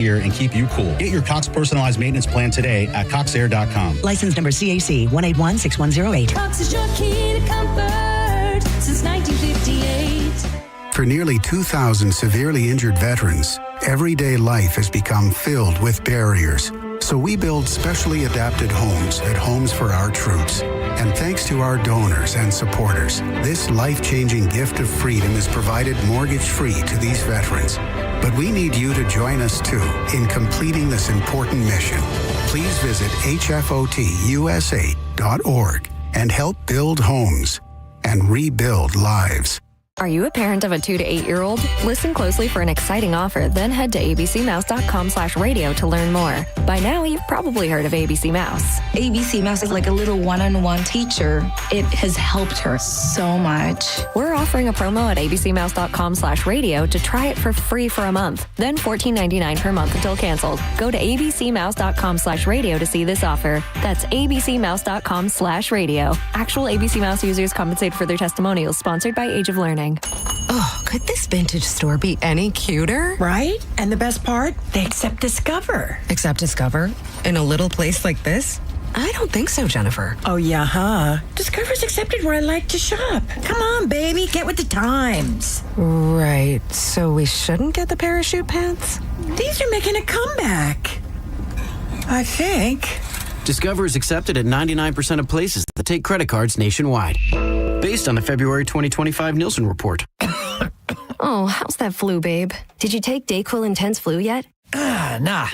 year and keep you cool. Get your Cox personalized maintenance plan today at coxair.com. License number CAC 1816108. Cox is your key to comfort since 1958. For nearly 2,000 severely injured veterans, everyday life has become filled with barriers. So we build specially adapted homes at Homes for Our Troops. And thanks to our donors and supporters, this life-changing gift of freedom is provided mortgage-free to these veterans. But we need you to join us, too, in completing this important mission. Please visit hfotusa.org and help build homes and rebuild lives. Are you a parent of a 2 to 8-year-old? Listen closely for an exciting offer, then head to abcmouse.com/radio to learn more. By now, you've probably heard of ABC Mouse. ABC Mouse is like a little one-on-one teacher. It has helped her so much. We're offering a promo at abcmouse.com/radio to try it for free for a month, then $14.99 per month until canceled. Go to abcmouse.com/radio to see this offer. That's abcmouse.com/radio. Actual ABC Mouse users compensate for their testimonials, sponsored by Age of Learning. Oh, could this vintage store be any cuter? Right? And the best part? They accept Discover. Accept Discover? In a little place like this? I don't think so, Jennifer. Oh, yeah, huh? Discover's accepted where I like to shop. Come on, baby. Get with the times. Right. So we shouldn't get the parachute pants? These are making a comeback. I think. Discover is accepted at 99% of places that take credit cards nationwide. Based on the February 2025 Nielsen report. Oh, how's that flu, babe? Did you take DayQuil Intense Flu yet? Nah.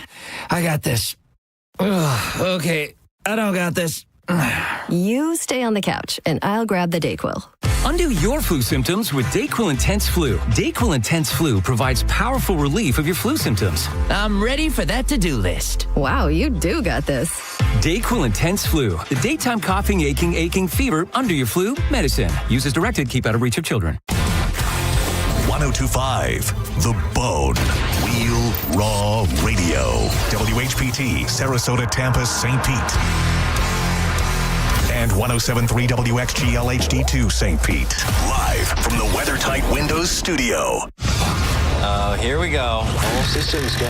I got this. Ugh, okay, I don't got this. You stay on the couch, and I'll grab the DayQuil. Undo your flu symptoms with DayQuil Intense Flu. DayQuil Intense Flu provides powerful relief of your flu symptoms. I'm ready for that to-do list. Wow, you do got this. DayQuil Intense Flu. The daytime coughing, aching, fever, under your flu medicine. Use as directed. Keep out of reach of children. 1025 The Bone. Real Raw Radio. WHPT, Sarasota, Tampa, St. Pete. And 107.3 WXGL HD2 St. Pete. Live from the WeatherTight Windows studio. Here we go. All systems go.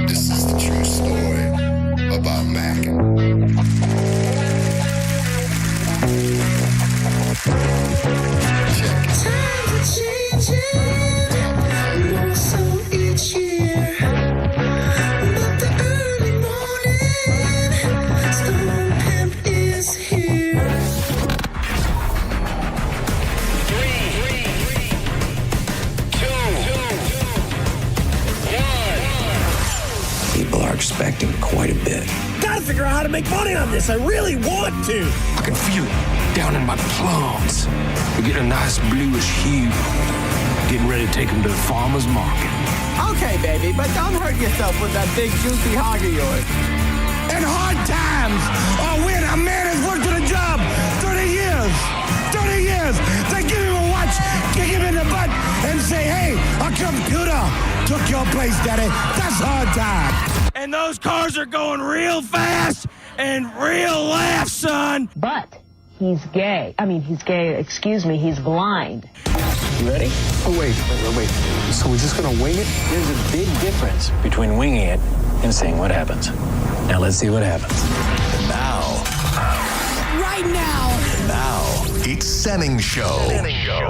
This is the true story about Mac. Check it. Times are changing, more so each year. But the early morning storm pimp is here. 3, 2, 1. People are expecting quite a bit. Gotta figure out how to make money on this. I really want to. I can feel it down in my plums. We get a nice bluish hue. Getting ready to take them to the farmer's market. Okay, baby, but don't hurt yourself with that big juicy hog of yours. In hard times, or when a man has worked at a job 30 years, they give him a watch, kick him in the butt, and say, hey, a computer took your place, daddy. That's hard time. And those cars are going real fast and real laugh, son. But he's gay. He's gay, he's blind. You ready? Oh, wait. So we're just gonna wing it? There's a big difference between winging it and seeing what happens. Now let's see what happens. Now. Right now. Now, it's Senning Show.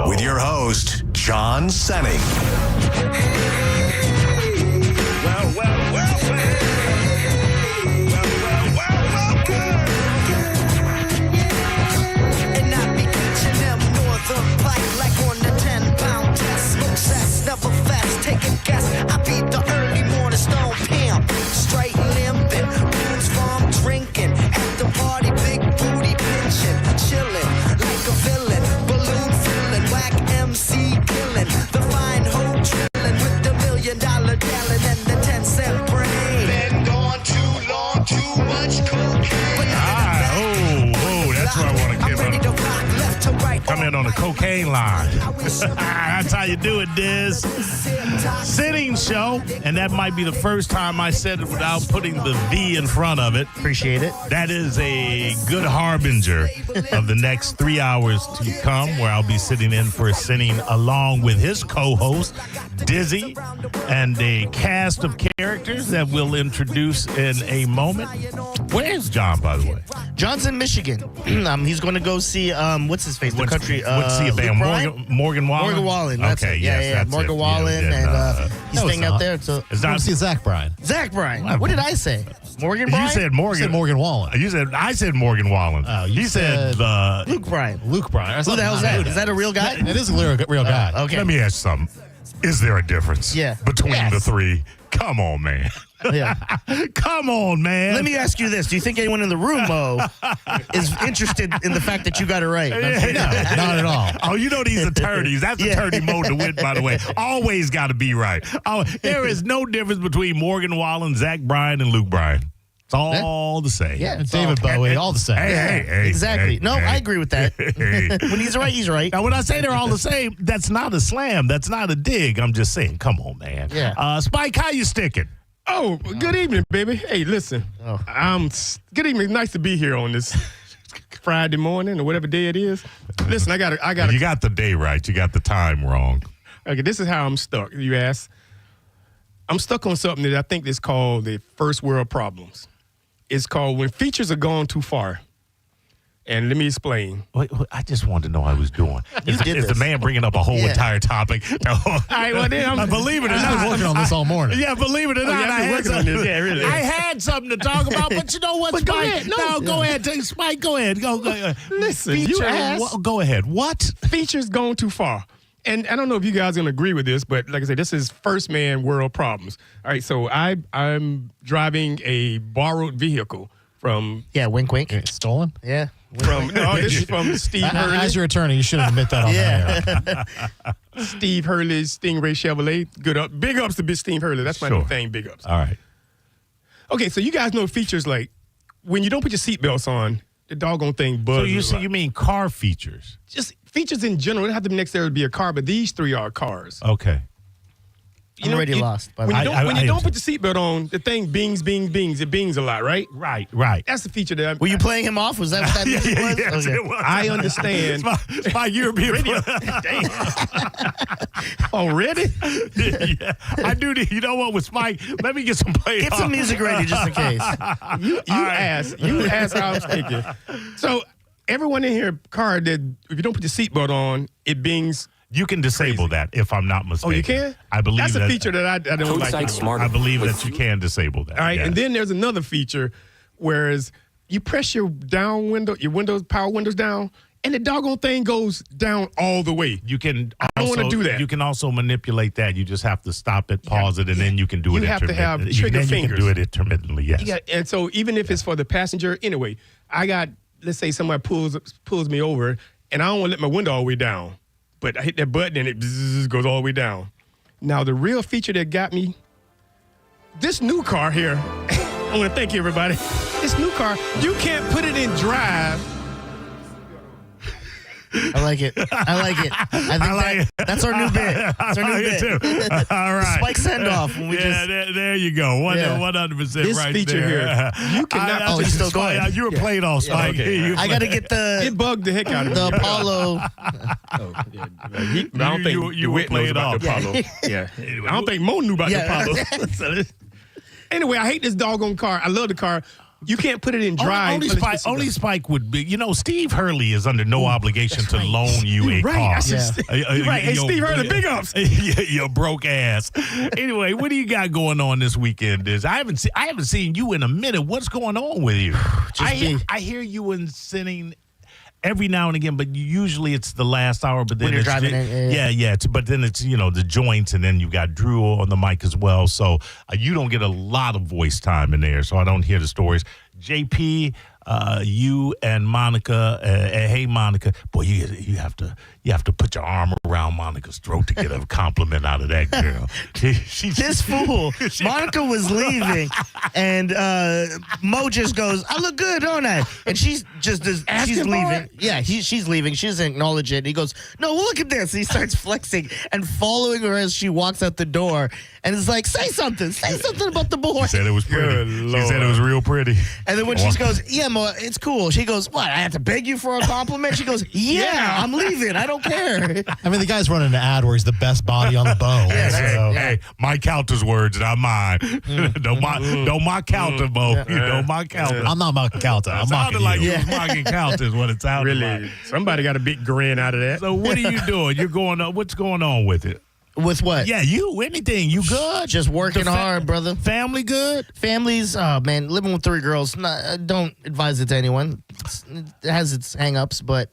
With your host, John Senning. And I be catching them northern bike like on the 10-pound test. Smoke cess, never fast, taking gas. I be the early morning stone pimp. Straight limping, rooms farm drinking. At the party, big booty pinching. Chilling like a villain. Balloon filling, whack MC killing. The fine hoe drilling with the million. parking lot. That's how you do it, Diz. Senning Show, and that might be the first time I said it without putting the V in front of it. Appreciate it. That is a good harbinger of the next 3 hours to come, where I'll be sitting in for Senning along with his co-host, Dizzy, and a cast of characters that we'll introduce in a moment. Where's John, by the way? John's in Michigan. He's going to go see, what's his face? The country. What's he a band? Morgan Wallen? Morgan Wallen. That's okay, it. yes, Yeah. that's Morgan it. Wallen, and he's staying out there. So it's not see Zach Bryan. Zach Bryan. What did I say? Morgan Bryan? You said Morgan. You said Morgan Wallen. I said Morgan Wallen. Oh, you said Luke Bryan. Luke Bryan. Who the hell's that? Is that a real guy? It is a real guy. Okay. Let me ask you something. Is there a difference between the three? Come on, man. Yeah. Come on, man. Let me ask you this. Do you think anyone in the room, Mo, is interested in the fact that you got it right? No, not at all. Oh, you know these attorneys. That's attorney mode to win, by the way. Always got to be right. Oh, there is no difference between Morgan Wallen, Zach Bryan, and Luke Bryan. It's all the same. Yeah, and David Bowie, all the same. Hey, exactly. Hey, I agree with that. When he's right, he's right. Now, when I say they're all the same, that's not a slam. That's not a dig. I'm just saying, come on, man. Yeah. Spike, how you sticking? Oh, good evening, baby. Hey, listen. Good evening. Nice to be here on this Friday morning or whatever day it is. Listen, I got. You got the day right. You got the time wrong. Okay, this is how I'm stuck. You ask. I'm stuck on something that I think is called the first world problems. It's called when features are gone too far. And let me explain. Wait, I just wanted to know how I was doing. Is the man bringing up a whole entire topic? No. All right, well, then believe it or not. I've been working on this all morning. Yeah, believe it or not. I've been working on this. Yeah, really. I had something to talk about, but you know what, Spike? Go ahead. Go ahead. Spike, go ahead. Go. Listen, Feature, you asked. Go ahead. What? Features gone too far. And I don't know if you guys are going to agree with this, but like I said, this is first man world problems. All right, so I'm driving a borrowed vehicle from... Yeah, wink, wink. Stolen? Yeah. This is from Steve Hurley. As your attorney, you should admit that on the air. Steve Hurley's Stingray Chevrolet. Big ups to Steve Hurley. That's my new thing, big ups. All right. Okay, so you guys know features like when you don't put your seatbelts on, the doggone thing buzzes. So you mean car features? Just features in general. It doesn't have to necessarily be a car, but these three are cars. Okay. I'm already lost. When you don't put the seatbelt on, the thing bings. It bings a lot, right? Right. That's the feature that. Were you playing him off? Was that what that music was? Yes, Okay. it was. I understand. It's my European. Already? Yeah. I do. You know what? With Spike, let me get some play. Get some music ready just in case. You asked how I'm thinking. So everyone in here, car that if you don't put the seatbelt on, it bings. You can disable that if I'm not mistaken. Oh, you can? I believe that's a feature that I don't like. I believe that you can disable that. All right, and then there's another feature, whereas you press your down window, power windows down, and the doggone thing goes down all the way. You can. I don't want to do that. You can also manipulate that. You just have to stop it, pause it, and then you can do it. You have to have trigger fingers. You can do it intermittently. Yes. And so even if it's for the passenger, anyway, let's say somebody pulls me over, and I don't want to let my window all the way down. But I hit that button and it goes all the way down. Now, the real feature that got me, this new car here, I want to thank you, everybody. This new car, you can't put it in drive. I like it. I think that's our new bit. That's our new bit. Too. All right. Spike send off. There you go. 100% this right feature there. Here, you cannot. Oh, he's still going. You were playing all Spike. Okay. I got to get it bugged the heck out of me. The Apollo. I don't think you were playing about the Apollo. Yeah. I don't think Mo knew about the Apollo. Anyway, I hate this doggone car. I love the car. You can't put it in drive. Only Spike would be. You know, Steve Hurley is under no obligation to loan you a car. You're right. Hey, Steve Hurley, big ups. You broke ass. Anyway, what do you got going on this weekend? I haven't seen you in a minute. What's going on with you? I hear you in Senning every now and again, but usually it's the last hour. But then when you're driving in, but then it's the joints, and then you got Drew on the mic as well. So you don't get a lot of voice time in there. So I don't hear the stories. JP, you and Monica. Hey, Monica, boy, you have to put your arm around Monica's throat to get a compliment out of that girl. This fool, Monica was leaving, and Mo just goes, "I look good, don't I?" And she's leaving. Yeah, she's leaving. She doesn't acknowledge it. He goes, "No, well, look at this." He starts flexing and following her as she walks out the door, and is like, "Say something about the boy." She said it was pretty. She said it was real pretty. And then when she goes, "Yeah, Mo, it's cool." She goes, "What? I have to beg you for a compliment?" She goes, "Yeah, I'm leaving. I don't care." I mean, the guy's running an ad where he's the best body on the bone. Hey, Mike Calter's words, not mine. Don't mock Calter, Mo. Don't mock Calter. I'm not mocking Calter. I'm mocking like you. you was mocking Calter is what it sounded like. Somebody got a big grin out of that. So what are you doing? You're going on. What's going on with it? With what? Yeah, anything. You good? Just working hard, brother. Family good? Family's, man, living with 3 girls. Don't advise it to anyone. It has its hang-ups, but,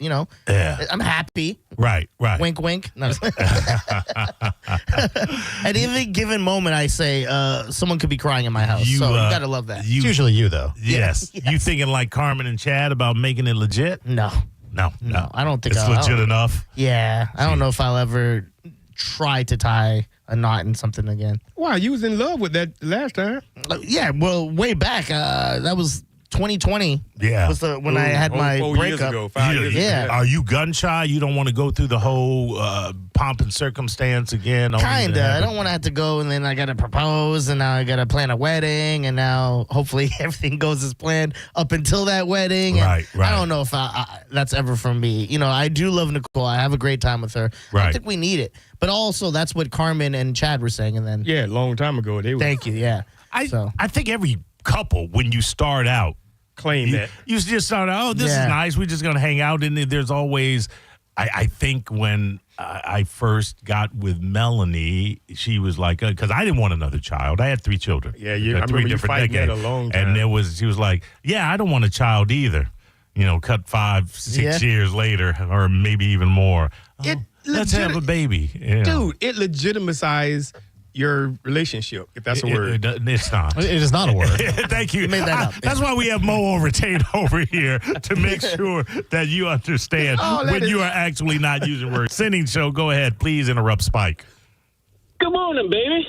I'm happy. Right. Wink, wink. No. At any given moment, I say, someone could be crying in my house. So you got to love that. It's usually you, though. Yes. You thinking like Carmen and Chad about making it legit? No. I don't think it's legit enough. Yeah. I don't know if I'll ever try to tie a knot in something again. Wow, you was in love with that last time. Yeah, well, way back. That was 2020. Yeah. Was when I had my 4 years breakup. ago, 5 years ago. Yeah. Are you gun shy? You don't want to go through the whole pomp and circumstance again? Kinda. I don't want to have to go and then I got to propose and now I got to plan a wedding and now hopefully everything goes as planned up until that wedding. Right. I don't know if that's ever for me. I do love Nicole. I have a great time with her. Right. I don't think we need it. But also that's what Carmen and Chad were saying. And then Yeah, a long time ago. Thank you. Yeah. I think every couple, when you start out, claim that. You just start out, this is nice. We're just going to hang out. And there's always, I think when I first got with Melanie, she was like, because I didn't want another child. I had 3 children. Yeah, I remember you fighting that a long time. And she was like, yeah, I don't want a child either. Cut 5-6 years later, or maybe even more. Let's have a baby. Dude, it legitimized your relationship, if that's a word. It's not. It is not a word. Thank you. You made that up. That's why we have Mo Overtain over here to make sure that you understand when you are actually not using words. Senning Show, go ahead. Please interrupt Spike. Good morning, baby.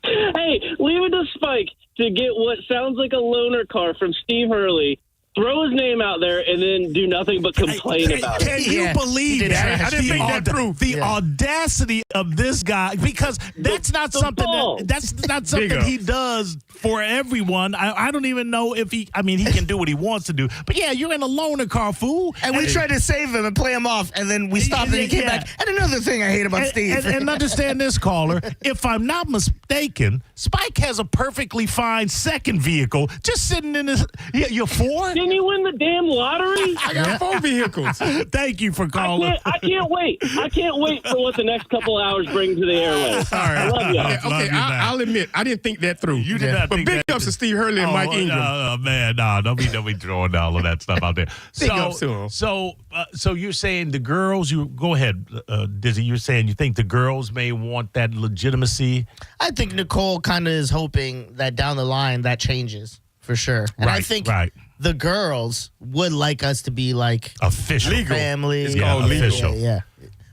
Hey, leave it to Spike to get what sounds like a loaner car from Steve Hurley, throw his name out there, and then do nothing but complain about it. Can you believe that? I didn't think that through. The audacity of this guy, because that's not something he does for everyone. I don't even know if he can do what he wants to do. But yeah, you're in a loaner car, fool. And we tried to save him and play him off, and then we stopped and he came back. And another thing I hate about Steve. And understand this, caller. If I'm not mistaken, Spike has a perfectly fine second vehicle just sitting in his. You're 4? Didn't you win the damn lottery? I got 4 vehicles. Thank you for calling. I can't wait. I can't wait for what the next couple hours bring to the airwaves. All right. I love you. Okay, I'll admit, I didn't think that through. You did not think But big ups to Steve Hurley and Mike Ingram. Oh, man, don't be throwing all of that stuff out there. Big ups to him. So you're saying the girls, go ahead, Dizzy, you're saying you think the girls may want that legitimacy? I think Nicole kind of is hoping that down the line that changes for sure. And I think the girls would like us to be like official family. It's called official. Yeah.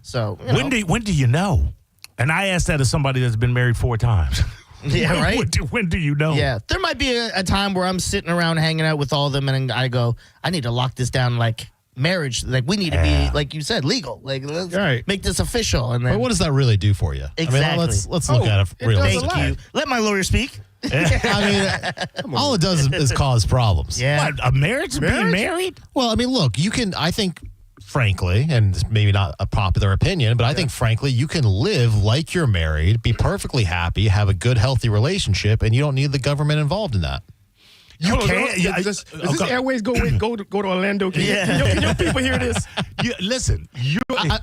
So when do you know? And I asked that as somebody that's been married 4 times. Yeah, right? When do you know? Yeah. There might be a time where I'm sitting around hanging out with all of them and I go, I need to lock this down like marriage. Like we need to be, like you said, legal. Like let's make this official. And then, but what does that really do for you? Exactly. I mean, let's look at it realistically. Thank you. Let my lawyer speak. I mean, all it does is cause problems. Yeah. What, a marriage? Being married? Well, I mean, look, I think, frankly, and it's maybe not a popular opinion, but I think, frankly, you can live like you're married, be perfectly happy, have a good, healthy relationship, and you don't need the government involved in that. You can't. Does this Airways go to Orlando? Can your people hear this? Listen,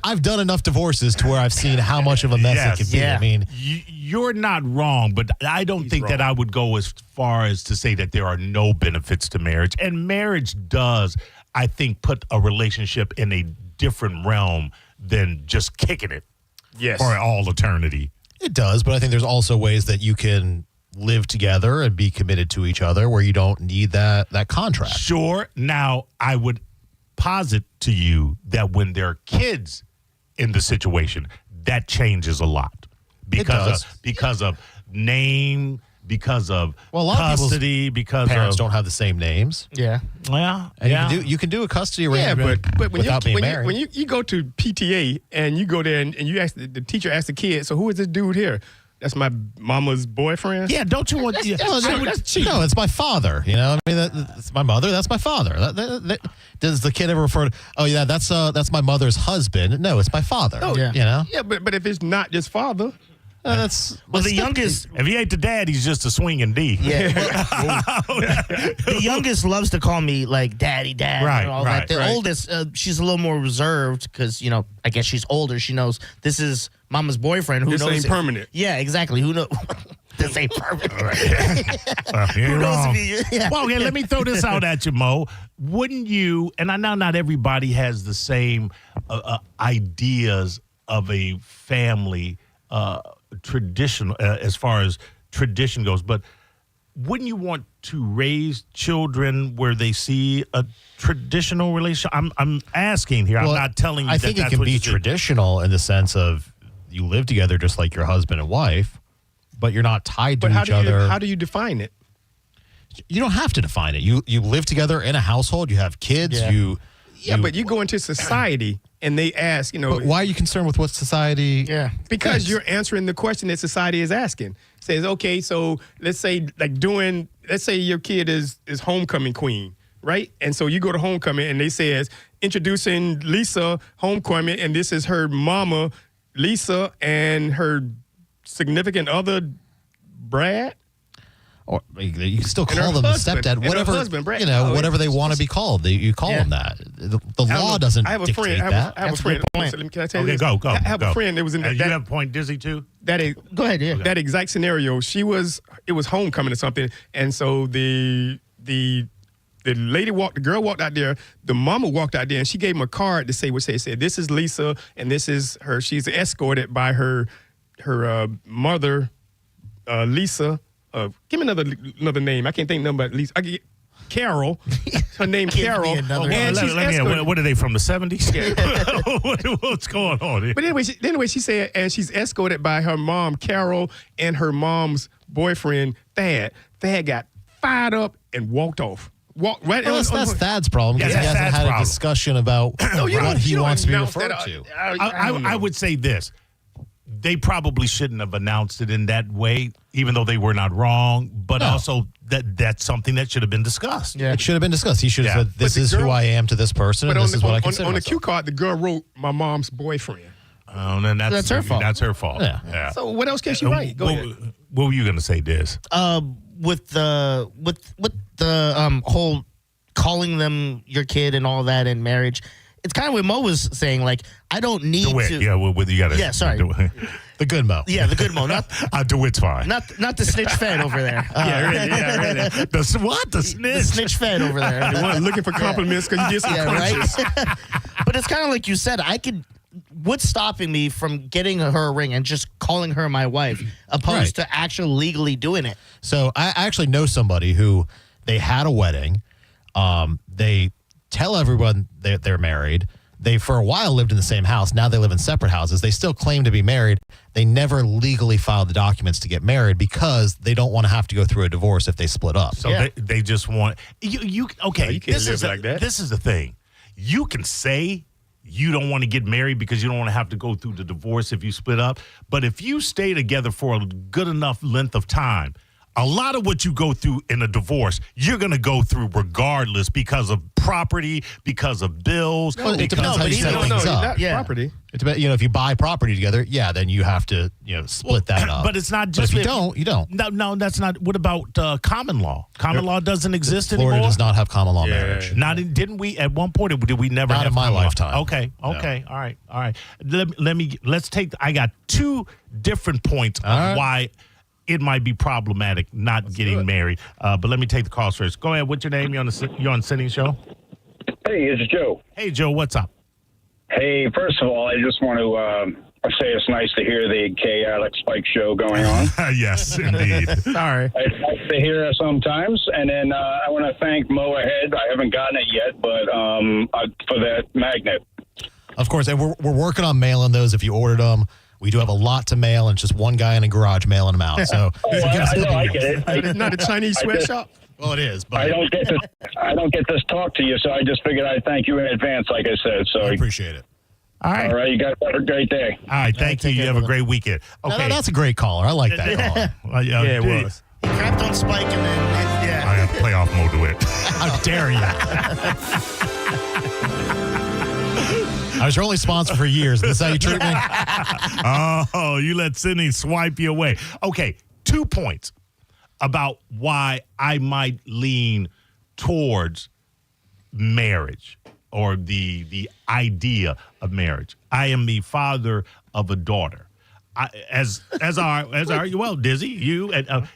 I've done enough divorces to where I've seen how much of a mess it can be. I mean, you're not wrong, but I don't think that I would go as far as to say that there are no benefits to marriage. And marriage does, I think, put a relationship in a different realm than just kicking it for all eternity. It does, but I think there's also ways that you can live together and be committed to each other where you don't need that contract. Sure. Now, I would posit to you that when there are kids in the situation, that changes a lot because of name, because of a lot custody, of because parents of, don't have the same names. Yeah. Well, and you can do a custody arrangement but when without being married. When you go to PTA and you go there and you ask the teacher asks the kid, so who is this dude here? That's my mama's boyfriend. Yeah, don't you want? That's cheap. No, it's my father. You know, I mean, that's my mother. That's my father. Does the kid ever refer to? Oh yeah, that's my mother's husband. No, it's my father. Oh, You know. Yeah, but if it's not just father. That's the youngest. If he ain't the dad, he's just a swinging D. Yeah. The youngest loves to call me like daddy, dad, Right, and all right, that. The right. oldest, she's a little more reserved because I guess she's older. She knows this is mama's boyfriend. Who This knows ain't permanent. Yeah, exactly. Who knows? This ain't permanent. You ain't wrong. Yeah. Well, okay, let me throw this out at you, Mo. Wouldn't you? And I know not everybody has the same ideas of a family. Traditional as far as tradition goes, but wouldn't you want to raise children where they see a traditional relationship? I'm asking here. Well, I'm not telling you. I think it can be traditional in the sense of you live together just like your husband and wife, but you're not tied to each other. How do you define it? You don't have to define it. You live together in a household. You have kids. Yeah. But you go into society and they ask, But why are you concerned with what society? Yeah. Because you're answering the question that society is asking. Says, okay, so let's say let's say your kid is homecoming queen, right? And so you go to homecoming and they says, introducing Lisa homecoming, and this is her mama, Lisa, and her significant other, Brad. Or you can still And call her them husband, the stepdad, and her whatever husband, Brad. whatever they want to be called. You call them that. The law doesn't I have a dictate friend. that. I have a friend. Can I tell you Okay, this? go. I have a friend that was in And that. you have a point, Dizzy, too? Go ahead. Yeah. That exact scenario. It was homecoming or something, and so the girl walked out there. The mama walked out there, and she gave him a card to say what they said. This is Lisa, and this is her. She's escorted by her mother, Lisa. Give me another name. I can't think nothing but Lisa. I get Carol. Her name Carol. And she's escorted. What are they from the 70s? What's going on here? But anyway, she said, and she's escorted by her mom, Carol, and her mom's boyfriend, Thad. Thad got fired up and walked off. That's Thad's problem because he hasn't had a discussion about what he wants to be referred to. I would say this. They probably shouldn't have announced it in that way, even though they were not wrong, but also that's something that should have been discussed. Yeah. It should have been discussed. He should have said, this is who I am to this person, and this is what I consider on the myself. cue card, the girl wrote my mom's boyfriend. Oh, then that's her fault. That's her fault. Yeah. So what else can she write? Go ahead. What were you going to say, Diz? With the whole calling them your kid and all that in marriage, it's kind of what Mo was saying. Like, I don't need DeWitt, to. yeah, you got to. Yeah, sorry. The good Mo. Yeah, the good Mo. Not DeWitt's fine. Not the snitch fed over there. Really. The snitch? The snitch fed over there. They weren't looking for compliments because you did some crunches. Right? But it's kind of like you said. What's stopping me from getting her a ring and just calling her my wife, opposed to actually legally doing it? So I actually know somebody who they had a wedding. They tell everyone they're married. They, for a while, lived in the same house. Now they live in separate houses. They still claim to be married. They never legally filed the documents to get married because they don't want to have to go through a divorce if they split up. So they just want you. Okay, you can't live like that. This is the thing. You can say you don't want to get married because you don't want to have to go through the divorce if you split up. But if you stay together for a good enough length of time, a lot of what you go through in a divorce, you're going to go through regardless because of property, because of bills. Well, it depends how you set things up. Property. It depends, if you buy property together, then you have to, split that up. But it's not just. But if you don't. No, that's not. What about common law? Common law doesn't exist anymore. Florida does not have common law marriage. Didn't we at one point? Or did we never? Not have in my common law? lifetime. Okay. All right. Let's take. I got two different points of why it might be problematic not getting married. But let me take the calls first. Go ahead. What's your name? You're on Senning Show. Hey, it's Joe. Hey, Joe. What's up? Hey, first of all, I just want to I say it's nice to hear the K. Alex Spike show going on. Yes, indeed. Sorry. It's nice to hear it sometimes. And then I want to thank Mo Ahead. I haven't gotten it yet, but for that magnet. Of course, and we're working on mailing those if you ordered them. We do have a lot to mail, and just one guy in a garage mailing them out. So I get it. Not a Chinese sweatshop. Well, it is. But I don't get this talk to you, so I just figured I'd thank you in advance, like I said. So I appreciate it. All right. All right, you guys have a great day. All right, thank you. You have a great weekend. Okay. No, that's a great caller. I like that caller. Yeah, it was. He crapped on Spike and then, I have playoff mode to it. How dare you? I was your only sponsor for years. This is how you treat me? Oh, you let Sydney swipe you away. Okay, 2 points about why I might lean towards marriage or the idea of marriage. I am the father of a daughter. As are you, well, Dizzy, you and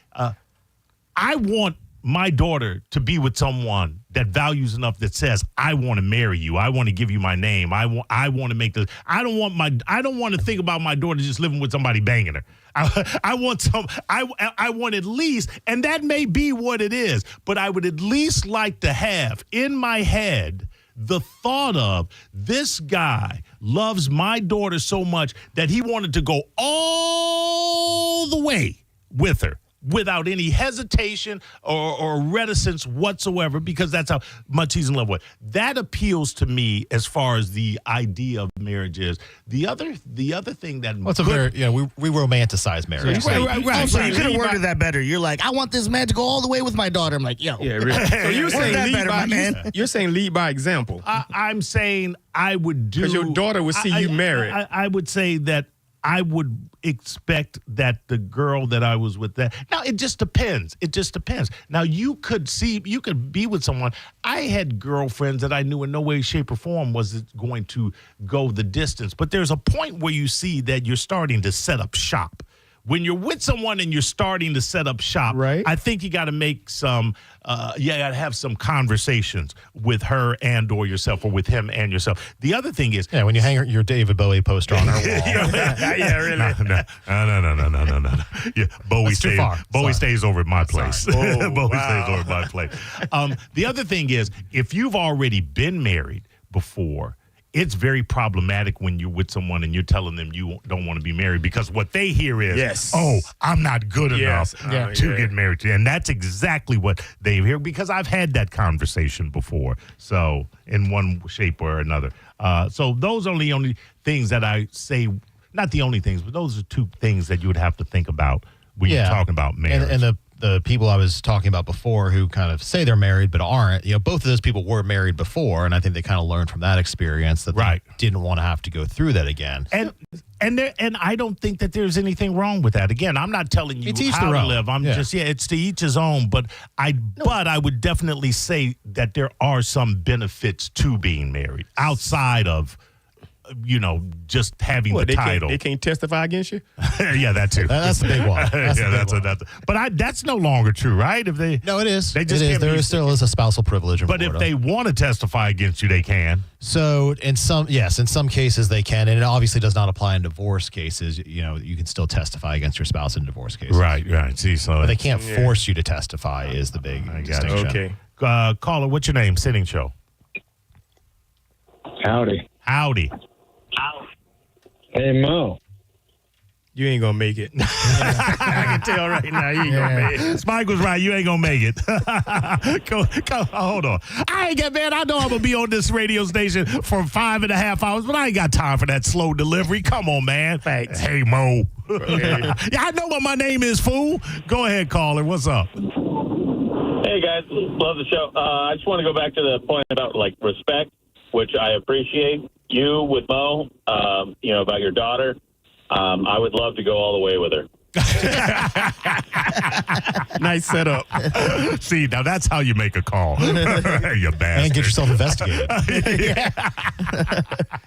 I want my daughter to be with someone that values enough that says, I want to marry you. I want to give you my name. I want to make this. I don't want to think about my daughter just living with somebody banging her. I want at least, and that may be what it is, but I would at least like to have in my head the thought of this guy loves my daughter so much that he wanted to go all the way with her without any hesitation or reticence whatsoever, because that's how much he's in love with. That appeals to me as far as the idea of marriage is. The other thing that we romanticize marriage. Right. So you could have worded that better. You're like, I want this man to go all the way with my daughter. I'm like, yo. Yeah, really. So you're saying you're saying lead by example. I'm saying I would do, because your daughter would see you married. I would say that I would expect that the girl that I was with now it just depends. Now you could be with someone. I had girlfriends that I knew in no way, shape, or form was going to go the distance. But there's a point where you see that you're starting to set up shop. When you're with someone and you're starting to set up shop, right? I think you got to make some, got to have some conversations with her and or yourself, or with him and yourself. The other thing is, when you hang your David Bowie poster on her wall. Yeah, really. No. Yeah, Bowie stays over at my place. Bowie stays over at my place. The other thing is, if you've already been married before, it's very problematic when you're with someone and you're telling them you don't want to be married, because what they hear is, oh, I'm not good enough to get married to. And that's exactly what they hear, because I've had that conversation before. So in one shape or another. So those are the only things that I say, not the only things, but those are two things that you would have to think about when you're talking about marriage. And the people I was talking about before who kind of say they're married but aren't, both of those people were married before, and I think they kind of learned from that experience that they didn't want to have to go through that again. And I don't think that there's anything wrong with that. Again, I'm not telling you how to live. I'm just it's to each his own. But I would definitely say that there are some benefits to being married outside of, just having the title. They can't testify against you? Yeah, that too. That's the big one. But that's no longer true, right? No, it is. There still is a spousal privilege in Florida. But if they want to testify against you, they can. So in some cases they can, and it obviously does not apply in divorce cases. You can still testify against your spouse in divorce cases. Right. See, so but they can't force you to testify is the big distinction. Okay. Caller, what's your name? Senning Show. Howdy. Hey, Mo. You ain't gonna make it. I can tell right now you ain't gonna make it. Spike was right. You ain't gonna make it. Hold on. I know I'm gonna be on this radio station for 5.5 hours, but I ain't got time for that slow delivery. Come on, man. Thanks. Hey, Mo. Yeah, I know what my name is, fool. Go ahead, caller. What's up? Hey, guys. Love the show. I just want to go back to the point about, respect, which I appreciate. You with Mo, about your daughter. I would love to go all the way with her. Nice setup. See, now that's how you make a call. You bastard. And get yourself investigated.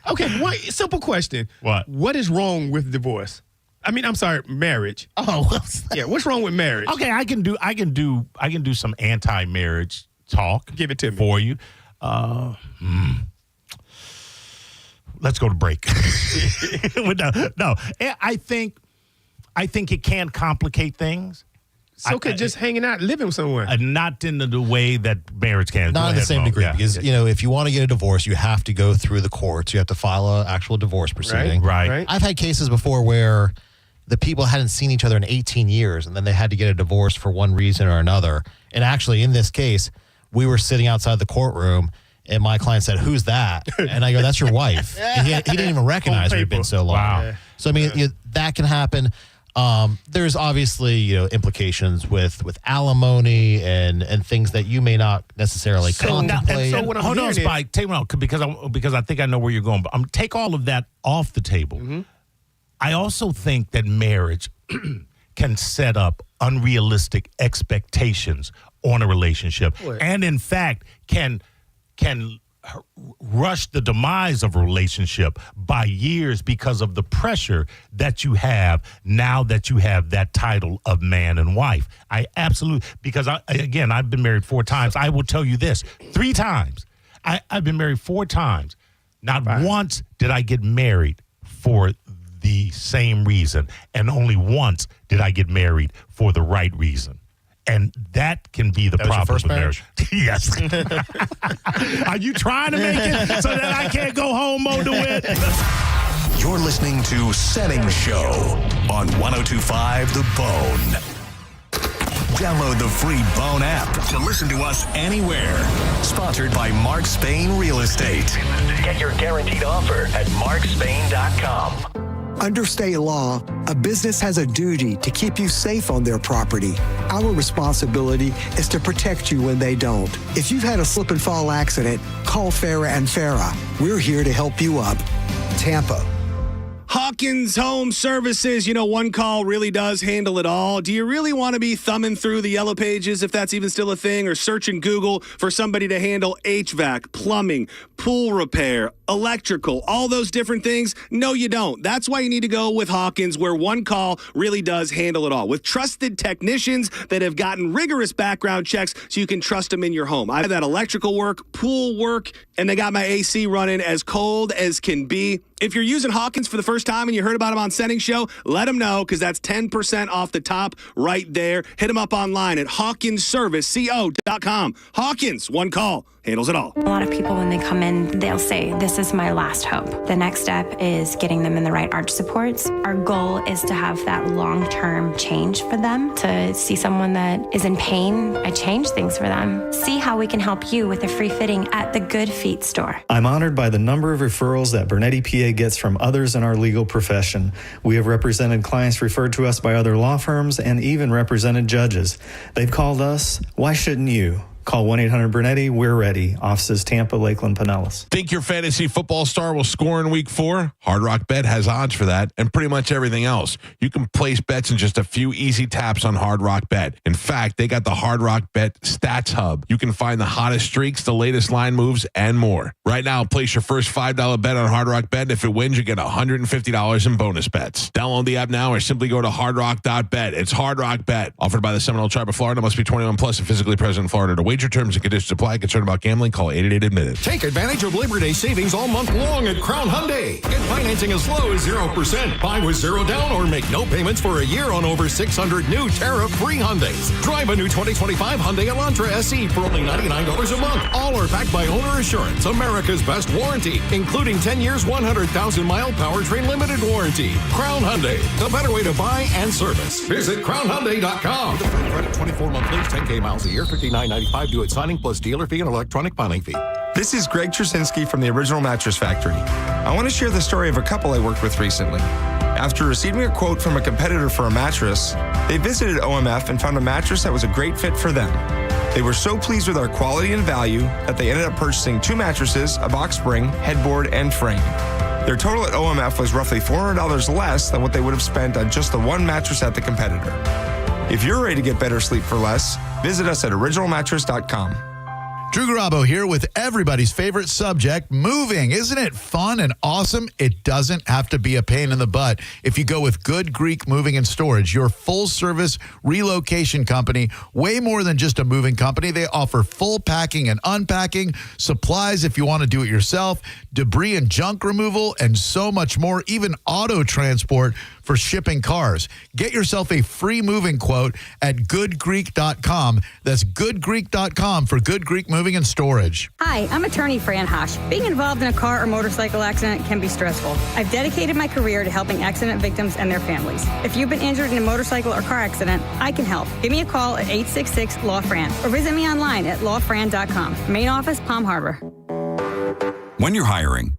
Okay, simple question. What is wrong with divorce? I'm sorry, marriage. Yeah, what's wrong with marriage? Okay, I can do some anti-marriage talk. Give it to me. For you. let's go to break. No, I think it can complicate things. So could just hanging out, living somewhere. Not in the way that marriage can. Not in the same degree, because, if you want to get a divorce, you have to go through the courts. You have to file an actual divorce proceeding. Right. I've had cases before where the people hadn't seen each other in 18 years, and then they had to get a divorce for one reason or another. And actually, in this case, we were sitting outside the courtroom, and my client said, "Who's that?" And I go, "That's your wife." And he didn't even recognize her. It had been so long. Wow. So, I mean, that can happen. There's obviously, implications with alimony and things that you may not necessarily contemplate. Hold on, Spike. Take me out because I think I know where you're going. But take all of that off the table. Mm-hmm. I also think that marriage can set up unrealistic expectations on a relationship, and in fact can rush the demise of a relationship by years because of the pressure that you have now that you have that title of man and wife. I absolutely, because I've been married 4 times. I will tell you this, 3 times. I've been married 4 times. Not once did I get married for the same reason, and only once did I get married for the right reason. And that can be the problem with marriage. Yes. Are you trying to make it so that I can't go home, Mo DeWitt? You're listening to Senning Show on 102.5 The Bone. Download the free Bone app to listen to us anywhere. Sponsored by Mark Spain Real Estate. Get your guaranteed offer at markspain.com. Under state law, a business has a duty to keep you safe on their property. Our responsibility is to protect you when they don't. If you've had a slip and fall accident, call Farah and Farah. We're here to help you up. Tampa. Hawkins Home Services, one call really does handle it all. Do you really want to be thumbing through the yellow pages, if that's even still a thing, or searching Google for somebody to handle HVAC, plumbing, pool repair, electrical, all those different things? No, you don't. That's why you need to go with Hawkins, where one call really does handle it all. With trusted technicians that have gotten rigorous background checks so you can trust them in your home. I have that electrical work, pool work, and they got my AC running as cold as can be. If you're using Hawkins for the first time and you heard about them on Senning Show, let them know, because that's 10% off the top right there. Hit them up online at hawkinsserviceco.com. Hawkins, one call, handles it all. A lot of people, when they come in, they'll say, "This is my last hope." The next step is getting them in the right arch supports. Our goal is to have that long-term change for them, to see someone that is in pain. I change things for them. See how we can help you with a free fitting at the Good Feet store. I'm honored by the number of referrals that Bernetti PA gets from others in our legal profession. We have represented clients referred to us by other law firms and even represented judges. They've called us. Why shouldn't you? Call 1-800-BURNETTI. We're ready. Offices Tampa, Lakeland, Pinellas. Think your fantasy football star will score in week 4? Hard Rock Bet has odds for that and pretty much everything else. You can place bets in just a few easy taps on Hard Rock Bet. In fact, they got the Hard Rock Bet Stats Hub. You can find the hottest streaks, the latest line moves, and more. Right now, place your first $5 bet on Hard Rock Bet. If it wins, you get $150 in bonus bets. Download the app now or simply go to hardrock.bet. It's Hard Rock Bet. Offered by the Seminole Tribe of Florida. Must be 21 plus and physically present in Florida. To wager, terms and conditions apply. Concerned about gambling? Call 888-ADMITTED. Take advantage of Labor Day savings all month long at Crown Hyundai. Get financing as low as 0%. Buy with 0 down or make no payments for a year on over 600 new tariff-free Hyundais. Drive a new 2025 Hyundai Elantra SE for only $99 a month. All are backed by Owner Assurance, America's best warranty, including 10 years, 100,000-mile powertrain limited warranty. Crown Hyundai, the better way to buy and service. Visit crownhyundai.com. With a free credit, 24-month lease, 10K miles a year, $59.95 due at signing, plus dealer fee and electronic filing fee. This is Greg Trzynski from the Original Mattress Factory. I want to share the story of a couple I worked with recently. After receiving a quote from a competitor for a mattress, they visited OMF and found a mattress that was a great fit for them. They were so pleased with our quality and value that they ended up purchasing 2 mattresses, a box spring, headboard, and frame. Their total at OMF was roughly $400 less than what they would have spent on just the one mattress at the competitor. If you're ready to get better sleep for less, visit us at originalmattress.com. Drew Garabo here with everybody's favorite subject, moving. Isn't it fun and awesome? It doesn't have to be a pain in the butt. If you go with Good Greek Moving and Storage, your full-service relocation company, way more than just a moving company. They offer full packing and unpacking, supplies if you want to do it yourself, debris and junk removal, and so much more, even auto transport for shipping cars. Get yourself a free moving quote at goodgreek.com. That's goodgreek.com for Good Greek Moving and Storage. Hi, I'm attorney Fran Hosh. Being involved in a car or motorcycle accident can be stressful. I've dedicated my career to helping accident victims and their families. If you've been injured in a motorcycle or car accident, I can help. Give me a call at 866-LAW-FRAN or visit me online at lawfran.com. Main office, Palm Harbor. When you're hiring,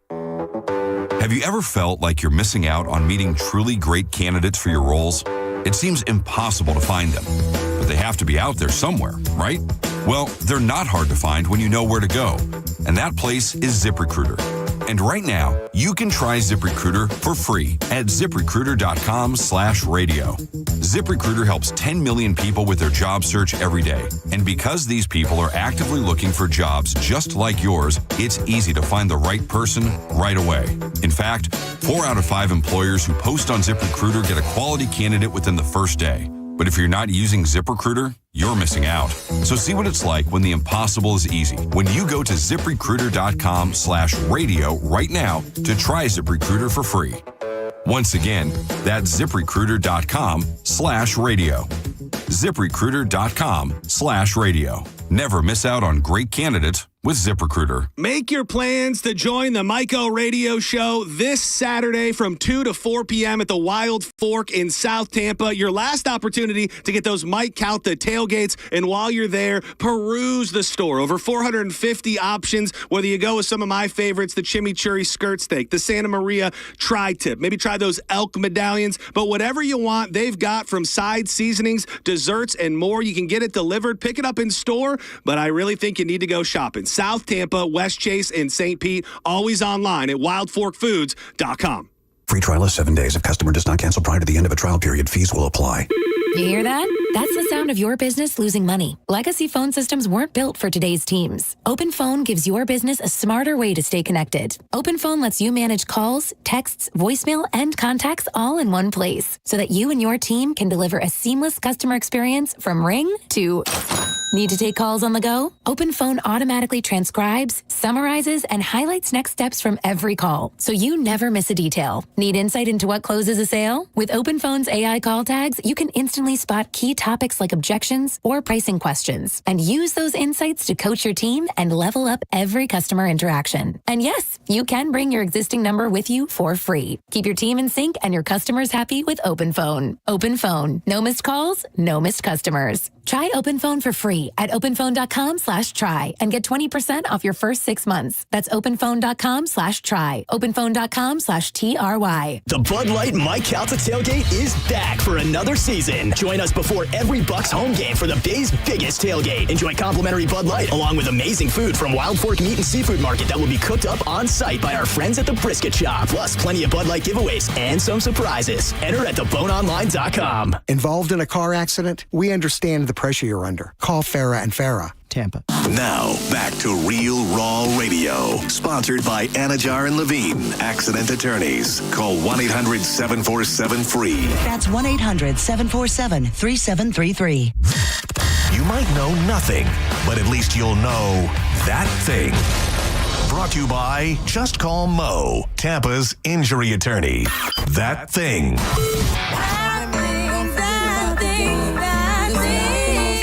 have you ever felt like you're missing out on meeting truly great candidates for your roles? It seems impossible to find them, but they have to be out there somewhere, right? Well, they're not hard to find when you know where to go, and that place is ZipRecruiter. And right now, you can try ZipRecruiter for free at ZipRecruiter.com/radio. ZipRecruiter helps 10 million people with their job search every day. And because these people are actively looking for jobs just like yours, it's easy to find the right person right away. In fact, 4 out of 5 employers who post on ZipRecruiter get a quality candidate within the first day. But if you're not using ZipRecruiter, you're missing out. So see what it's like when the impossible is easy. When you go to ZipRecruiter.com/radio right now to try ZipRecruiter for free. Once again, that's ZipRecruiter.com/radio. ZipRecruiter.com/radio. Never miss out on great candidates with ZipRecruiter. Make your plans to join the Miko Radio Show this Saturday from 2 to 4 p.m. at the Wild Fork in South Tampa. Your last opportunity to get those Mike Count the tailgates. And while you're there, peruse the store. Over 450 options, whether you go with some of my favorites, the chimichurri skirt steak, the Santa Maria tri-tip, maybe try those elk medallions. But whatever you want, they've got from side seasonings, desserts, and more. You can get it delivered, pick it up in store, but I really think you need to go shopping. South Tampa, West Chase, and St. Pete, always online at wildforkfoods.com. Free trial is 7 days. If customer does not cancel prior to the end of a trial period, fees will apply. You hear that? That's the sound of your business losing money. Legacy phone systems weren't built for today's teams. Open Phone gives your business a smarter way to stay connected. Open Phone lets you manage calls, texts, voicemail, and contacts all in one place so that you and your team can deliver a seamless customer experience from ring to... Need to take calls on the go? Open Phone automatically transcribes, summarizes, and highlights next steps from every call, so you never miss a detail. Need insight into what closes a sale? With Open Phone's AI call tags, you can instantly spot key topics like objections or pricing questions, and use those insights to coach your team and level up every customer interaction. And yes, you can bring your existing number with you for free. Keep your team in sync and your customers happy with Open Phone. Open Phone. No missed calls, no missed customers. Try Open Phone for free at openphone.com/try and get 20% off your first 6 months. That's openphone.com/try. Openphone.com/TRY. The Bud Light Mike Calta tailgate is back for another season. Join us before every Bucks home game for the Bay's biggest tailgate. Enjoy complimentary Bud Light along with amazing food from Wild Fork Meat and Seafood Market that will be cooked up on site by our friends at the Brisket Shop. Plus plenty of Bud Light giveaways and some surprises. Enter at theboneonline.com. Involved in a car accident? We understand the pressure you're under. Call Farah and Farah. Tampa. Now, back to Real Raw Radio. Sponsored by Anajar and Levine, accident attorneys. Call 1-800-747-FREE. That's 1-800-747-3733. You might know nothing, but at least you'll know that thing. Brought to you by Just Call Mo, Tampa's injury attorney. That thing.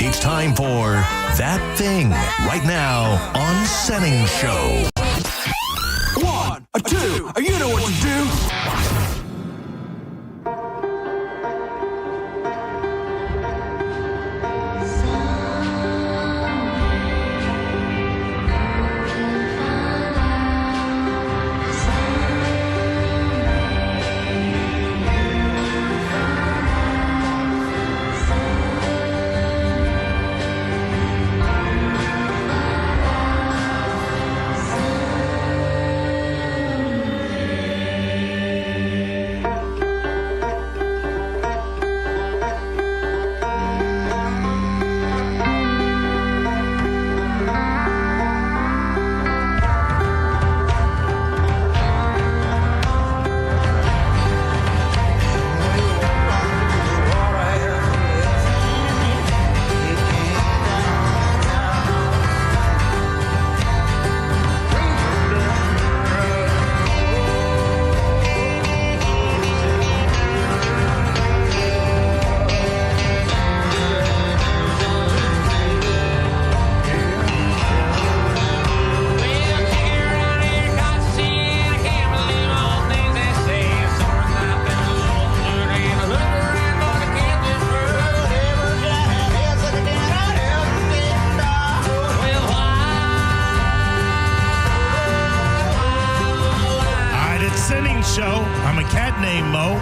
It's time for That Thing right now on Senning Show. 1, 2, you know what to do. name Mo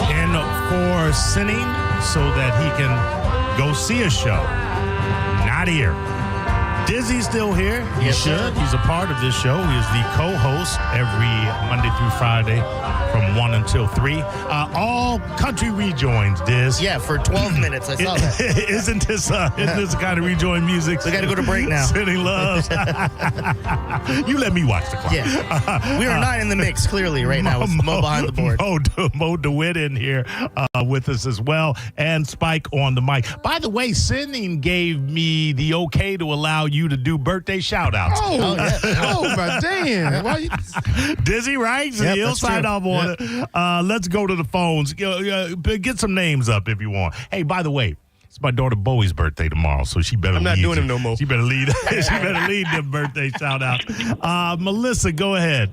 in for Senning so that he can go see a show. Not here. Dizzy's still here. He should. He's a part of this show. He is the co-host every Monday through Friday from 1 until 3. All country rejoins, Diz. Yeah, for 12 minutes. I saw that. Isn't this the kind of rejoin music? We got to go to break now. Senning loves. You let me watch the clock. Yeah. We are not in the mix, clearly, right now with Mo behind the board. Mo DeWitt in here with us as well, and Spike on the mic. By the way, Senning gave me the okay to allow you to do birthday shout-outs. Oh, my damn. Why Dizzy, right? So he'll sign off on it. Let's go to the phones. Get some names up if you want. Hey, by the way, it's my daughter Bowie's birthday tomorrow, so she better I'm not lead doing you. him no more. She better lead. She better lead them birthday shout-outs. Melissa, go ahead.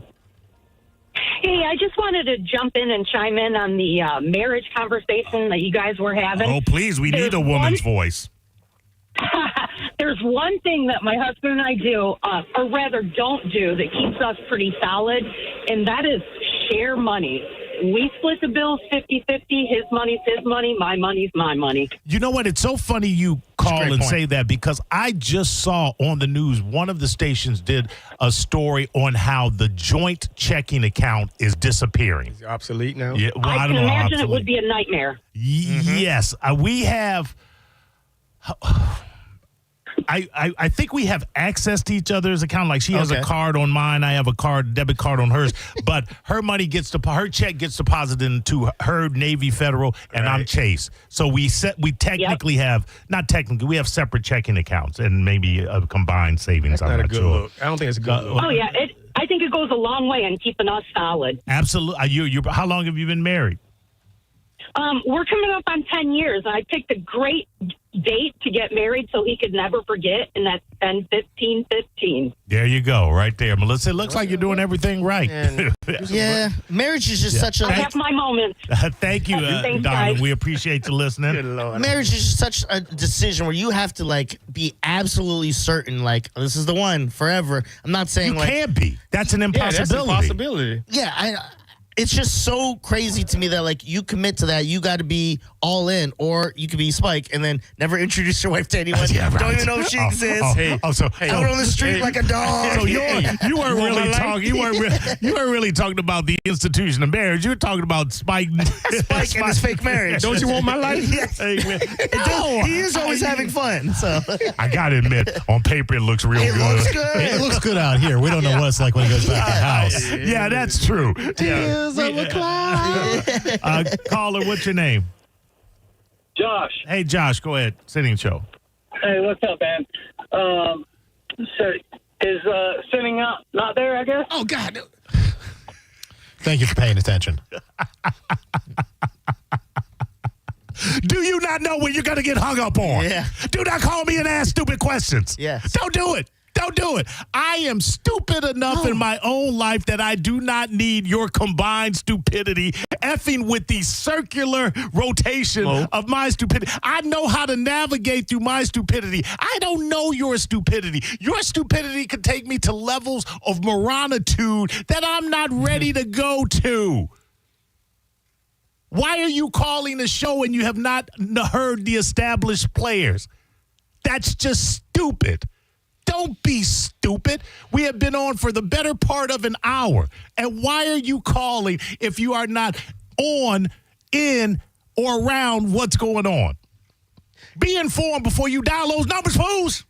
Hey, I just wanted to jump in and chime in on the marriage conversation that you guys were having. Oh, please, we need a woman's voice. There's one thing that my husband and I do, or rather don't do, that keeps us pretty solid, and that is share money. We split the bills 50-50. His money's his money. My money's my money. You know what? It's so funny you call and say that, because I just saw on the news one of the stations did a story on how the joint checking account is disappearing. Is it obsolete now? Yeah, well, I don't can know, imagine obsolete. it would be a nightmare. Yes, we have. I think we have access to each other's account. Like she has a card on mine, I have a debit card on hers. But her money her check gets deposited into her Navy Federal, and I'm Chase. So we technically have we have separate checking accounts and maybe a combined savings. That's I'm not a not good sure. look. I don't think it's a good look. Oh, yeah. I think it goes a long way in keeping us solid. Absolutely. How long have you been married? We're coming up on 10 years, and I picked a great date to get married so he could never forget, and that's 10-15-15. There you go, right there, Melissa. It looks like you're doing everything right. Yeah, marriage is just such a... I have my moments. Thank you, Thanks, Donna. guys. We appreciate you listening. Good Lord. Marriage is just such a decision where you have to be absolutely certain, this is the one forever. I'm not saying You can't be. That's an impossibility. Yeah, that's an impossibility. Yeah, it's just so crazy to me that you commit to that, you got to be all in, or you could be Spike and then never introduce your wife to anyone. Yeah, right. Don't even know if she exists. Out on the street like a dog. So you weren't really talking. You weren't really talking about the institution of marriage. You were talking about Spike and his fake marriage. Don't you want my life? Yes. No, he is always having fun. So I gotta admit, on paper it looks real good. Looks good. It looks good out here. We don't know what it's like when he goes back to the house. Yeah, that's true. Tears of a cloud. Caller, what's your name? Josh. Hey, Josh, go ahead. Senning Show. Hey, what's up, man? So is Senning not there, I guess? Oh, God. Thank you for paying attention. Do you not know when you're going to get hung up on? Yeah. Do not call me and ask stupid questions. Yes. Don't do it. Don't do it. I am stupid enough in my own life that I do not need your combined stupidity effing with the circular rotation of my stupidity. I know how to navigate through my stupidity. I don't know your stupidity. Your stupidity could take me to levels of moronitude that I'm not ready to go to. Why are you calling the show and you have not heard the established players? That's just stupid. Don't be stupid. We have been on for the better part of an hour. And why are you calling if you are not on, in, or around what's going on? Be informed before you dial those numbers, fools.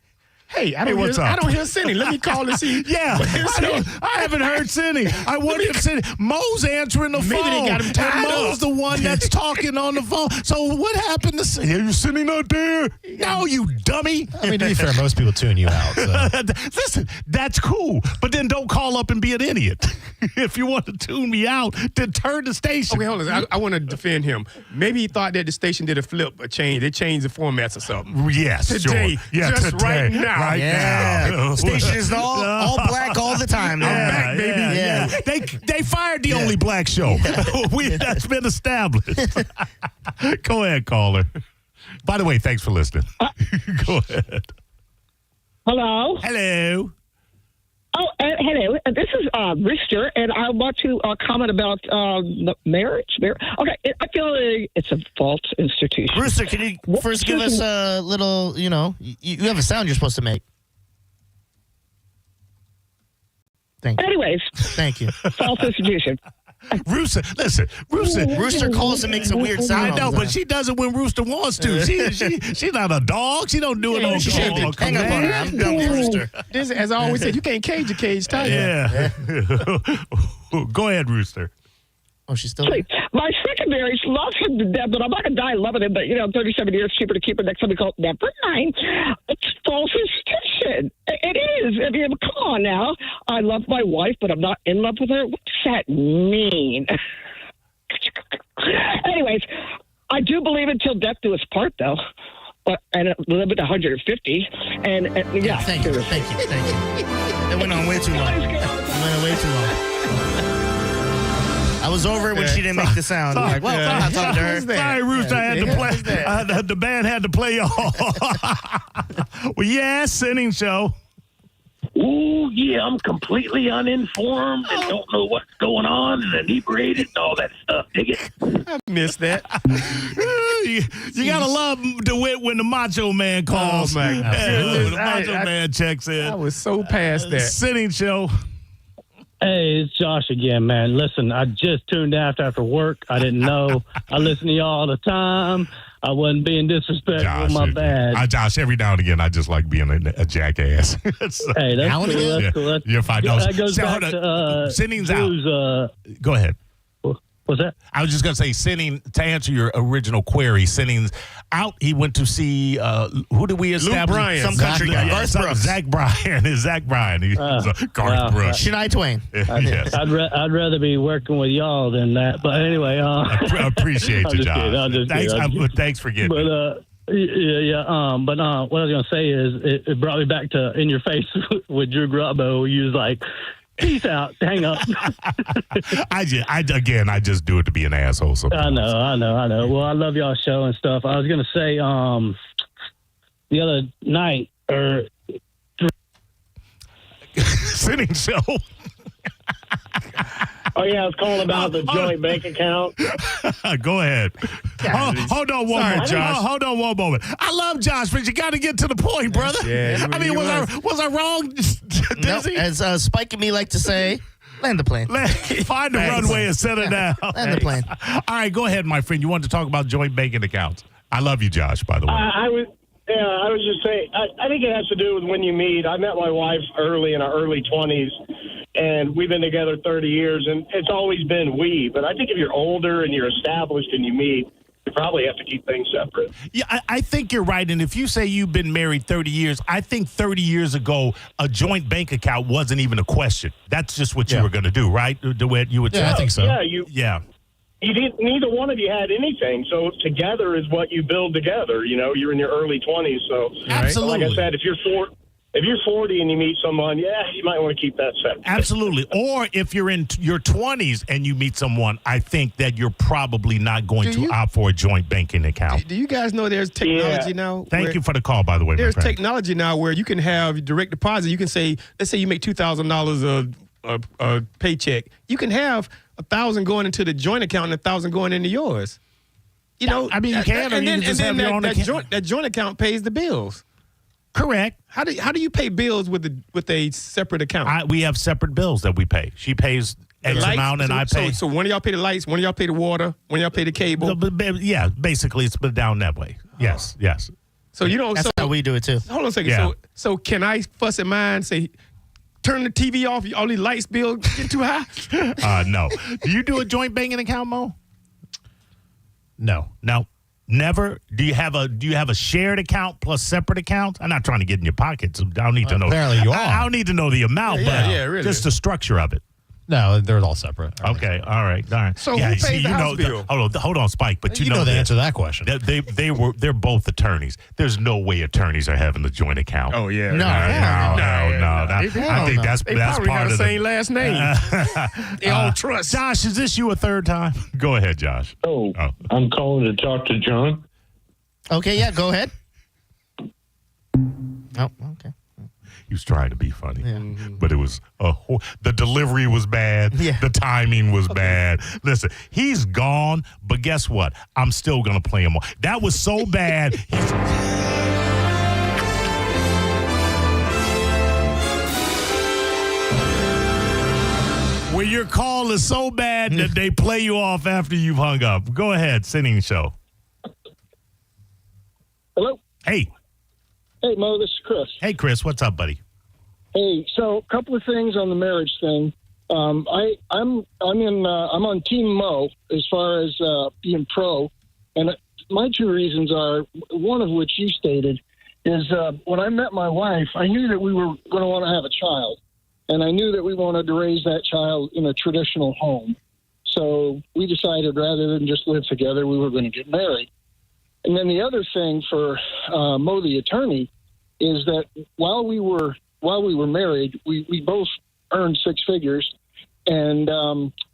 Hey, I don't hear Senning. Let me call and see. Yeah, I haven't heard Senning. I wonder if Senning. Mo's answering the phone. Maybe they got him tied and Mo's up. the one that's talking on the phone. So what happened to Senning? Are you Senning out there? No, you dummy. I mean, to be fair, most people tune you out. So. Listen, that's cool. But then don't call up and be an idiot. If you want to tune me out, then turn the station. Okay, hold on. I want to defend him. Maybe he thought that the station did a change. They changed the formats or something. Yes, today, sure. Yeah, just today. right now. Right now. Station is all black all the time. Yeah, I'm back, baby. Yeah. They fired the only black show. That's been established. Go ahead, caller. By the way, thanks for listening. Go ahead. Hello? Hello. Oh, hello. This is Rooster, and I want to comment about marriage. Okay, I feel it's a false institution. Rooster, can you first give us a little, you have a sound you're supposed to make. Anyways. Thank you. False institution. Rooster, listen, Rooster. Rooster calls and makes a weird sound. I know, but she does it when Rooster wants to. She's not a dog. She don't do it on call. Hang up on her. I'm done with Rooster. This, as I always said, you can't cage a cage tiger. Yeah. Go ahead, Rooster. Oh, she's still My second marriage loves him to death, but I'm not going to die loving him. But, 37 years cheaper to keep her next somebody called never mind. It's false institution. It is. I mean, come on now. I love my wife, but I'm not in love with her. What does that mean? Anyways, I do believe until death do us part, though. And live at 150. And yeah. Thank you. It went on way too long. I was over it when she didn't make the sound. Sorry, I'm not talking to her. Sorry, Rooster, I had to play. The band had to play y'all. Well, yeah, Senning Show. Ooh, yeah, I'm completely uninformed and don't know what's going on and inebriated and all that stuff. Dig it? I missed that. you gotta love DeWitt when the Macho Man calls. Oh, my God. The Macho Man checks in. I was so past that. Senning Show. Hey, it's Josh again, man. Listen, I just tuned after work. I didn't know. I listen to y'all all the time. I wasn't being disrespectful. Josh, my bad. Josh, every now and again, I just like being a jackass. So, Hey, that's cool. That's cool. You're fine. No, that goes back to Senning's Drew's, out. Go ahead. What's that? I was just going to say, Senning, to answer your original query, Senning's out. He went to see, who did we establish? Luke Bryan. Some country guy. Garth Brooks. Zach Bryan. Garth Brooks. Shania Twain. Yes. I'd rather be working with y'all than that. But anyway. I appreciate you, Josh. Thanks for getting it. But what I was going to say is it brought me back to In Your Face with Drew Grabo. He was like, peace out. Hang up. I just do it to be an asshole sometimes. I know. Well, I love y'all's show and stuff. I was going to say the other night, Senning Show. Oh, yeah, I was calling about the joint bank account. Go ahead. Hold on one moment, Josh. Hold on one moment. I love Josh, but you got to get to the point, brother. Yeah, was I wrong, Dizzy? Nope. As Spike and me like to say, land the plane. Find the runway and set it down. Land the plane. All right, go ahead, my friend. You wanted to talk about joint banking accounts. I love you, Josh, by the way. I was just saying, I think it has to do with when you meet. I met my wife early in our early 20s, and we've been together 30 years, and it's always been we. But I think if you're older and you're established and you meet, you probably have to keep things separate. Yeah, I think you're right. And if you say you've been married 30 years, I think 30 years ago, a joint bank account wasn't even a question. That's just what you were going to do, right, DeWitt? You would say? I think so. Yeah, you didn't, neither one of you had anything, so together is what you build together. You're in your early 20s, so absolutely. Like I said, if you're 40 and you meet someone, you might want to keep that separate. Absolutely. Or if you're in your 20s and you meet someone, I think that you're probably not going to opt for a joint banking account. Do you guys know there's technology now? Thank you for the call, by the way. There's technology now where you can have direct deposit. You can say, let's say you make $2,000 a paycheck. You can have 1,000 going into the joint account and 1,000 going into yours. I mean, you can, or you can just have your own account. That joint account pays the bills. Correct. How do you pay bills with a separate account? We have separate bills that we pay. She pays X amount, and I pay. So one of y'all pay the lights, one of y'all pay the water, one of y'all pay the cable. Yeah, basically it's been down that way. Yes. So you don't. That's how we do it too. Hold on a second. Yeah. So can I fuss at mine? Say, turn the TV off. All these lights bill get too high. No. Do you do a joint banking account, Mo? No. Never. Do you have a shared account plus separate account? I'm not trying to get in your pockets. I don't need to know. Apparently you are. I don't need to know the amount, but really. just the structure of it. No, they're all separate. Okay, all right, darn. So who pays the house bill? Hold on, Spike. But you know the answer to that question. They're both attorneys. There's no way attorneys are having the joint account. Oh yeah. No. I think that's they part probably got of the same last name. They all trust. Josh, is this you a third time? Go ahead, Josh. Oh, I'm calling to talk to John. Okay, yeah, go ahead. Oh, okay. He was trying to be funny, but it was the delivery was bad. The timing was bad. Listen, he's gone, but guess what? I'm still gonna play him. That was so bad. When your call is so bad that they play you off after you've hung up. Go ahead, Senning Show. Hello. Hey. Hey, Mo, this is Chris. Hey, Chris, what's up, buddy? Hey, so a couple of things on the marriage thing. I'm on Team Mo as far as being pro, and my two reasons are, one of which you stated, is when I met my wife, I knew that we were going to want to have a child, and I knew that we wanted to raise that child in a traditional home. So we decided rather than just live together, we were going to get married. And then the other thing for Mo, the attorney, is that while we were married, we both earned six figures, and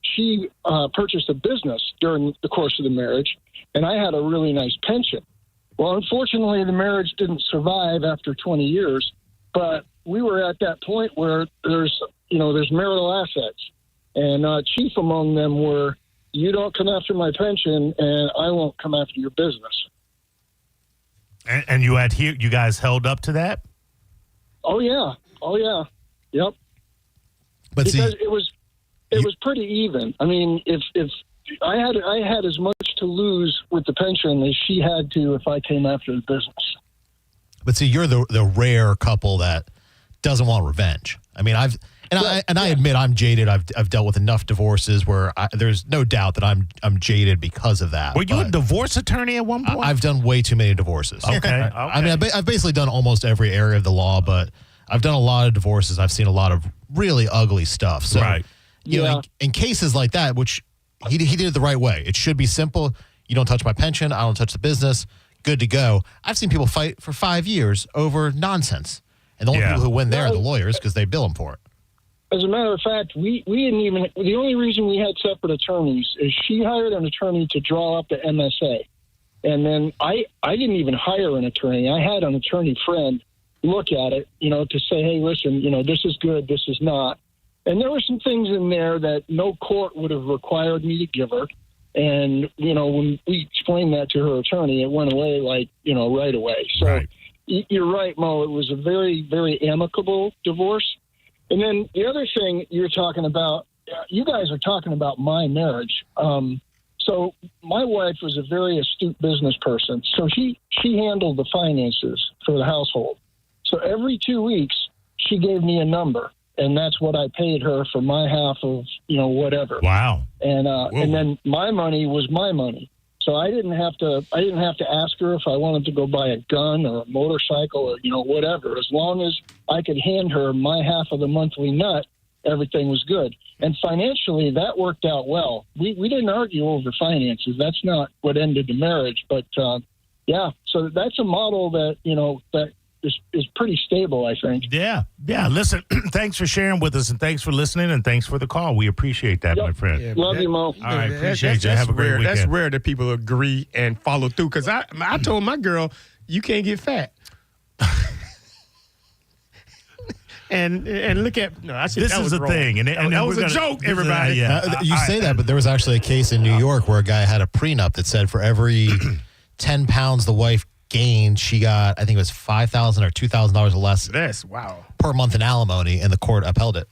she purchased a business during the course of the marriage, and I had a really nice pension. Well, unfortunately, the marriage didn't survive after 20 years, but we were at that point where there's marital assets, and chief among them were, you don't come after my pension, and I won't come after your business. And you guys held up to that? Oh yeah. Yep. But because it was pretty even. I mean, if I had as much to lose with the pension as she had to if I came after the business. But see, you're the rare couple that doesn't want revenge. I mean, I admit I'm jaded. I've dealt with enough divorces where there's no doubt that I'm jaded because of that. Were you a divorce attorney at one point? I've done way too many divorces. Okay. I mean, I've basically done almost every area of the law, but I've done a lot of divorces. I've seen a lot of really ugly stuff. So, you know, in cases like that, which he did it the right way. It should be simple. You don't touch my pension. I don't touch the business. Good to go. I've seen people fight for 5 years over nonsense. And the only people who win there are the lawyers because they bill them for it. As a matter of fact, we didn't even, the only reason we had separate attorneys is she hired an attorney to draw up the MSA. And then I didn't even hire an attorney. I had an attorney friend look at it, to say, hey, listen, this is good, this is not. And there were some things in there that no court would have required me to give her. And, when we explained that to her attorney, it went away right away. So you're right, Mo, it was a very, very amicable divorce. And then the other thing you're talking about, you guys are talking about my marriage. So my wife was a very astute business person. So she handled the finances for the household. So every 2 weeks, she gave me a number, and that's what I paid her for my half of, whatever. Wow. And then my money was my money. So I didn't have to ask her if I wanted to go buy a gun or a motorcycle or, whatever. As long as I could hand her my half of the monthly nut, everything was good. And financially, that worked out well. We didn't argue over finances. That's not what ended the marriage. But, so that's a model that, that is pretty stable, I think. Yeah. Listen, thanks for sharing with us, and thanks for listening, and thanks for the call. We appreciate that, my friend. Yeah, love you, Mo. All right, appreciate you. Have a great rare. weekend. That's rare that people agree and follow through, because I told my girl, you can't get fat. And look at this is the thing, and that was a joke, everybody. You say that, but there was actually a case in New York where a guy had a prenup that said for every 10 pounds the wife gained, she got, I think it was $5,000 or $2,000 less per month in alimony, and the court upheld it.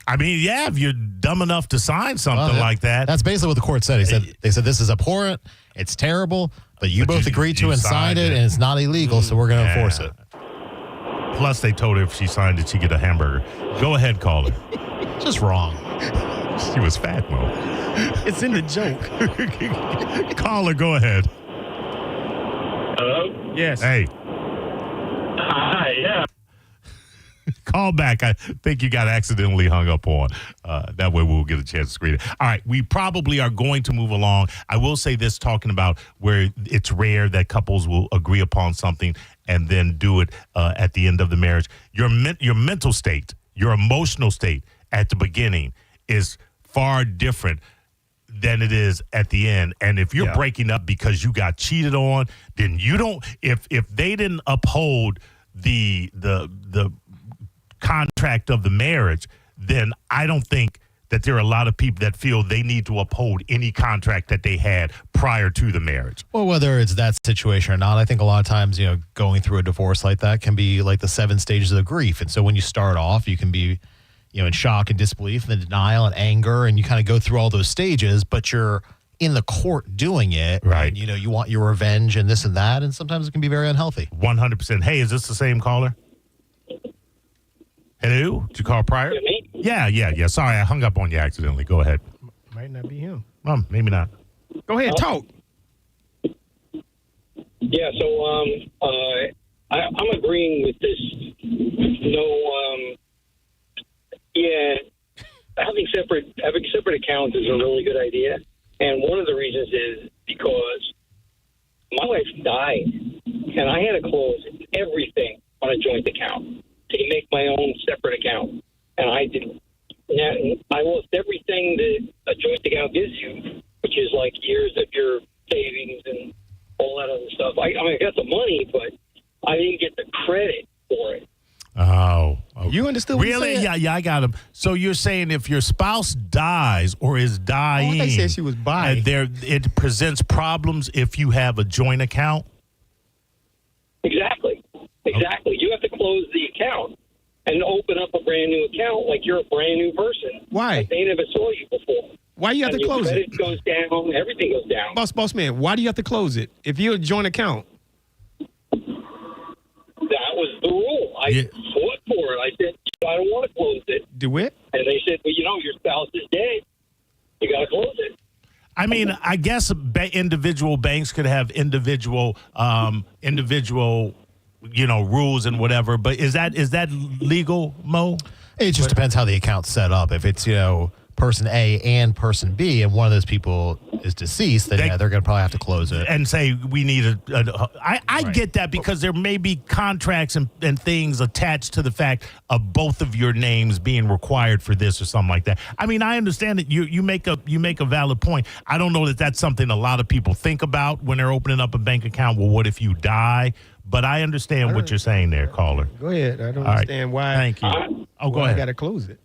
I mean, if you're dumb enough to sign something like that. That's basically what the court said. They said this is abhorrent, it's terrible, but you both agreed to and signed it, and it's not illegal, so we're going to enforce it. Plus, they told her if she signed it, she'd get a hamburger. Go ahead, caller. Just wrong. She was fat, Mo. It's in the joke. Caller, go ahead. Hello? Yes. Hey. Hi, yeah. Call back. I think you got accidentally hung up on. That way we'll get a chance to screen it. All right. We probably are going to move along. I will say this, talking about where it's rare that couples will agree upon something and then do it at the end of the marriage. Your mental state, your emotional state at the beginning is far different than it is at the end. And if you're breaking up because you got cheated on, then you don't, if they didn't uphold the contract of the marriage, then I don't think that there are a lot of people that feel they need to uphold any contract that they had prior to the marriage. Well, whether it's that situation or not, I think a lot of times, going through a divorce like that can be like the 7 stages of grief. And so when you start off, you can be, in shock and disbelief and denial and anger, and you kind of go through all those stages, but you're in the court doing it. Right. And, you want your revenge and this and that, and sometimes it can be very unhealthy. 100%. Hey, is this the same caller? Hello? Did you call prior? Yeah. Sorry, I hung up on you accidentally. Go ahead. Might not be him. Maybe not. Go ahead, talk. Yeah, so I'm agreeing with this. Having separate accounts is a really good idea, and one of the reasons is because my wife died, and I had to close everything on a joint account to make my own separate account, and I didn't. I lost everything that a joint account gives you, which is like years of your savings and all that other stuff. I got the money, but I didn't get the credit for it. Oh. You understood what really? he said? Yeah, I got him. So you're saying if your spouse dies or is dying, they said she was by. It presents problems if you have a joint account? Exactly. You have to close the account and open up a brand new account like you're a brand new person. Why? Like they never saw you before. Why you have to close it? Credit goes down. Everything goes down. Boss man, why do you have to close it? If you're a joint account. That was the rule. I fought for it. I said, I don't want to close it. Do it? And they said, well, your spouse is dead. You got to close it. I mean, I guess individual banks could have individual rules and whatever. But is that legal, Mo? It just depends how the account's set up. If it's, person A and person B, and one of those people is deceased, then they're going to probably have to close it. And say, we need I get that because there may be contracts and things attached to the fact of both of your names being required for this or something like that. I mean, I understand that you make a valid point. I don't know that that's something a lot of people think about when they're opening up a bank account. Well, what if you die? But I understand what you're saying there, caller. Go ahead. I don't All right. understand why. Thank you. Go ahead. I got to close it.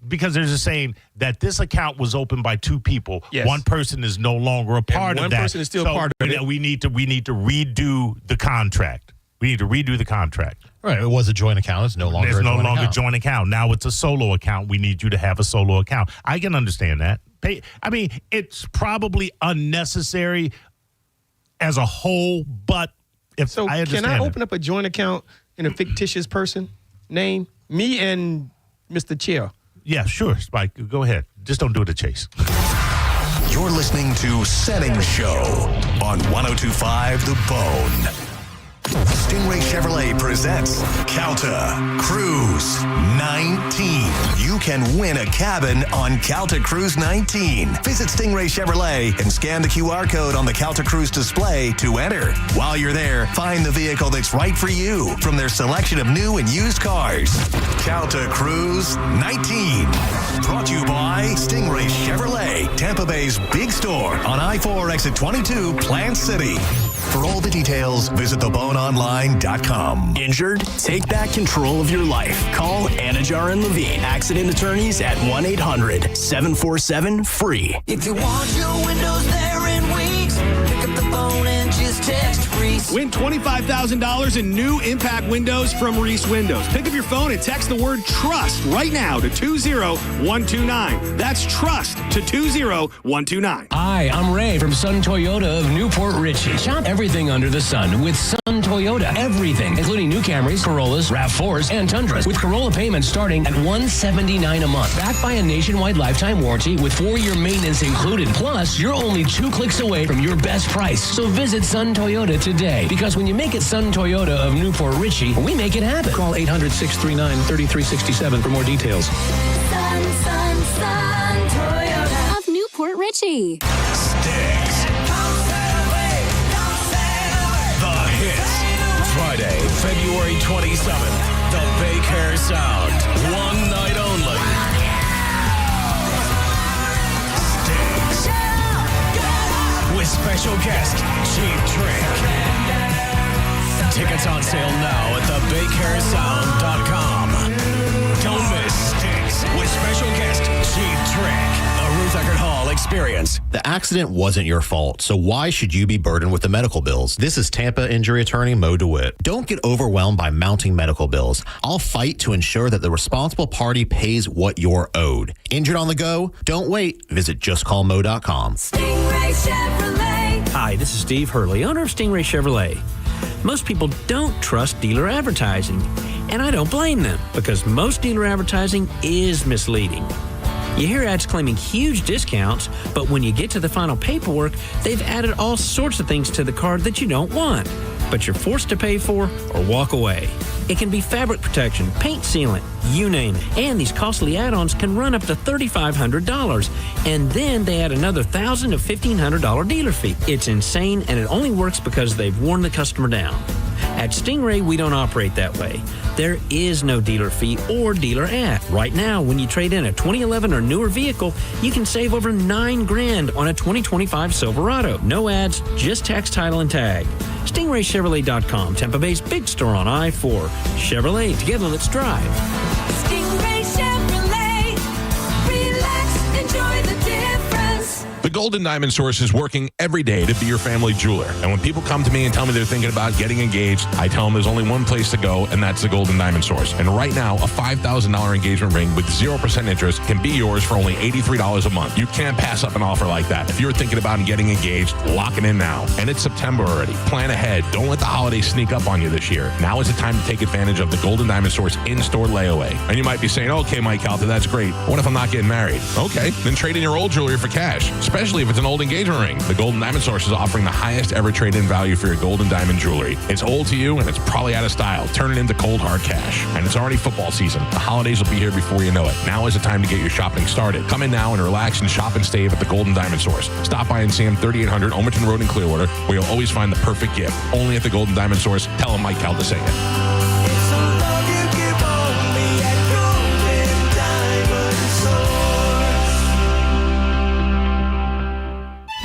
Because there's a saying that this account was opened by 2 people. Yes. One person is no longer a part of that. One person is still part of it. We need to redo the contract. We need to redo the contract. Right. It was a joint account. It's no longer. It's a no joint longer account. joint account. Now it's a solo account. We need you to have a solo account. I can understand that. I mean, it's probably unnecessary as a whole, but if So I understand can I it. open up a joint account in a fictitious person name? Me and Mr. Chair. Yeah, sure, Spike. Go ahead. Just don't do it to Chase. You're listening to Senning Show on 102.5 The Bone. Stingray Chevrolet presents Calta Cruise 19. You can win a cabin on Calta Cruise 19. Visit Stingray Chevrolet and scan the QR code on the Calta Cruise display to enter. While you're there, find the vehicle that's right for you from their selection of new and used cars. Calta Cruise 19. Brought to you by Stingray Chevrolet, Tampa Bay's big store on I-4 exit 22, Plant City. For all the details, visit theboneonline.com. Injured? Take back control of your life. Call Anajar and Levine, accident attorneys at 1-800-747-FREE. If you want your windows there in weeks, pick up the phone and just text Reese. Win $25,000 in new impact windows from Reese Windows. Pick up your phone and text the word TRUST right now to 20129. That's TRUST to 20129. Hi, I'm Ray from Sun Toyota of Newport Richey. Shop everything under the sun with Sun Toyota. Everything, including new Camrys, Corollas, RAV4s, and Tundras. With Corolla payments starting at $179 a month. Backed by a nationwide lifetime warranty with 4-year maintenance included. Plus, you're only 2 clicks away from your best price. So visit Sun Toyota today. Because when you make it Sun Toyota of Newport Richey, we make it happen. Call 800-639-3367 for more details. Sun Toyota of Newport Richey. The hits. Friday, February 27th. The Bake Hair Sound. One night only. Sticks. With special guest, Cheap Trick. Tickets on sale now at thebakehairsound.com. Don't miss Sticks with special guest Cheap Trick. A Ruth Eckerd Hall experience. The accident wasn't your fault, so why should you be burdened with the medical bills? This is Tampa injury attorney Mo DeWitt. Don't get overwhelmed by mounting medical bills. I'll fight to ensure that the responsible party pays what you're owed. Injured on the go? Don't wait. Visit justcallmo.com. Stingray Chevrolet. Hi, this is Steve Hurley, owner of Stingray Chevrolet. Most people don't trust dealer advertising, and I don't blame them because most dealer advertising is misleading. You hear ads claiming huge discounts, but when you get to the final paperwork, they've added all sorts of things to the card that you don't want, but you're forced to pay for or walk away. It can be fabric protection, paint sealant, you name it. And these costly add-ons can run up to $3,500. And then they add another $1,000 to $1,500 dealer fee. It's insane, and it only works because they've worn the customer down. At Stingray, we don't operate that way. There is no dealer fee or dealer ad. Right now, when you trade in a 2011 or newer vehicle, you can save over $9,000 on a 2025 Silverado. No ads, just tax, title, and tag. StingrayChevrolet.com, Tampa Bay's big store on I-4. Chevrolet, together let's drive. Stingray Chevrolet. Relax, enjoy the difference. The Golden Diamond Source is working every day to be your family jeweler. And when people come to me and tell me they're thinking about getting engaged, I tell them there's only one place to go, and that's the Golden Diamond Source. And right now, a $5,000 engagement ring with 0% interest can be yours for only $83 a month. You can't pass up an offer like that. If you're thinking about getting engaged, lock it in now. And it's September already. Plan ahead. Don't let the holidays sneak up on you this year. Now is the time to take advantage of the Golden Diamond Source in-store layaway. And you might be saying, okay, Mike Calta, that's great. What if I'm not getting married? Okay, then trade in your old jewelry for cash, especially if it's an old engagement ring. The Golden Diamond Source is offering the highest ever trade-in value for your golden diamond jewelry. It's old to you, and it's probably out of style. Turn it into cold, hard cash. And it's already football season. The holidays will be here before you know it. Now is the time to get your shopping started. Come in now and relax and shop and save at the Golden Diamond Source. Stop by and see them 3800 Omerton Road in Clearwater, where you'll always find the perfect gift. Only at the Golden Diamond Source. Tell them Mike Calta say it.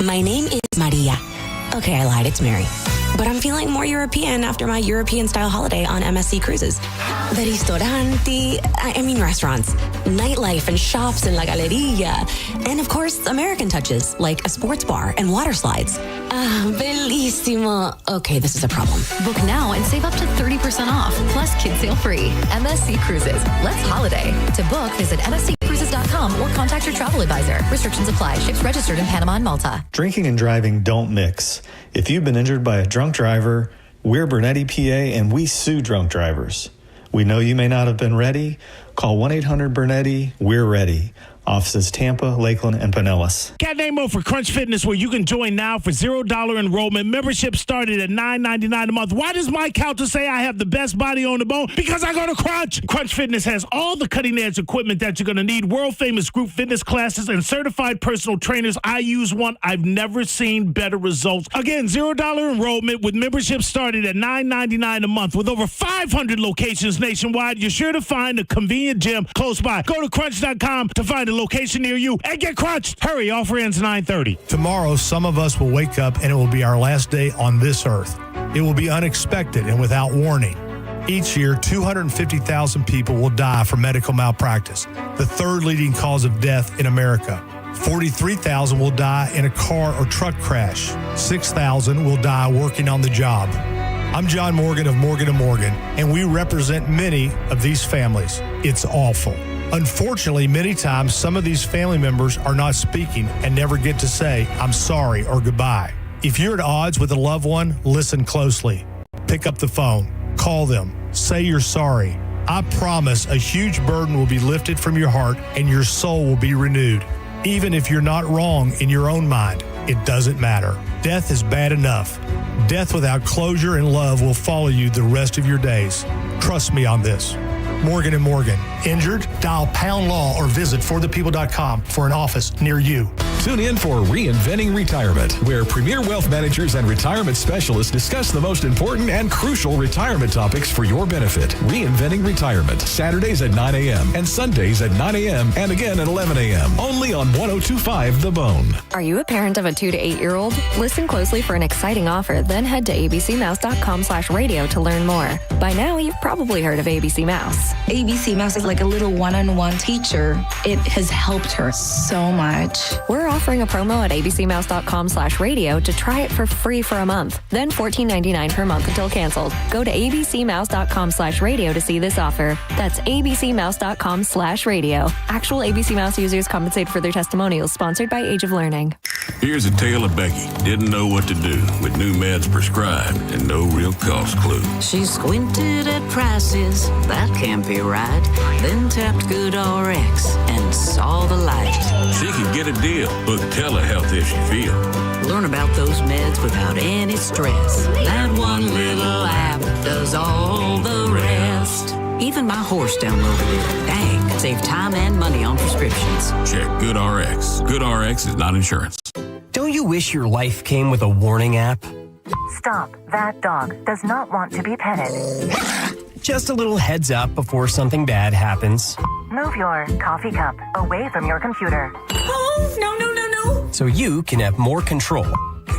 My name is Maria. Okay, I lied, it's Mary. But I'm feeling more European after my European-style holiday on MSC Cruises. The restaurants, nightlife and shops in La Galleria, and of course, American touches like a sports bar and water slides. Bellissimo. Okay, this is a problem. Book now and save up to 30% off, plus kids sale free. MSC Cruises. Let's holiday. To book, visit msccruises.com or contact your travel advisor. Restrictions apply. Ships registered in Panama and Malta. Drinking and driving don't mix. If you've been injured by a drunk driver, we're Bernetti PA and we sue drunk drivers. We know you may not have been ready. Call 1-800-BERNETTI. We're ready. Offices Tampa, Lakeland, and Pinellas. Cat name for Crunch Fitness, where you can join now for $0 enrollment. Membership started at $9.99 a month. Why does Mike Calta say I have the best body on the bone? Because I go to Crunch. Crunch Fitness has all the cutting-edge equipment that you're going to need. World-famous group fitness classes and certified personal trainers. I use one. I've never seen better results. Again, $0 enrollment with membership started at $9.99 a month. With over 500 locations nationwide, you're sure to find a convenient gym close by. Go to crunch.com to find a location near you and get crunched. Hurry, offer ends 9:30. Tomorrow, some of us will wake up and it will be our last day on this earth. It will be unexpected and without warning. Each year, 250,000 people will die from medical malpractice, the third leading cause of death in America. 43,000 will die in a car or truck crash. 6,000 will die working on the job. I'm John Morgan of Morgan & Morgan, and we represent many of these families. It's awful. Unfortunately, many times, some of these family members are not speaking and never get to say, I'm sorry or goodbye. If you're at odds with a loved one, listen closely. Pick up the phone. Call them. Say you're sorry. I promise a huge burden will be lifted from your heart and your soul will be renewed. Even if you're not wrong in your own mind, it doesn't matter. Death is bad enough. Death without closure and love will follow you the rest of your days. Trust me on this. Morgan & Morgan. Injured? Dial pound law or visit forthepeople.com for an office near you. Tune in for Reinventing Retirement, where premier wealth managers and retirement specialists discuss the most important and crucial retirement topics for your benefit. Reinventing Retirement, Saturdays at 9 a.m. and Sundays at 9 a.m. and again at 11 a.m. Only on 102.5 The Bone. Are you a parent of a 2 to 8 year old? Listen closely for an exciting offer, then head to abcmouse.com/radio to learn more. By now, you've probably heard of ABC Mouse. ABC Mouse is like a little one-on-one teacher. It has helped her so much. We're offering a promo at abcmouse.com/radio to try it for free for a month, then $14.99 per month until canceled. Go to abcmouse.com/radio to see this offer. That's abcmouse.com/radio. Actual ABC Mouse users compensate for their testimonials, sponsored by Age of Learning. Here's a tale of Becky. Didn't know what to do with new meds prescribed and no real cost clue. She squinted at prices, that can't be right. Then tapped GoodRx and saw the light. She could get a deal. Book telehealth if she feel. Learn about those meds without any stress. That one little app does all the rest. Even my horse downloaded it. Dang, save time and money on prescriptions. Check GoodRx. GoodRx is not insurance. Don't you wish your life came with a warning app? Stop. That dog does not want to be petted. Just a little heads up before something bad happens. Move your coffee cup away from your computer. Oh, no. So you can have more control.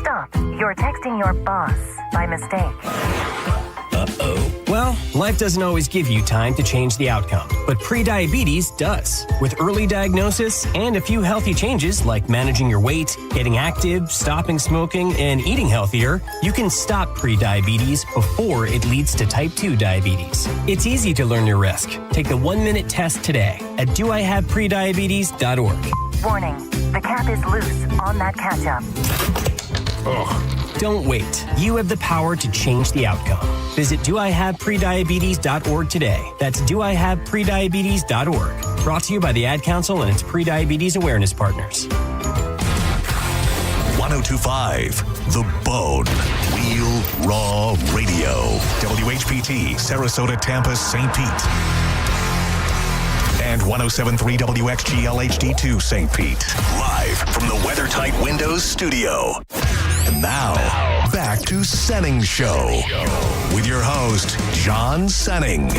Stop. You're texting your boss by mistake. Uh-oh. Well, life doesn't always give you time to change the outcome, but prediabetes does. With early diagnosis and a few healthy changes like managing your weight, getting active, stopping smoking, and eating healthier, you can stop prediabetes before it leads to type 2 diabetes. It's easy to learn your risk. Take the 1-minute test today at doihaveprediabetes.org. Warning. The cap is loose on that ketchup. Don't wait. You have the power to change the outcome. Visit doihaveprediabetes.org today. That's doihaveprediabetes.org. Brought to you by the Ad Council and its pre-diabetes awareness partners. 1025 The Bone. Real Raw Radio. WHPT, Sarasota, Tampa, St. Pete. And 107.3 WXGL HD2 St. Pete. Live from the WeatherTight Windows studio. And now, back to Senning Show with your host, John Senning.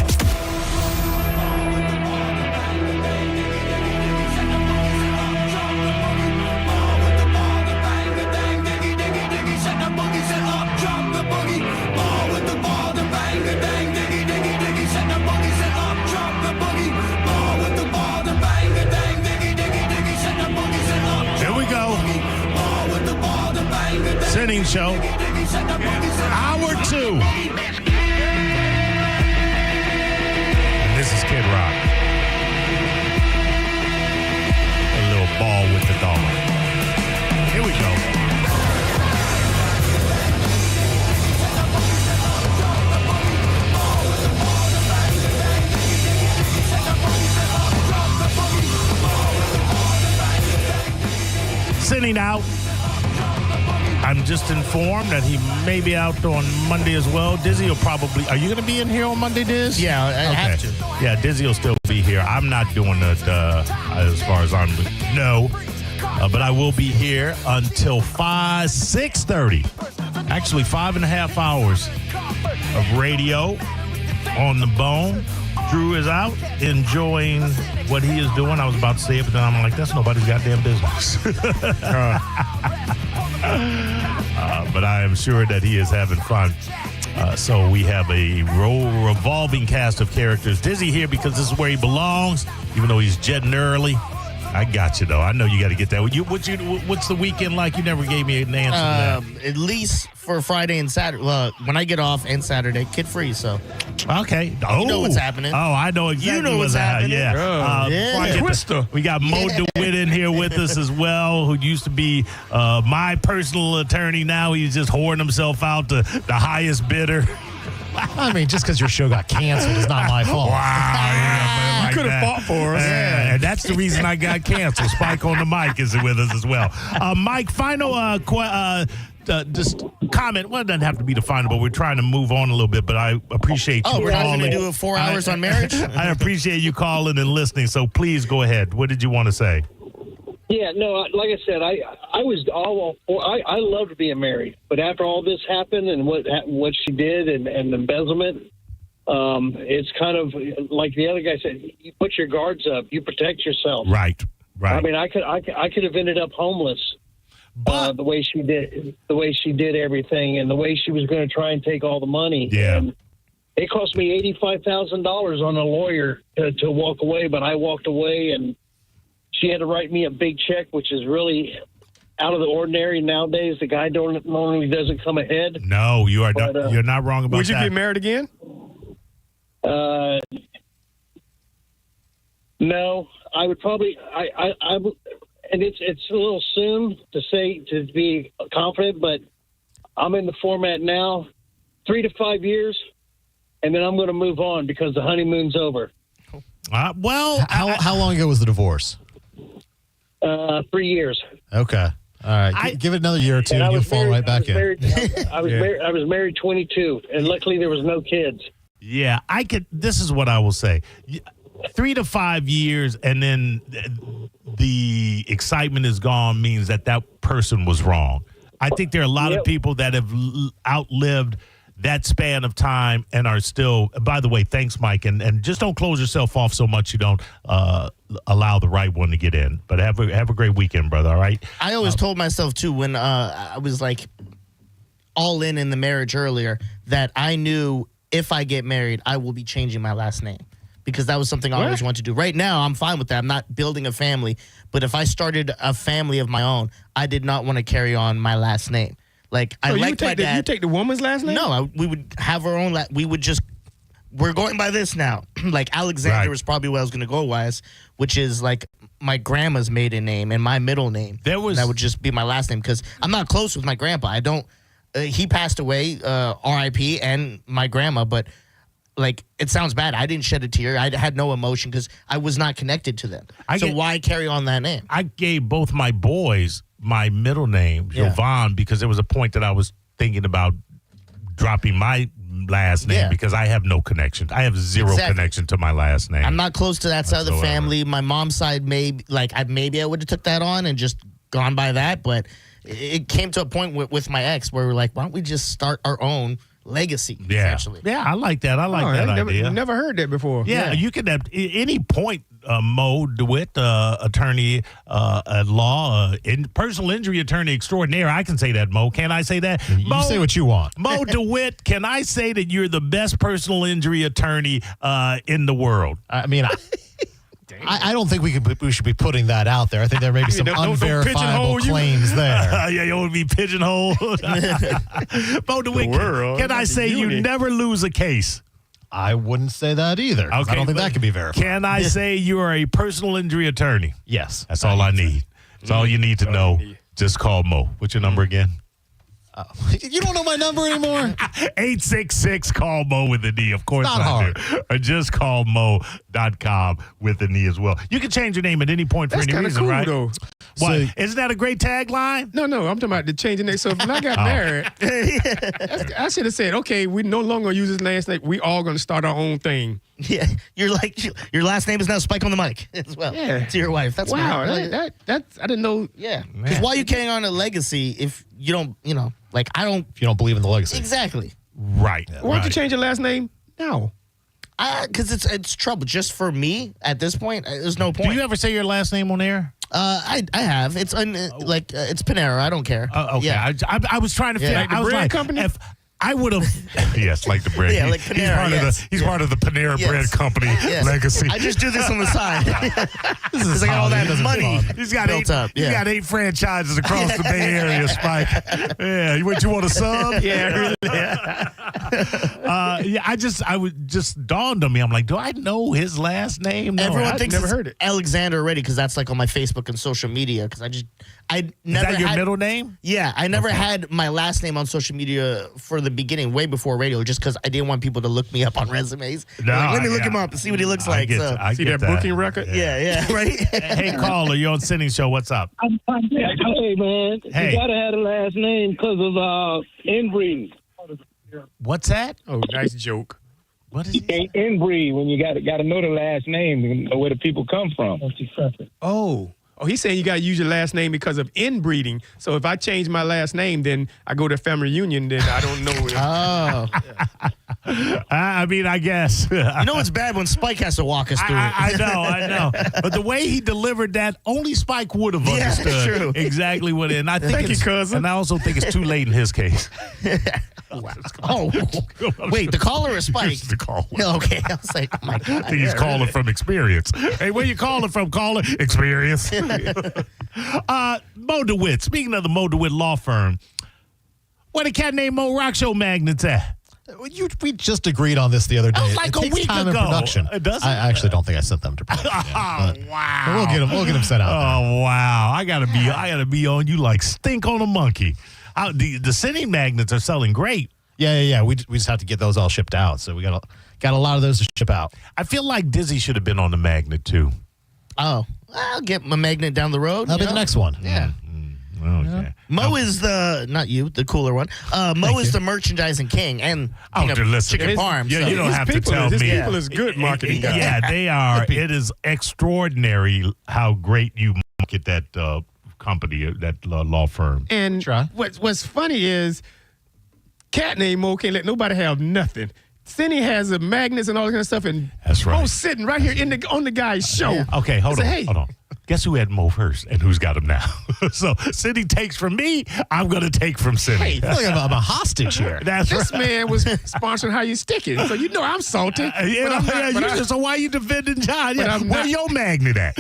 Senning Show, Hour 2. And this is Kid Rock. A little ball with the dog. Here we go. Sending out. I'm just informed that he may be out on Monday as well. Dizzy will probably... Are you going to be in here on Monday, Diz? Yeah, I have to. Yeah, Dizzy will still be here. I'm not doing it as far as I'm... No. But I will be here until 6:30. Actually, 5.5 hours of radio on the bone. Drew is out enjoying what he is doing. I was about to say it, but then I'm like, that's nobody's goddamn business. But I am sure that he is having fun. So we have a revolving cast of characters. Dizzy here because this is where he belongs, even though he's jetting early. I got you, though. I know you got to get that. What's the weekend like? You never gave me an answer to that. At least for Friday and Saturday. Well, when I get off and Saturday, kid-free, so. Okay. You know what's happening. Oh, I know exactly you know what's happening. Yeah. Twister. We got Mo DeWitt in here with us as well, who used to be my personal attorney. Now he's just whoring himself out to the highest bidder. I mean, just because your show got canceled is not my fault. Wow. You could have fought for us. Yeah, and that's the reason I got canceled. Spike on the mic is with us as well. Mike, final just comment. Well, it doesn't have to be the final, but we're trying to move on a little bit. But I appreciate you we're not calling. going to do 4 hours on marriage? I appreciate you calling and listening. So please go ahead. What did you want to say? Yeah, no, like I said, I was all for. I loved being married, but after all this happened and what she did and the embezzlement, it's kind of like the other guy said. You put your guards up, you protect yourself. Right. I mean, I could have ended up homeless. But the way she did everything, and the way she was going to try and take all the money. Yeah. And it cost me $85,000 on a lawyer to walk away, but I walked away and. She had to write me a big check, which is really out of the ordinary nowadays. The guy normally doesn't come ahead. No, you are not. You're not wrong about that. Would you get married again? No, I would probably. I and it's a little soon to be confident, but I'm in the format now. 3 to 5 years, and then I'm going to move on because the honeymoon's over. Well, how long ago was the divorce? 3 years. Okay. All right. Give it another year or two, and you'll fall right back in. I was married 22, and luckily there was no kids. Yeah, this is what I will say. 3 to 5 years, and then the excitement is gone means that person was wrong. I think there are a lot of people that have outlived that span of time and are still, by the way, thanks, Mike, and just don't close yourself off so much you don't allow the right one to get in. But have a great weekend, brother, all right? I always told myself, too, when I was, like, all in the marriage earlier, that I knew if I get married, I will be changing my last name. Because that was something I always wanted to do. Right now, I'm fine with that. I'm not building a family. But if I started a family of my own, I did not want to carry on my last name. Like, I like my dad. You take the woman's last name? No, we would have our own. We would just. We're going by this now. Like Alexander was probably what I was going to go as, which is like my grandma's maiden name and my middle name. That would just be my last name because I'm not close with my grandpa. I don't. He passed away, R.I.P. and my grandma, but. Like, it sounds bad. I didn't shed a tear. I had no emotion because I was not connected to them. Why carry on that name? I gave both my boys my middle name, Jovan, because there was a point that I was thinking about dropping my last name because I have no connection. I have zero connection to my last name. I'm not close to that side of the family. My mom's side, maybe I would have took that on and just gone by that. But it came to a point with my ex where we're like, why don't we just start our own legacy, essentially. Yeah, I like that. I like that idea. Never heard that before. Yeah, you can have any point, Mo DeWitt, attorney at law, personal injury attorney extraordinaire. I can say that, Mo. Can I say that? You say what you want. Mo DeWitt, can I say that you're the best personal injury attorney in the world? I mean, I don't think we should be putting that out there. I think there may be some unverifiable claims there. Yeah, you want to be pigeonholed. Mo DeWitt, can I say you never lose a case? I wouldn't say that either. Okay, I don't think that can be verified. Can I say you are a personal injury attorney? Yes. That's all I need. That's all you need to know. Just call Mo. What's your number again? You don't know my number anymore? 866-CALL Mo with an E. Of course not hard. Or just call Mo.com with an E as well. You can change your name at any point for any reason, cool, right? Though. What? So, isn't that a great tagline? No, I'm talking about the changing name. So when I got married, I should have said, okay, we no longer use his last name. We all going to start our own thing. Yeah, you're like your last name is now Spike on the mic as well. Yeah, to your wife. That's wow. That's I didn't know. Yeah, because why are you carrying on a legacy if you don't, like I don't. If you don't believe in the legacy, exactly. Right. Why don't you change your last name now? Because it's trouble. Just for me at this point, there's no point. Do you ever say your last name on air? I have. It's it's Panera. I don't care. Okay. Yeah. I was trying to figure out. Like the bread company. If I would have, yes, like the bread. Yeah, like Panera. He's part of the Panera Bread Company legacy. I just do this on the side. This is like all that money. He's got got 8 franchises across the Bay Area, Spike. Yeah, what you want a sub? Yeah. I would just dawned on me. I'm like, do I know his last name? No, Everyone thinks never heard it. Alexander already because that's like on my Facebook and social media. Because I never. Is that your middle name? Yeah, I never had my last name on social media for the beginning, way before radio, just because I didn't want people to look me up on resumes. No, Like, let me look him up and see what he looks like. I See get that booking record? Yeah, right? Hey, caller, you're on Senning Show. What's up? Hey, man. Hey. You got to have a last name because of inbreeding. What's that? Oh, nice joke. What is You can't inbreed when you got to know the last name and know where the people come from. Oh, he's saying you got to use your last name because of inbreeding. So if I change my last name, then I go to family reunion, then I don't know. I mean, I guess. You know it's bad when Spike has to walk us through it. I know. But the way he delivered that, only Spike would have understood true. exactly what it. And I think Thank you, cousin. And I also think it's too late in his case. Wow. Oh, wait, the caller or Spike? It's the caller. No, okay. I was like, oh my God. I think he's calling from experience. Hey, where you calling from, caller? Experience. Mo DeWitt. Speaking of the Mo DeWitt law firm, where the cat named Mo Rock Show magnets at? We just agreed on this the other day. That was like it a takes week time ago. in production. Does it? I actually don't think I sent them to production. Yet, Wow. We'll get them sent out. Oh wow! I gotta be on you like stink on a monkey. The Senning magnets are selling great. Yeah. We just have to get those all shipped out. So we got a lot of those to ship out. I feel like Dizzy should have been on the magnet too. Oh, I'll get my magnet down the road. That'll be the next one. Yeah. Okay. Mo is the cooler one. Mo is the merchandising king and king of listen. chicken farm. Yeah, so. you don't have to tell his me. people is good marketing guys. Yeah, they are. It is extraordinary how great you market that company, that law firm. And what's funny is cat named Mo can't let nobody have nothing. Senning has the magnets and all that kind of stuff, and That's right. Mo's sitting right here on the guy's show. Okay, hold I said, on. Guess who had Mo first and who's got him now? So Senning takes from me, I'm going to take from Senning. Hey, I feel like I'm a hostage here. That's this right. man was sponsoring How You Stick It, so you know I'm salty. So why you defending John? But I'm Where not- your magnet at?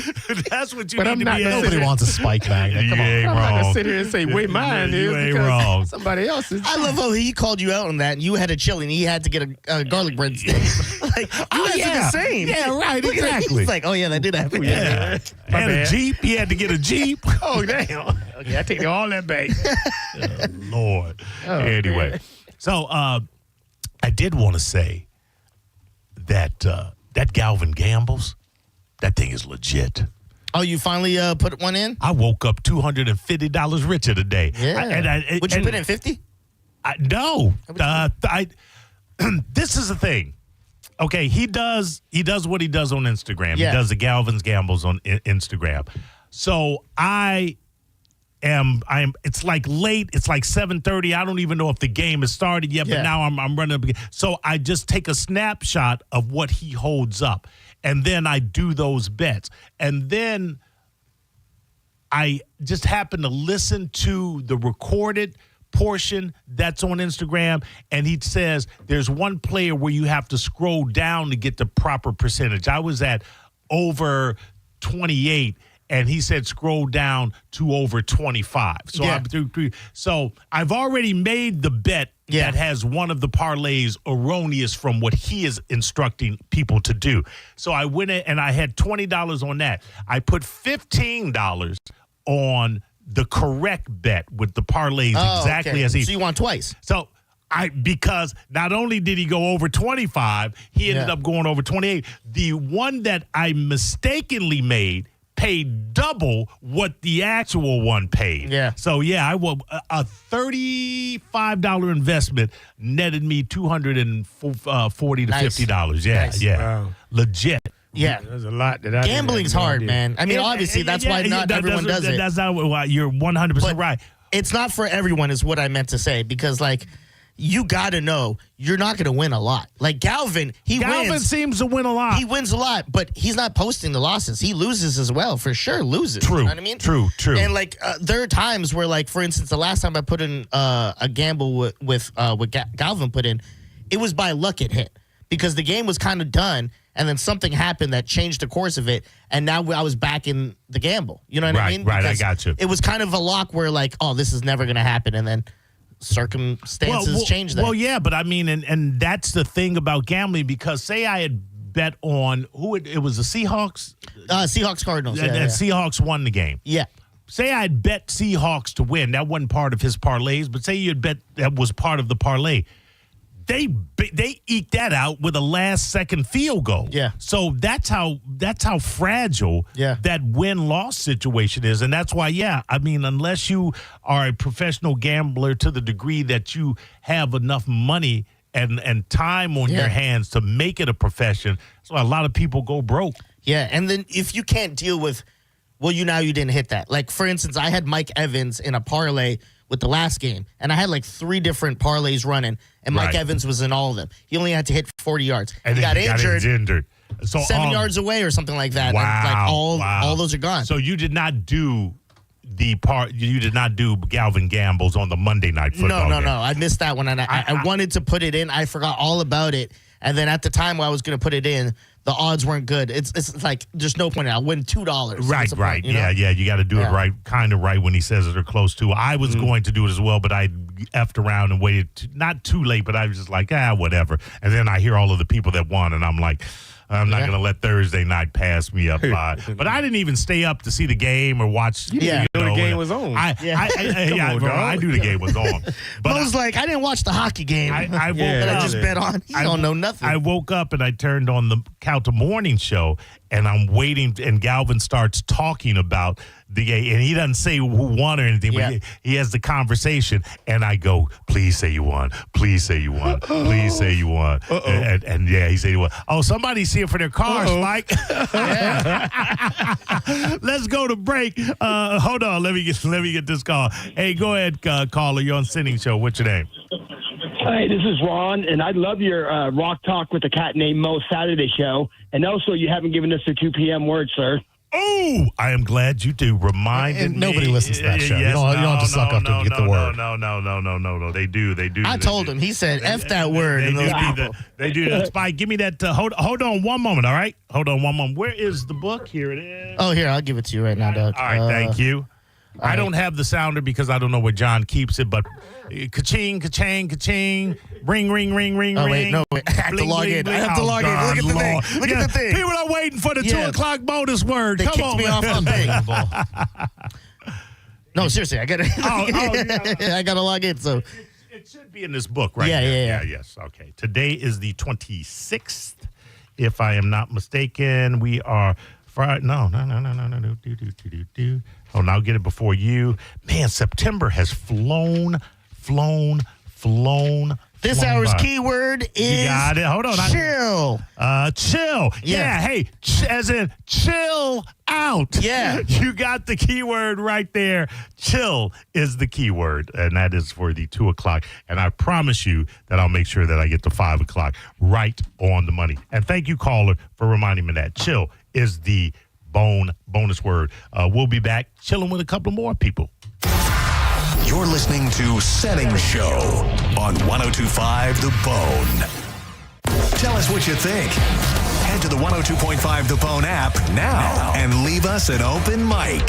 That's what you But need I'm to not be gonna asking. Nobody wants a Spike magnet. Come You on. ain't I'm not wrong. gonna sit here and say where mine You is ain't because wrong. somebody else's. I love how he called you out on that, and you had a chili, and he had to get a garlic bread stick. Like, you guys are the same. Yeah, right, Look at it. exactly. He's like, oh yeah, that did happen. Yeah. My And a bad. Jeep. He had to get a Jeep. Oh damn! Okay, I take all that back. Lord. Oh, anyway, man. so I did want to say that that Galvin Gambles, that thing is legit. Oh, you finally put one in? I woke up $250 richer today. Yeah. Would you put in 50? No. This is the thing. Okay, he does what he does on Instagram. Yeah. He does the Galvin's Gambles on Instagram. So I am it's like late, it's like 7:30. I don't even know if the game has started yet, but now I'm running up. So I just take a snapshot of what he holds up, and then I do those bets. And then I just happen to listen to the recorded portion that's on Instagram, and he says there's one player where you have to scroll down to get the proper percentage. I was at over 28, and he said scroll down to over 25. So I'm through. So I've already made the bet that has one of the parlays erroneous from what he is instructing people to do. So I went in and I had $20 on that. I put $15 on the correct bet with the parlays exactly as he. So you won twice. So because not only did he go over 25, he ended up going over 28. The one that I mistakenly made paid double what the actual one paid. Yeah. So I will a $35 investment netted me $240 to $50. Yeah, Nice. yeah. Wow. Legit. Yeah. There's a lot that I Gambling's didn't have no hard, idea. man. I mean, obviously, that's why not everyone does it. That's not why you're 100% right. It's not for everyone, is what I meant to say, because, like, you got to know you're not going to win a lot. Like, Galvin wins. Seems to win a lot. He wins a lot, but he's not posting the losses. He loses as well, for sure. Loses. True. You know what I mean? True. And, like, there are times where, like, for instance, the last time I put in a gamble with Galvin put in, it was by luck it hit, because the game was kind of done, and then something happened that changed the course of it, and now I was back in the gamble. You know what I mean? Right, I Because got you. It was kind of a lock where, like, oh, this is never going to happen, and then circumstances change that. Well, yeah, but I mean, and that's the thing about gambling, because say I had bet on it was the Seahawks. Seahawks Cardinals. And Seahawks won the game. Yeah. say I had bet Seahawks to win. That wasn't part of his parlays, but say you had bet that was part of the parlay. They eked that out with a last-second field goal. Yeah. So that's how fragile that win-loss situation is, and that's why, I mean, unless you are a professional gambler to the degree that you have enough money and time on your hands to make it a profession, so a lot of people go broke. Yeah, and then if you can't deal with, you didn't hit that. Like, for instance, I had Mike Evans in a parlay with the last game, and I had like 3 different parlays running, and Mike Evans was in all of them. He only had to hit 40 yards. And he got injured. So 7 yards away or something like that. Wow, and like all those are gone. So you did not do you did not do Galvin Gamble's on the Monday night football game. No. I missed that one, and I wanted to put it in. I forgot all about it, and then at the time I was going to put it in, the odds weren't good. It's like there's no point. I'll win $2. Right. Point, you know? Yeah. You got to do it right, kind of right when he says it or close to. I was going to do it as well, but I effed around and waited. Not too late, but I was just like, whatever. And then I hear all of the people that won, and I'm like, I'm not going to let Thursday night pass me up by. But I didn't even stay up to see the game or watch. You didn't know the game was on. I knew the game was on. But I was like, I didn't watch the hockey game. I woke that up. I just bet on. You don't know nothing. I woke up and I turned on the Count Morning Show, and I'm waiting, and Galvin starts talking about the game, and he doesn't say who won or anything, but he has the conversation, and I go, please say you won. Please say you won. Please say you won. And he said he won. Oh, somebody's here for their cars, Mike. Let's go to break. Hold on. Let me get this call. Hey, go ahead, caller. You're on Senning Show. What's your name? Hey, this is Ron, and I love your Rock Talk with a Cat Named Mo Saturday show. And also, you haven't given us the 2 p.m. word, sir. Oh, I am glad you do. Reminded me. Nobody listens to that show. You don't have to suck up to get the word. No. They do. I told him. He said, F that word. They do. Spike, give me that. Hold on one moment, all right? Hold on one moment. Where is the book? Here it is. Oh, here. I'll give it to you right now, Doug. All right, thank you. I don't have the sounder because I don't know where John keeps it, but ka-ching, ka-chang, ka-ching, ring, ring, ring, ring, ring. Wait, no, wait. I have to log in. I have to log in. Look at the thing. Look at the thing. People are waiting for the 2 o'clock bonus word. They Come kicked on, me man. off the thing. No, seriously, I got to. I got to log in. So it should be in this book, right? Yeah. Yes. Okay. Today is the 26th, if I am not mistaken. We are Friday. No. Do. Oh, now I'll get it before you. Man, September has flown. This hour's keyword is. You got it. Hold on. Chill. Chill. Yeah. Hey, as in chill out. Yeah. You got the keyword right there. Chill is the keyword, and that is for the 2 o'clock. And I promise you that I'll make sure that I get to 5 o'clock right on the money. And thank you, caller, for reminding me that chill is the bonus word. We'll be back chilling with a couple more people. You're listening to Senning Show on 102.5 The Bone. Tell us what you think. Head to the 102.5 The Bone app now and leave us an open mic.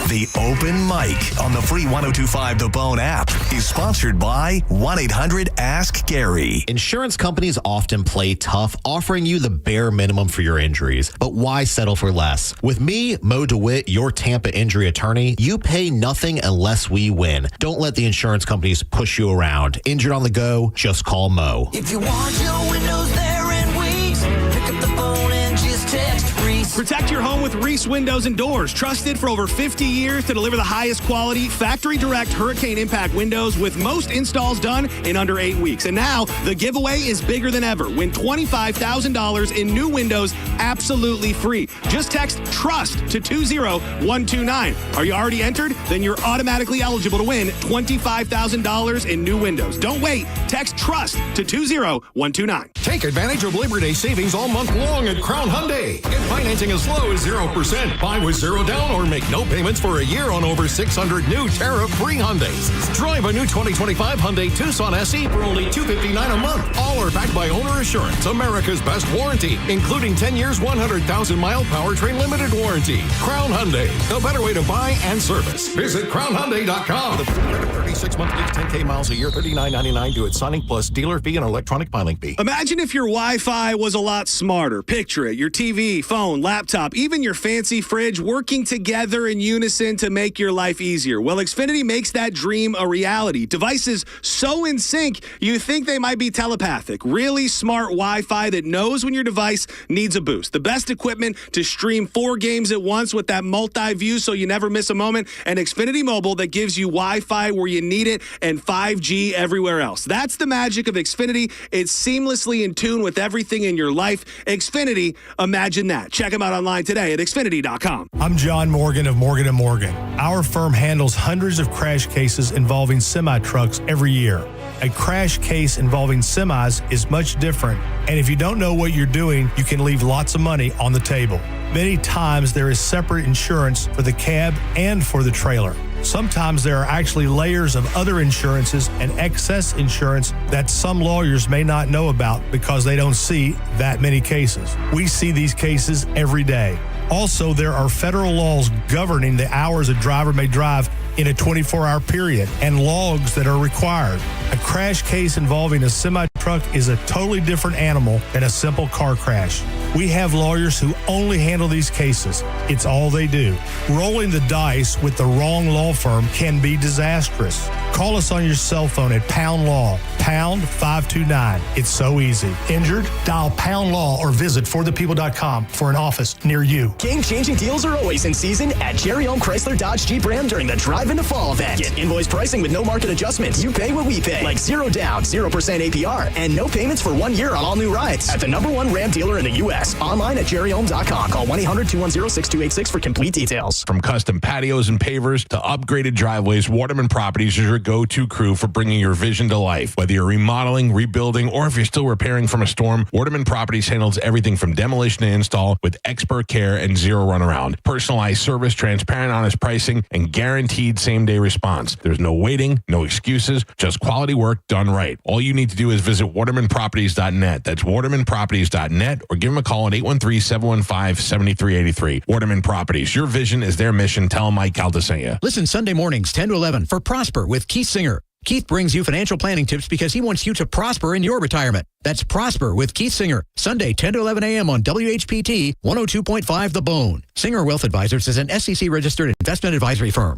The open mic on the free 102.5 The Bone app is sponsored by 1-800-ASK-GARY. Insurance companies often play tough, offering you the bare minimum for your injuries. But why settle for less? With me, Mo DeWitt, your Tampa injury attorney, you pay nothing unless we win. Don't let the insurance companies push you around. Injured on the go, just call Mo. If you want your windows there in weeks, pick up the phone and just text Reese. Protect your home with Reese Windows and Doors, trusted for over 50 years to deliver the highest quality, factory direct hurricane impact windows with most installs done in under 8 weeks. And now the giveaway is bigger than ever. Win $25,000 in new windows absolutely free. Just text TRUST to 20129. Are you already entered? Then you're automatically eligible to win $25,000 in new windows. Don't wait. Text TRUST to 20129. Take advantage of Labor Day savings all month long at Crown Hyundai. Get financing as low as 0%. Buy with zero down or make no payments for a year on over 600 new tariff-free Hyundais. Drive a new 2025 Hyundai Tucson SE for only $259 a month. All are backed by Owner Assurance, America's best warranty, including 10 years, 100,000-mile powertrain limited warranty. Crown Hyundai, the better way to buy and service. Visit crownhyundai.com. The 36 monthly 10K miles a year, $39.99 due at signing plus dealer fee and electronic filing fee. Imagine if your Wi-Fi was a lot smarter. Picture it. Your TV, phone, laptop, laptop, even your fancy fridge, working together in unison to make your life easier. Well, Xfinity makes that dream a reality. Devices so in sync, you think they might be telepathic. Really smart Wi-Fi that knows when your device needs a boost. The best equipment to stream 4 games at once with that multi-view so you never miss a moment. And Xfinity Mobile that gives you Wi-Fi where you need it and 5G everywhere else. That's the magic of Xfinity. It's seamlessly in tune with everything in your life. Xfinity, imagine that. Check them out online today at Xfinity.com. I'm John Morgan of Morgan & Morgan. Our firm handles hundreds of crash cases involving semi-trucks every year. A crash case involving semis is much different, and if you don't know what you're doing, you can leave lots of money on the table. Many times there is separate insurance for the cab and for the trailer. Sometimes there are actually layers of other insurances and excess insurance that some lawyers may not know about because they don't see that many cases. We see these cases every day. Also, there are federal laws governing the hours a driver may drive in a 24-hour period and logs that are required. A crash case involving a semi-truck is a totally different animal than a simple car crash. We have lawyers who only handle these cases. It's all they do. Rolling the dice with the wrong law firm can be disastrous. Call us on your cell phone at Pound Law, pound 529. It's so easy. Injured? Dial Pound Law or visit forthepeople.com for an office near you. Game-changing deals are always in season at Cherry Home Chrysler Dodge Jeep Ram during the Drive into Fall event. Get invoice pricing with no market adjustments. You pay what we pay, like 0 down, 0% APR, and no payments for 1 year on all new rides. At the #1 Ram dealer in the U.S. Online at cherryhome.com. Call 1-800-210-6286 for complete details. From custom patios and pavers to upgraded driveways, Waterman Properties is your go-to crew for bringing your vision to life. Whether you're remodeling, rebuilding, or if you're still repairing from a storm, Waterman Properties handles everything from demolition to install with expert care and zero runaround. Personalized service, transparent, honest pricing, and guaranteed same-day response. There's no waiting, no excuses, just quality work done right. All you need to do is visit watermanproperties.net. That's watermanproperties.net, or give them a call at 813-715-7383. Waterman Properties, your vision is their mission. Tell them Mike Calta sent you. Listen Sunday mornings 10 to 11 for Prosper with Keith Singer. Keith brings you financial planning tips because he wants you to prosper in your retirement. That's Prosper with Keith Singer, Sunday 10 to 11 a.m. on WHPT 102.5 The Bone. Singer Wealth Advisors is an SEC-registered investment advisory firm.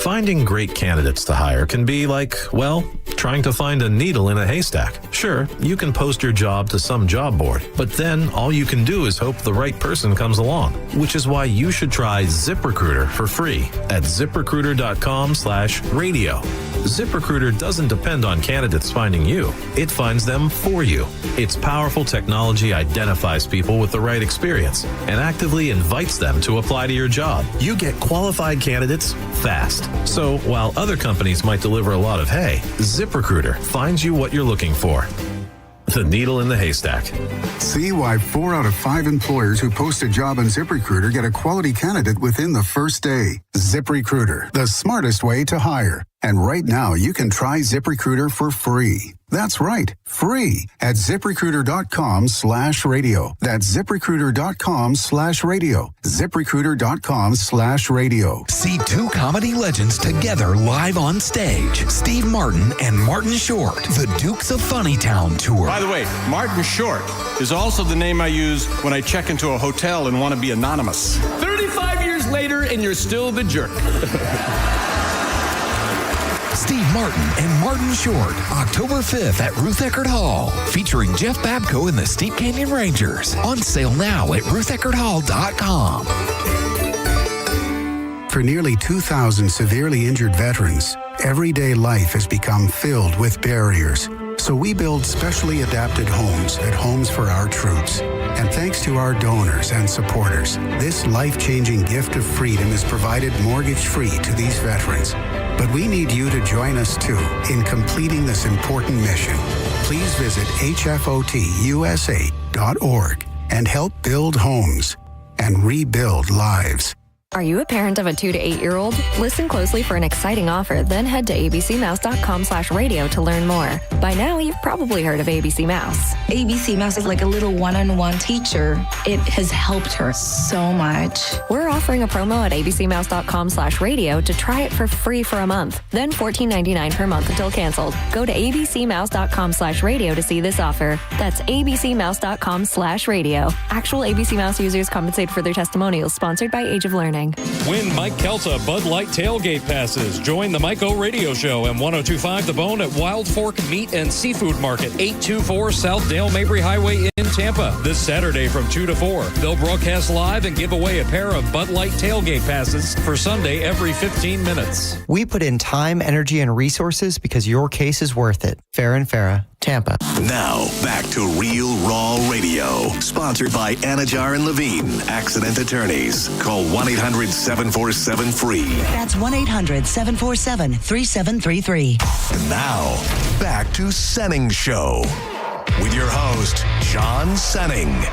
Finding great candidates to hire can be like, well, trying to find a needle in a haystack. Sure, you can post your job to some job board, but then all you can do is hope the right person comes along, which is why you should try ZipRecruiter for free at ZipRecruiter.com/radio. ZipRecruiter doesn't depend on candidates finding you. It finds them for you. Its powerful technology identifies people with the right experience and actively invites them to apply to your job. You get qualified candidates fast. So while other companies might deliver a lot of hay, ZipRecruiter finds you what you're looking for. The needle in the haystack. See why 4 out of 5 employers who post a job on ZipRecruiter get a quality candidate within the first day. ZipRecruiter, the smartest way to hire. And right now, you can try ZipRecruiter for free. That's right, free at ZipRecruiter.com/radio. That's ZipRecruiter.com/radio. ZipRecruiter.com/radio. See 2 comedy legends together live on stage. Steve Martin and Martin Short. The Dukes of Funnytown Tour. By the way, Martin Short is also the name I use when I check into a hotel and want to be anonymous. 35 years later, and you're still the jerk. Steve Martin and Martin Short, October 5th at Ruth Eckerd Hall, featuring Jeff Babko and the Steep Canyon Rangers. On sale now at rutheckerdhall.com. For nearly 2,000 severely injured veterans, everyday life has become filled with barriers. So we build specially adapted homes at Homes for Our Troops. And thanks to our donors and supporters, this life-changing gift of freedom is provided mortgage-free to these veterans. But we need you to join us, too, in completing this important mission. Please visit hfotusa.org and help build homes and rebuild lives. Are you a parent of a 2 to 8-year-old? Listen closely for an exciting offer, then head to abcmouse.com/radio to learn more. By now, you've probably heard of ABC Mouse. ABC Mouse is like a little one-on-one teacher. It has helped her so much. We're offering a promo at abcmouse.com/radio to try it for free for a month, then $14.99 per month until canceled. Go to abcmouse.com/radio to see this offer. That's abcmouse.com/radio. Actual ABC Mouse users compensate for their testimonials, sponsored by Age of Learning. Win Mike Kelta Bud Light tailgate passes. Join the Mike O Radio Show and 102.5 The Bone at Wild Fork Meat and Seafood Market, 824 South Dale Mabry Highway in Tampa. This Saturday from 2 to 4. They'll broadcast live and give away a pair of Bud Light tailgate passes for Sunday every 15 minutes. We put in time, energy, and resources because your case is worth it. Farrah and Farrah, Tampa. Now, back to Real Raw Radio. Sponsored by Anajar and Levine, Accident Attorneys. Call 1-800-747-FREE. That's 1-800-747-3733. And now, back to Senning Show. With your host, John Senning.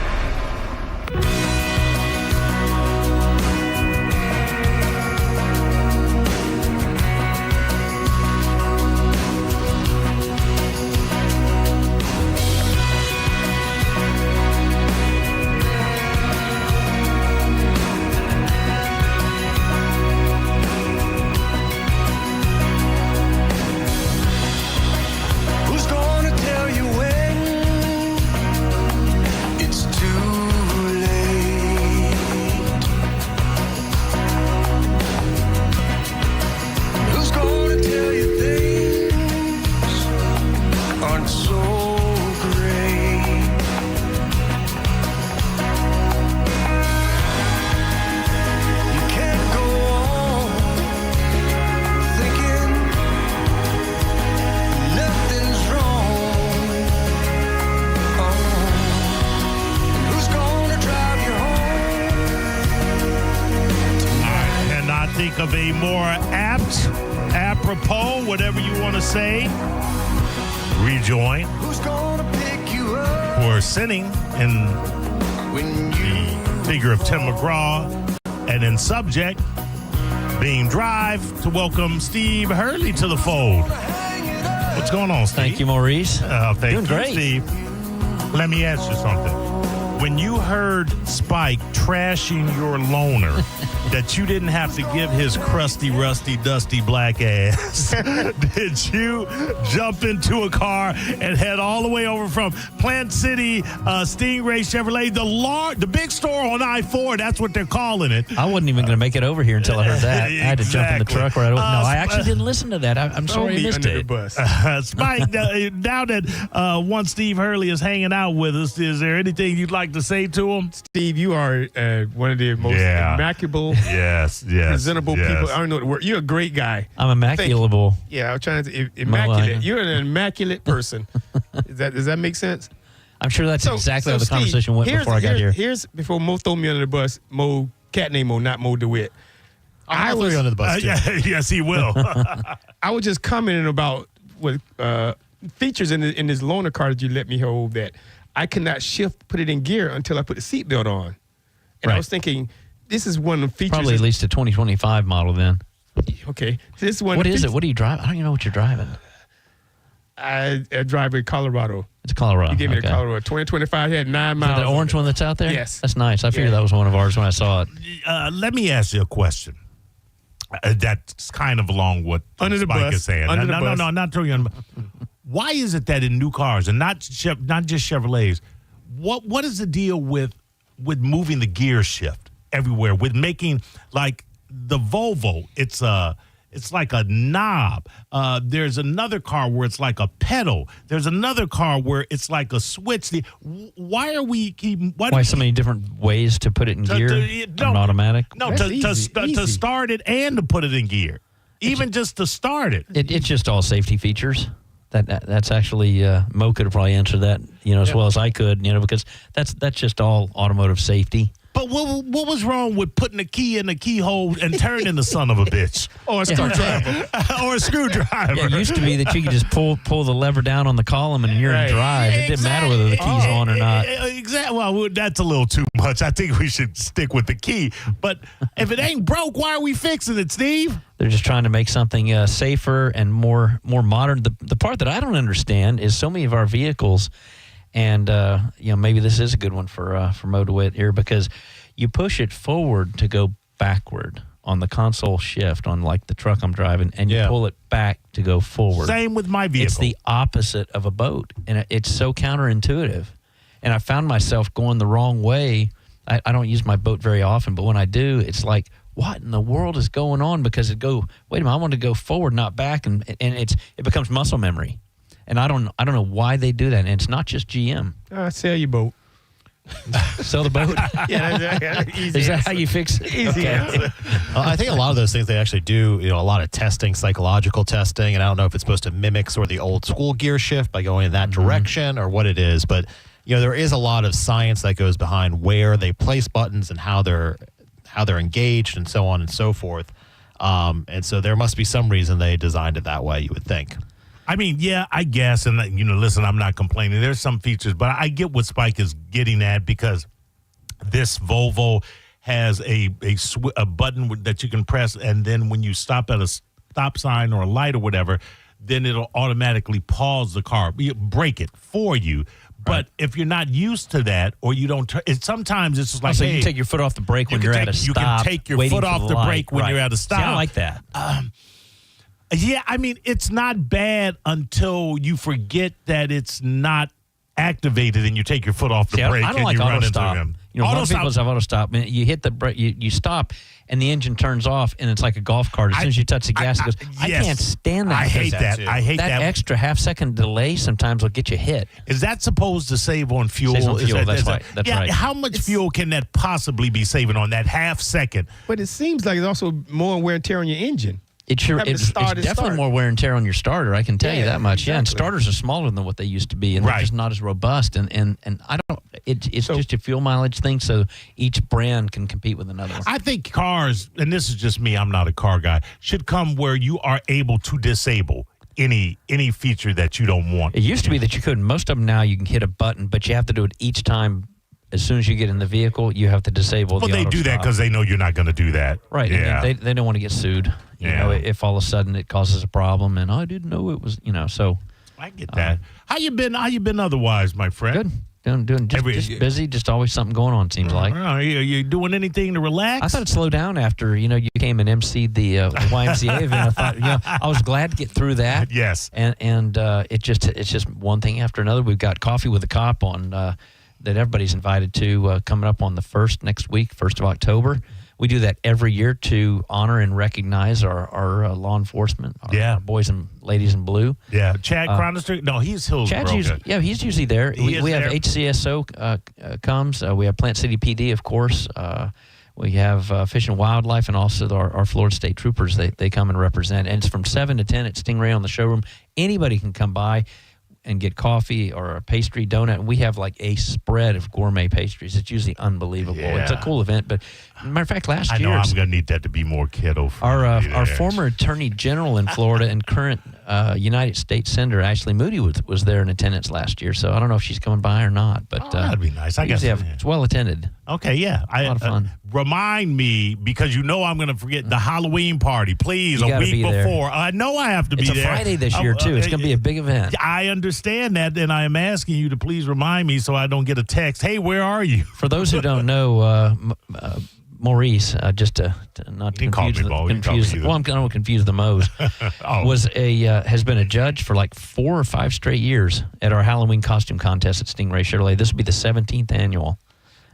Of a more apropos, whatever you want to say, rejoin for Senning in the figure of Tim McGraw, and in subject being Drive, to welcome Steve Hurley to the fold. What's going on, Steve? Thank you, Maurice. Thank Doing you, great. Steve. Let me ask you something. When you heard Spike trashing your loner, that you didn't have to give his crusty, rusty, dusty black ass, did you jump into a car and head all the way over from Plant City, Stingray Chevrolet, the big store on I-4? That's what they're calling it. I wasn't even going to make it over here until I heard that. I had to jump in the truck right away. No, I actually didn't listen to that. I'm sorry I missed it. Spike, now that one Steve Hurley is hanging out with us, is there anything you'd like to say to him? Steve, you are one of the most immaculable, presentable people. I don't know the word. You're a great guy. I'm immaculable. Yeah, I'm trying to immaculate. You're an immaculate person. Does that make sense? I'm sure that's exactly how the conversation went before I got here. Here's before Mo throw me under the bus. Mo, cat name Mo, not Mo DeWitt. I was under the bus too. Yes, he will. I was just commenting about what features in this loaner car that you let me hold that I could not put it in gear until I put the seatbelt on. And I was thinking, this is one of the features. Probably at least a 2025 model then. Okay. This one. What is it? What do you drive? I don't even know what you're driving. I drive a Colorado. It's Colorado. You gave me the Colorado. 2025 had 9 miles. Is that the orange one that's out there? Yes. That's nice. I figured that was one of ours when I saw it. Let me ask you a question. That's kind of along what Spike is saying. No, not throwing you under the bus. Why is it that in new cars, and not just Chevrolets, what is the deal with moving the gear shift everywhere? With making, like the Volvo, it's like a knob. There's another car where it's like a pedal. There's another car where it's like a switch. Why are we Why so many different ways to put it in gear? An automatic? No, to start it and to put it in gear. Even just to start it. It's just all safety features. That's actually Mo could have probably answered that, as well as I could, because that's just all automotive safety. But what was wrong with putting the key in the keyhole and turning the son of a bitch? Or a screwdriver. Or a screwdriver. Yeah, it used to be that you could just pull the lever down on the column and you're in drive. It didn't matter whether the key's on or not. Exactly. Well, that's a little too much. I think we should stick with the key. But if it ain't broke, why are we fixing it, Steve? They're just trying to make something safer and more modern. The part that I don't understand is so many of our vehicles, and maybe this is a good one for Mo DeWitt here, because you push it forward to go backward on the console shift on like the truck I'm driving, and you pull it back to go forward. Same with my vehicle. It's the opposite of a boat, and it's so counterintuitive. And I found myself going the wrong way. I don't use my boat very often, but when I do, it's like, what in the world is going on? Because wait a minute, I want to go forward, not back, and it becomes muscle memory. And I don't know why they do that. And it's not just GM. Sell your boat. Sell the boat? Easy Is that answer. how you fix it? Easy answer. I think a lot of those things they actually do, a lot of testing, psychological testing, and I don't know if it's supposed to mimic sort of the old school gear shift by going in that direction or what it is, but there is a lot of science that goes behind where they place buttons and how they're engaged and so on and so forth. And so there must be some reason they designed it that way, you would think. I mean, yeah, I guess. And, listen, I'm not complaining. There's some features, but I get what Spike is getting at, because this Volvo has a button that you can press, and then when you stop at a stop sign or a light or whatever, then it'll automatically pause the car, brake it for you. But if you're not used to that, or you don't, sometimes it's just like, so you take your foot off the brake when you're at a stop. You can take your foot off the brake when you're at a stop. See, I like that. Yeah, I mean, it's not bad until you forget that it's not activated and you take your foot off the brake I don't and like you run auto into stop. him. Most people have auto stop. I mean, you hit the brake, you stop, and the engine turns off, and it's like a golf cart. As soon as you touch the gas, it goes. I can't stand that. I hate that. I hate that. That extra half-second delay sometimes will get you hit. Is that supposed to save on fuel? Saves on fuel, that's right. That's right. How much fuel can that possibly be saving on that half second? But it seems like it's also more wear and tear on your engine. It's definitely more wear and tear on your starter. I can tell you that much. Exactly. Yeah, and starters are smaller than what they used to be, and they're just not as robust. And I don't. It's just a fuel mileage thing. So each brand can compete with another one. I think cars, and this is just me, I'm not a car guy, should come where you are able to disable any feature that you don't want. It used to be that you couldn't. Most of them now you can hit a button, but you have to do it each time. As soon as you get in the vehicle, you have to disable the auto they do that because they know you're not going to do that. Right. Yeah. And they don't want to get sued. You know, if all of a sudden it causes a problem, and I didn't know it was, so. I get that. How you been otherwise, my friend? Good. Doing just busy, just always something going on, seems like. Are you doing anything to relax? I thought it'd slow down after, you came and emceed the YMCA event. I thought, I was glad to get through that. Yes. And it's just one thing after another. We've got Coffee with a Cop on that everybody's invited to coming up on the 1st next week, 1st of October. We do that every year to honor and recognize our law enforcement, our boys and ladies in blue. Yeah, Chad Chronister. No, he's Hillsborough. He's usually there. We have HCSO comes. We have Plant City PD, of course. We have Fish and Wildlife, and also our Florida State Troopers. They come and represent. And it's from 7 to 10 at Stingray on the showroom. Anybody can come by and get coffee or a pastry, donut. And we have like a spread of gourmet pastries. It's usually unbelievable. Yeah. It's a cool event. But matter of fact, last year, I know I'm going to need that to be more kiddo. Our former Attorney General in Florida and current United States Senator Ashley Moody was there in attendance last year. So I don't know if she's coming by or not. But that'd be nice. I guess it's well attended. Okay, yeah. A lot of fun. Remind me, because I'm going to forget the Halloween party, please, a week before. I know I have to be there. It's a Friday this year, too. It's going to be a big event. I understand that, and I am asking you to please remind me so I don't get a text, hey, where are you? For those who don't know, Maurice, just to not confuse I don't confuse the Moes, has been a judge for like 4 or 5 straight years at our Halloween costume contest at Stingray Chevrolet. This will be the 17th annual.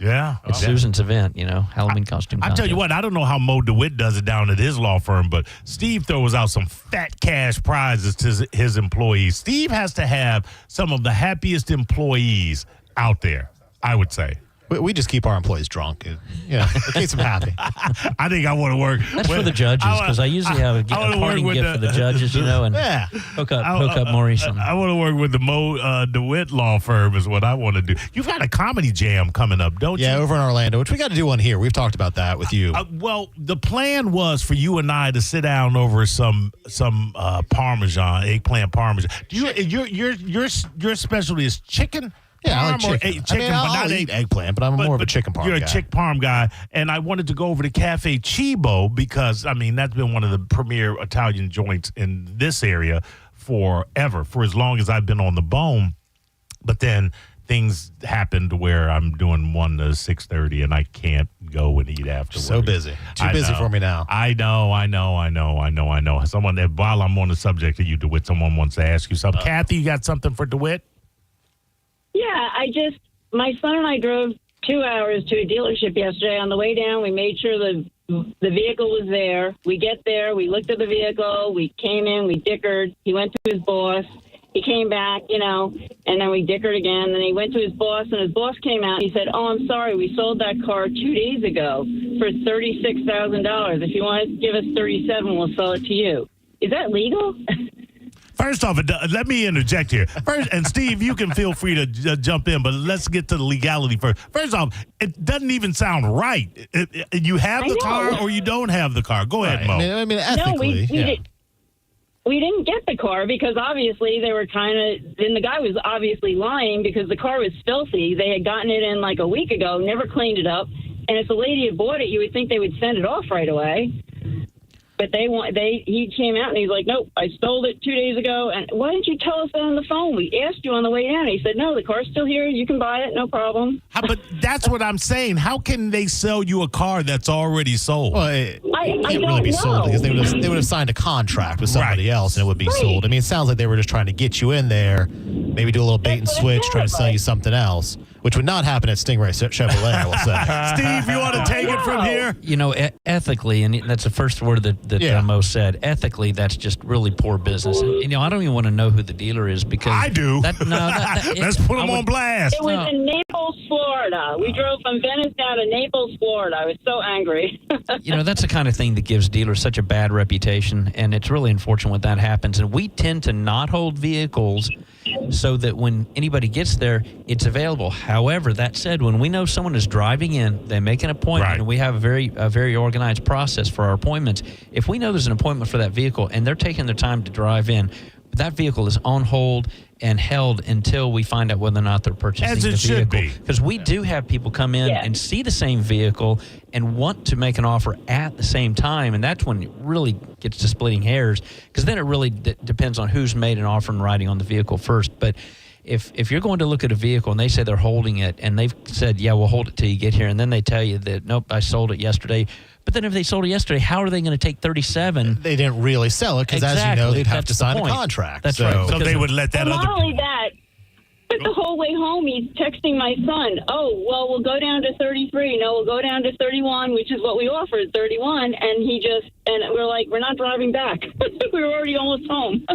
Yeah. It's Susan's event, Halloween costume contest. I tell you what, I don't know how Mo DeWitt does it down at his law firm, but Steve throws out some fat cash prizes to his employees. Steve has to have some of the happiest employees out there, I would say. We just keep our employees drunk. It keeps them happy. I think I want to work. That's for the judges, because I usually have a parting gift for the judges, and hook up Maurice. I want to work with the Mo DeWitt law firm is what I want to do. You've got a comedy jam coming up, don't you? Yeah, over in Orlando, which we got to do one here. We've talked about that with you. Well, the plan was for you and I to sit down over some Parmesan, eggplant Parmesan. Your specialty is chicken? Yeah, I like chicken. I'll eat eggplant, but I'm more of a chicken parm guy. You're a chick parm guy, and I wanted to go over to Cafe Cibo because, that's been one of the premier Italian joints in this area forever, for as long as I've been on the bone. But then things happened where I'm doing 1 to 6:30, and I can't go and eat afterwards. So busy. Too busy for me now. I know. Someone, while I'm on the subject of you, DeWitt, someone wants to ask you something. Kathy, you got something for DeWitt? Yeah, my son and I drove 2 hours to a dealership yesterday. On the way down, we made sure the vehicle was there. We get there, we looked at the vehicle, we came in, we dickered. He went to his boss. He came back, and then we dickered again. Then he went to his boss, and his boss came out. He said, I'm sorry, we sold that car 2 days ago for $36,000. If you want to give us $37,000, we'll sell it to you. Is that legal? First off, let me interject here. First, and Steve, you can feel free to jump in, but let's get to the legality first. First off, it doesn't even sound right. You have the car or you don't have the car. Go ahead, Mo. Ethically. No, we didn't get the car because obviously they were and the guy was obviously lying because the car was filthy. They had gotten it in like a week ago, never cleaned it up. And if the lady had bought it, you would think they would send it off right away. But he came out and he's like, nope, I stole it 2 days ago. And why didn't you tell us that on the phone? We asked you on the way down. He said, no, the car's still here. You can buy it. No problem. But that's what I'm saying. How can they sell you a car that's already sold? Well, it can't really be sold because they would have signed a contract with somebody else and it would be sold. It sounds like they were just trying to get you in there, maybe do a little bait and switch, try to sell you something else, which would not happen at Stingray Chevrolet, I will say. Steve, you want to take it from here? Ethically, and that's the first word that Mo said, ethically, that's just really poor business. And, I don't even want to know who the dealer is because... I do. Let's put them on blast. It was in Naples, Florida. We drove from Venice down to Naples, Florida. I was so angry. That's the kind of thing that gives dealers such a bad reputation, and it's really unfortunate when that happens. And we tend to not hold vehicles so that when anybody gets there, it's available. However, that said, when we know someone is driving in, they make an appointment, and we have a very organized process for our appointments. If we know there's an appointment for that vehicle and they're taking their time to drive in, that vehicle is on hold and held until we find out whether or not they're purchasing the vehicle. Should be. Because we do have people come in and see the same vehicle and want to make an offer at the same time, and that's when it really gets to splitting hairs, because then it really depends on who's made an offer and writing on the vehicle first. But if you're going to look at a vehicle and they say they're holding it and they've said, yeah, we'll hold it till you get here, and then they tell you that, nope, I sold it yesterday. But then if they sold it yesterday, how are they going to take 37? They didn't really sell it because, as you know, they'd have to sign a contract. That's right. So they would let that Not only that, but the whole way home, he's texting my son, we'll go down to 33. No, we'll go down to 31, which is what we offered, 31. And we're like, we're not driving back. We were already almost home.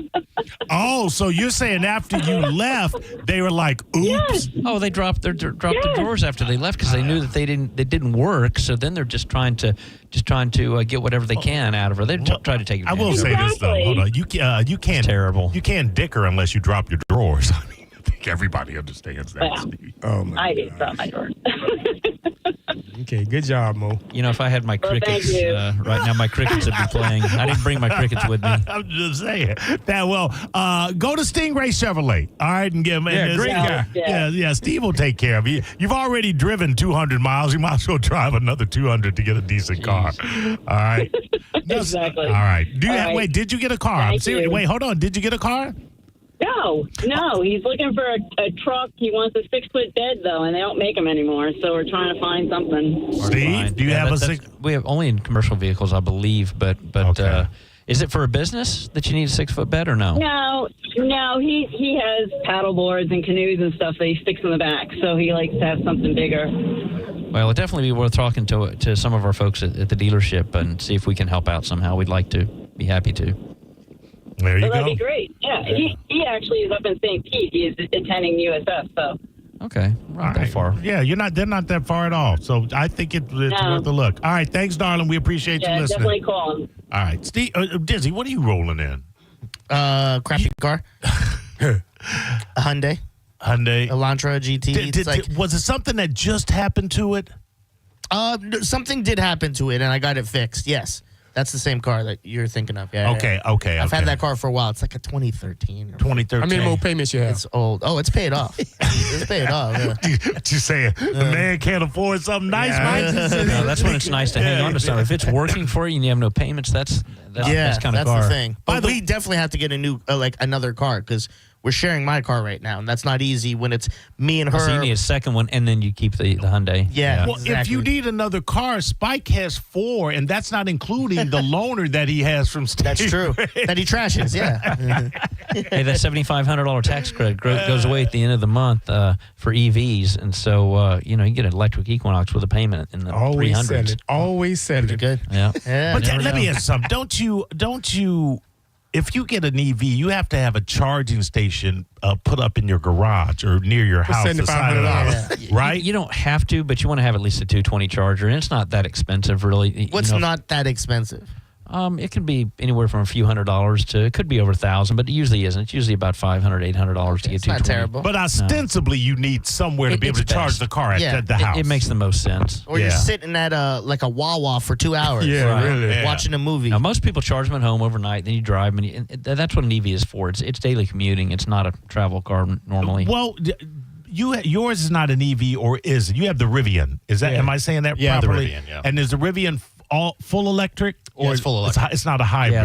So you're saying after you left, they were like, oops. Yes. Oh, they dropped the drawers after they left because they knew that they didn't work. So then they're just trying to get whatever they can out of her. They try to take it. I will say this though. Hold on. You can't. It's terrible. You can't dicker unless you drop your drawers. I think everybody understands that. I did drop my drawers. Okay, good job, Mo. If I had my crickets right now, my crickets would be playing. I didn't bring my crickets with me. I'm just saying. Go to Stingray Chevrolet, all right, and give him. Great guy. Yeah, Steve will take care of you. You've already driven 200 miles. You might as well drive another 200 to get a decent car. All right. Exactly. All right. Wait, did you get a car? I'm serious. Wait, hold on. Did you get a car? No. He's looking for a truck. He wants a 6-foot bed, though, and they don't make them anymore. So we're trying to find something. Steve, do you have a 6? We have only in commercial vehicles, I believe, but okay. Is it for a business that you need a 6-foot bed or no? No. He has paddle boards and canoes and stuff that he sticks in the back, so he likes to have something bigger. Well, it'd definitely be worth talking to some of our folks at the dealership and see if we can help out somehow. We'd like to. Be happy to. There you go. That'd be great. Yeah, he actually is up in St. Pete. He is attending USF, so. Okay, not that far. Yeah, they're not that far at all. So I think it's worth a look. All right, thanks, darling. We appreciate you listening. Definitely call them. All right, Steve, Dizzy, what are you rolling in? Crappy car. A Hyundai. Elantra GT. Was it something that just happened to it? Something did happen to it, and I got it fixed. Yes. That's the same car that you're thinking of. Yeah. Okay. I've had that car for a while. It's like a 2013. 2013. How many more payments you have? It's old. Oh, it's paid off. It's paid off. Yeah. You saying the man can't afford something nice, right? No, that's when it's nice to hang on to something. If it's working for you and you have no payments, that's kind of car. That's the thing. But we definitely have to get a new, another car because we're sharing my car right now, and that's not easy when it's me and her. So you need a second one, and then you keep the Hyundai. Yeah. Well, if you need another car, Spike has 4, and that's not including the loaner that he has from State. That's true. That he trashes, yeah. Hey, that $7,500 tax credit goes away at the end of the month for EVs, and so you get an electric Equinox with a payment in the Always 300s. sell it. Always sell it. Good. Yeah. But let me ask you something. Don't you? If you get an EV, you have to have a charging station put up in your garage or near your house. $7,500. Right? You don't have to, but you want to have at least a 220 charger, and it's not that expensive, really. What's not that expensive? It can be anywhere from a few $100s to, it could be over $1,000, but it usually isn't. It's usually about $500, $800 to get 220. Not terrible. But ostensibly, you need somewhere to be able to charge the car at the house. It makes the most sense. Or you're sitting at a Wawa for 2 hours. Really. Watching a movie. Now, most people charge them at home overnight, then you drive them, and that's what an EV is for. It's daily commuting. It's not a travel car normally. Well, yours is not an EV, or is it? You have the Rivian. Is that? Am I saying that properly? The Rivian, yeah. And is the Rivian all full electric? Or it's full electric. It's not a hybrid. Yeah,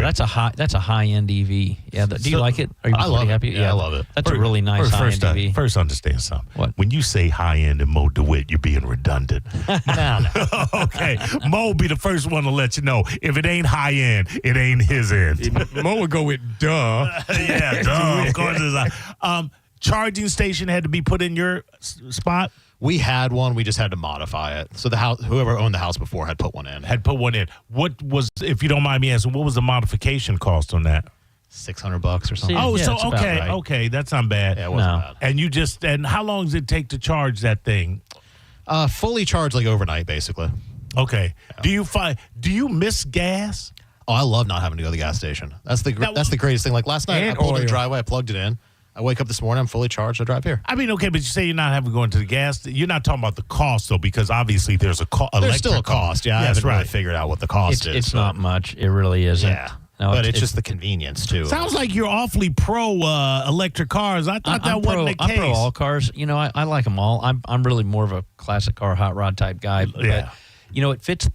that's a high end EV. Yeah, do you like it? Are you I love happy? it. Yeah, I love it. That's a really nice high end EV. First, understand something. What? When you say high end and Mo DeWitt, you're being redundant. Okay, Mo will be the first one to let you know if it ain't high end, it ain't his end. Mo would go with duh. Yeah, duh. Of course, it's charging station had to be put in your spot. We had one. We just had to modify it. So the house, whoever owned the house before had put one in. What was, if you don't mind me asking, what was the modification cost on that? $600 or something. Okay, that's not bad. Yeah, it wasn't bad. And how long does it take to charge that thing? Fully charged, overnight, basically. Okay. Yeah. Do you miss gas? Oh, I love not having to go to the gas station. That's the greatest thing. Like last night, I pulled in the driveway, I plugged it in. I wake up this morning, I'm fully charged, I drive here. I mean, okay, but you say you're not having to go into the gas. You're not talking about the cost, though, because obviously there's a cost. There's still a cost, yeah. I haven't really figured out what the cost is. It's not much. It really isn't. Yeah. No, but it's just the convenience, too. Sounds like you're awfully pro electric cars. I thought that wasn't the case. I'm pro all cars. I like them all. I'm really more of a classic car, hot rod type guy. Yeah. But, it fits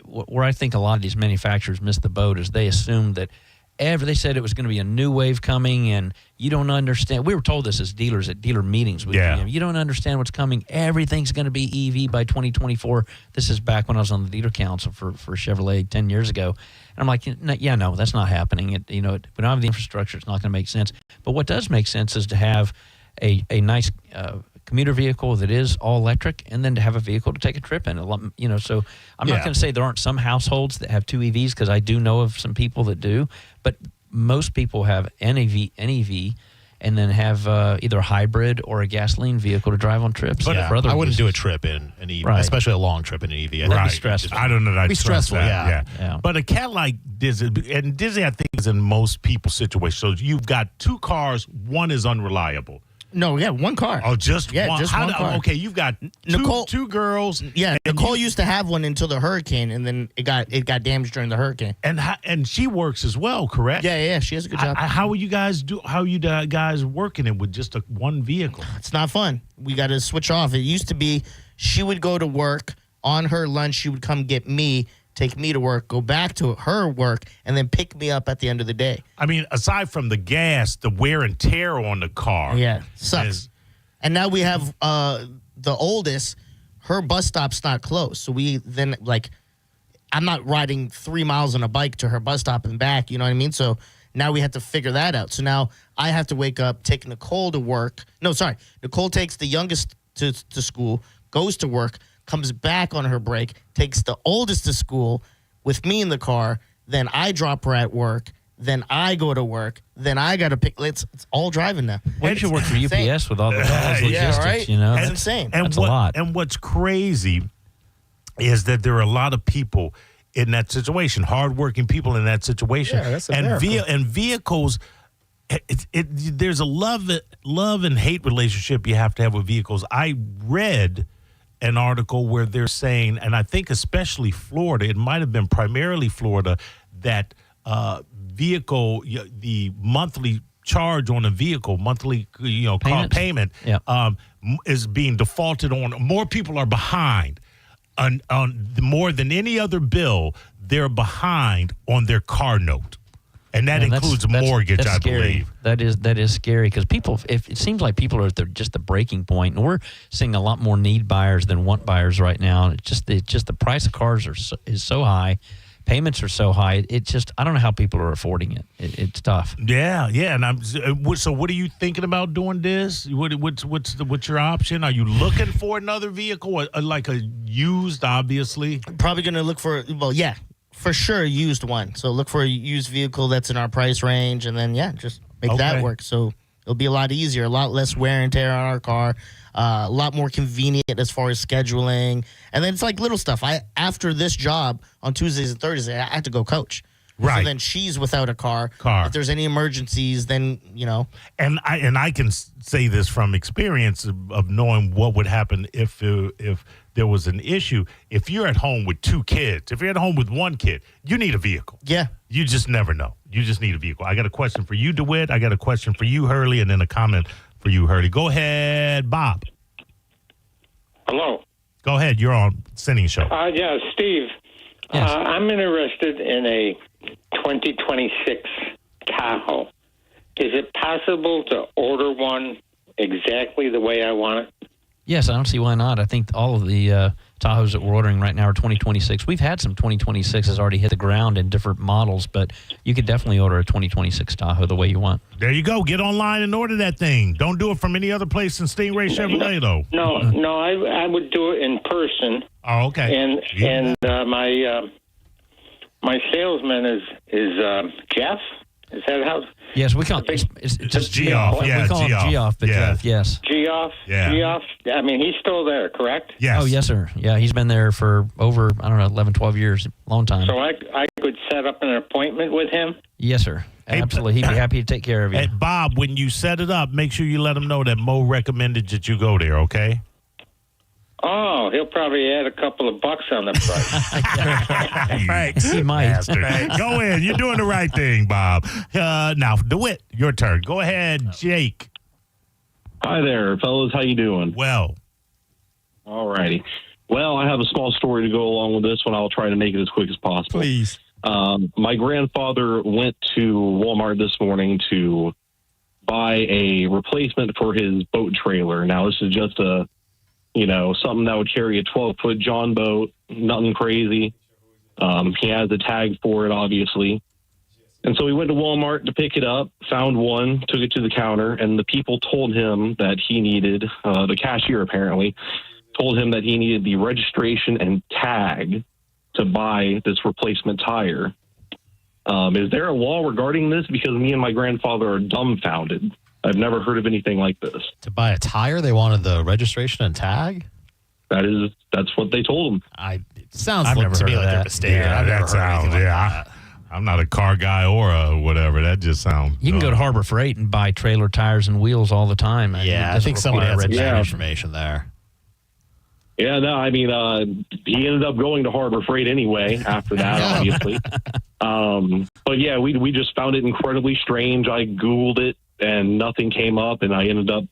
where I think a lot of these manufacturers miss the boat is they assume that they said it was going to be a new wave coming, and you don't understand. We were told this as dealers at dealer meetings with GM. You don't understand what's coming. Everything's going to be EV by 2024. This is back when I was on the dealer council for Chevrolet 10 years ago. And I'm like, no, that's not happening. We don't have the infrastructure. It's not going to make sense. But what does make sense is to have a nice commuter vehicle that is all electric, and then to have a vehicle to take a trip in. So I'm not going to say there aren't some households that have two EVs, because I do know of some people that do, but most people have an EV, and then have either a hybrid or a gasoline vehicle to drive on trips. But I wouldn't do a trip in an EV, especially a long trip in an EV. That'd be stressful. I don't know that. It'd be stressful, yeah. But a cat like Dizzy, and Dizzy, I think, is in most people's situations. So you've got two cars, one is unreliable. No, one car. Oh, just one? Just one car. Okay, you've got two girls. Yeah, Nicole used to have one until the hurricane, and then it got damaged during the hurricane. And she works as well, correct? Yeah, she has a good job. How are you guys working it with just one vehicle? It's not fun. We got to switch off. It used to be she would go to work. On her lunch, she would come get me, take me to work, go back to her work, and then pick me up at the end of the day. I mean, aside from the gas, the wear and tear on the car. Yeah, sucks. And now we have the oldest, her bus stop's not close. So we then, I'm not riding 3 miles on a bike to her bus stop and back, you know what I mean? So now we have to figure that out. So now I have to wake up, take Nicole to work. No, sorry. Nicole takes the youngest to school, goes to work, comes back on her break, takes the oldest to school with me in the car, then I drop her at work, then I go to work, then I got to pick. It's all driving now. Well, you should work for UPS with all the logistics, yeah, right? you know? It's insane. And That's a lot. And what's crazy is that there are a lot of people in that situation, hardworking people in that situation. Yeah, that's America. And vehicles, there's a love and hate relationship you have to have with vehicles. I read an article where they're saying, and I think especially Florida, it might have been primarily Florida, that the monthly charge on a vehicle, monthly payment, is being defaulted on. More people are behind on more than any other bill. They're behind on their car note. And that includes mortgage, I believe. That is scary because it seems like people are at just the breaking point, and we're seeing a lot more need buyers than want buyers right now. It's just the price of cars is so high, payments are so high. I don't know how people are affording it. It's tough. Yeah. And so what are you thinking about doing this? What's your option? Are you looking for another vehicle, like a used? Obviously, probably going to look for for sure, used one. So look for a used vehicle that's in our price range, and then just make that work. So it'll be a lot easier, a lot less wear and tear on our car, a lot more convenient as far as scheduling. And then it's like little stuff. After this job on Tuesdays and Thursdays, I have to go coach. Right. So then she's without a car. If there's any emergencies, then And I can say this from experience of knowing what would happen if there was an issue. If you're at home with two kids, if you're at home with one kid, you need a vehicle. Yeah. You just never know. You just need a vehicle. I got a question for you, DeWitt. I got a question for you, Hurley, and then a comment for you, Hurley. Go ahead, Bob. Hello. Go ahead. You're on Senning Show. Yeah, Steve. Yes. I'm interested in a 2026 Tahoe. Is it possible to order one exactly the way I want it? Yes, I don't see why not. I think all of the Tahoes that we're ordering right now are 2026. We've had some 2026s already hit the ground in different models, but you could definitely order a 2026 Tahoe the way you want. There you go. Get online and order that thing. Don't do it from any other place than Stingray Chevrolet, though. No, I would do it in person. Oh, okay. And my salesman is Jeff. Is that how? Yes, we call it's just Geoff. Yeah, we call him Geoff, but Jeff, yes. Geoff? Yeah. Geoff? I mean, he's still there, correct? Yes. Oh, yes, sir. Yeah, he's been there for over, 11, 12 years. Long time. So I could set up an appointment with him? Yes, sir. Absolutely. He'd be happy to take care of you. Hey, Bob, when you set it up, make sure you let him know that Mo recommended that you go there, okay? Oh, he'll probably add a couple of bucks on the price. Right. He might. Go in. You're doing the right thing, Bob. Now, DeWitt, your turn. Go ahead, Jake. Hi there, fellas. How you doing? Well. All righty. Well, I have a small story to go along with this one. I'll try to make it as quick as possible. Please. My grandfather went to Walmart this morning to buy a replacement for his boat trailer. Now, this is just something that would carry a 12-foot John boat, nothing crazy. He has a tag for it, obviously. And so he went to Walmart to pick it up, found one, took it to the counter, and the people told him that he needed, the cashier apparently, told him that he needed the registration and tag to buy this replacement tire. Is there a law regarding this? Because me and my grandfather are dumbfounded. I've never heard of anything like this. To buy a tire, they wanted the registration and tag? That's what they told him. It sounds to me like they're mistaken. Yeah, I've never heard anything like that. I'm not a car guy or a whatever. That just sounds... You can go to Harbor Freight and buy trailer tires and wheels all the time. Yeah, I think somebody had some bad information there. Yeah, no, I mean, he ended up going to Harbor Freight anyway after that, obviously. But yeah, we just found it incredibly strange. I Googled it and nothing came up, and I ended up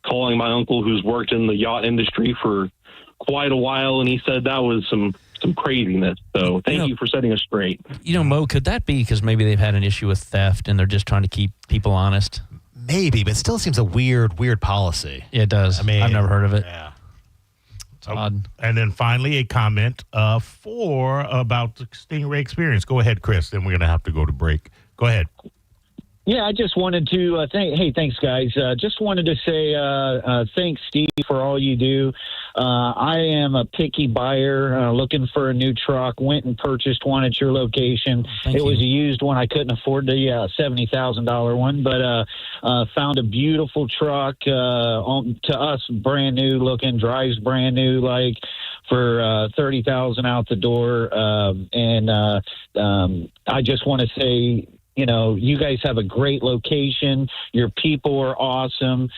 calling my uncle who's worked in the yacht industry for quite a while, and he said that was some craziness. So thank you for setting us straight. Mo, could that be because maybe they've had an issue with theft and they're just trying to keep people honest? Maybe, but it still seems a weird Yeah, policy. it does. I mean, I've never heard of it. Yeah. It's odd. And then finally, a comment about the Stingray experience. Go ahead, Chris. Then we're going to have to go to break. Go ahead. Yeah, I just wanted to thanks, guys. Just wanted to say thanks, Steve, for all you do. I am a picky buyer looking for a new truck. Went and purchased one at your location. It was a used one. I couldn't afford the $70,000 one, but found a beautiful truck, to us, brand new looking, drives brand new, like for $30,000 out the door. I just want to say, you guys have a great location. Your people are awesome.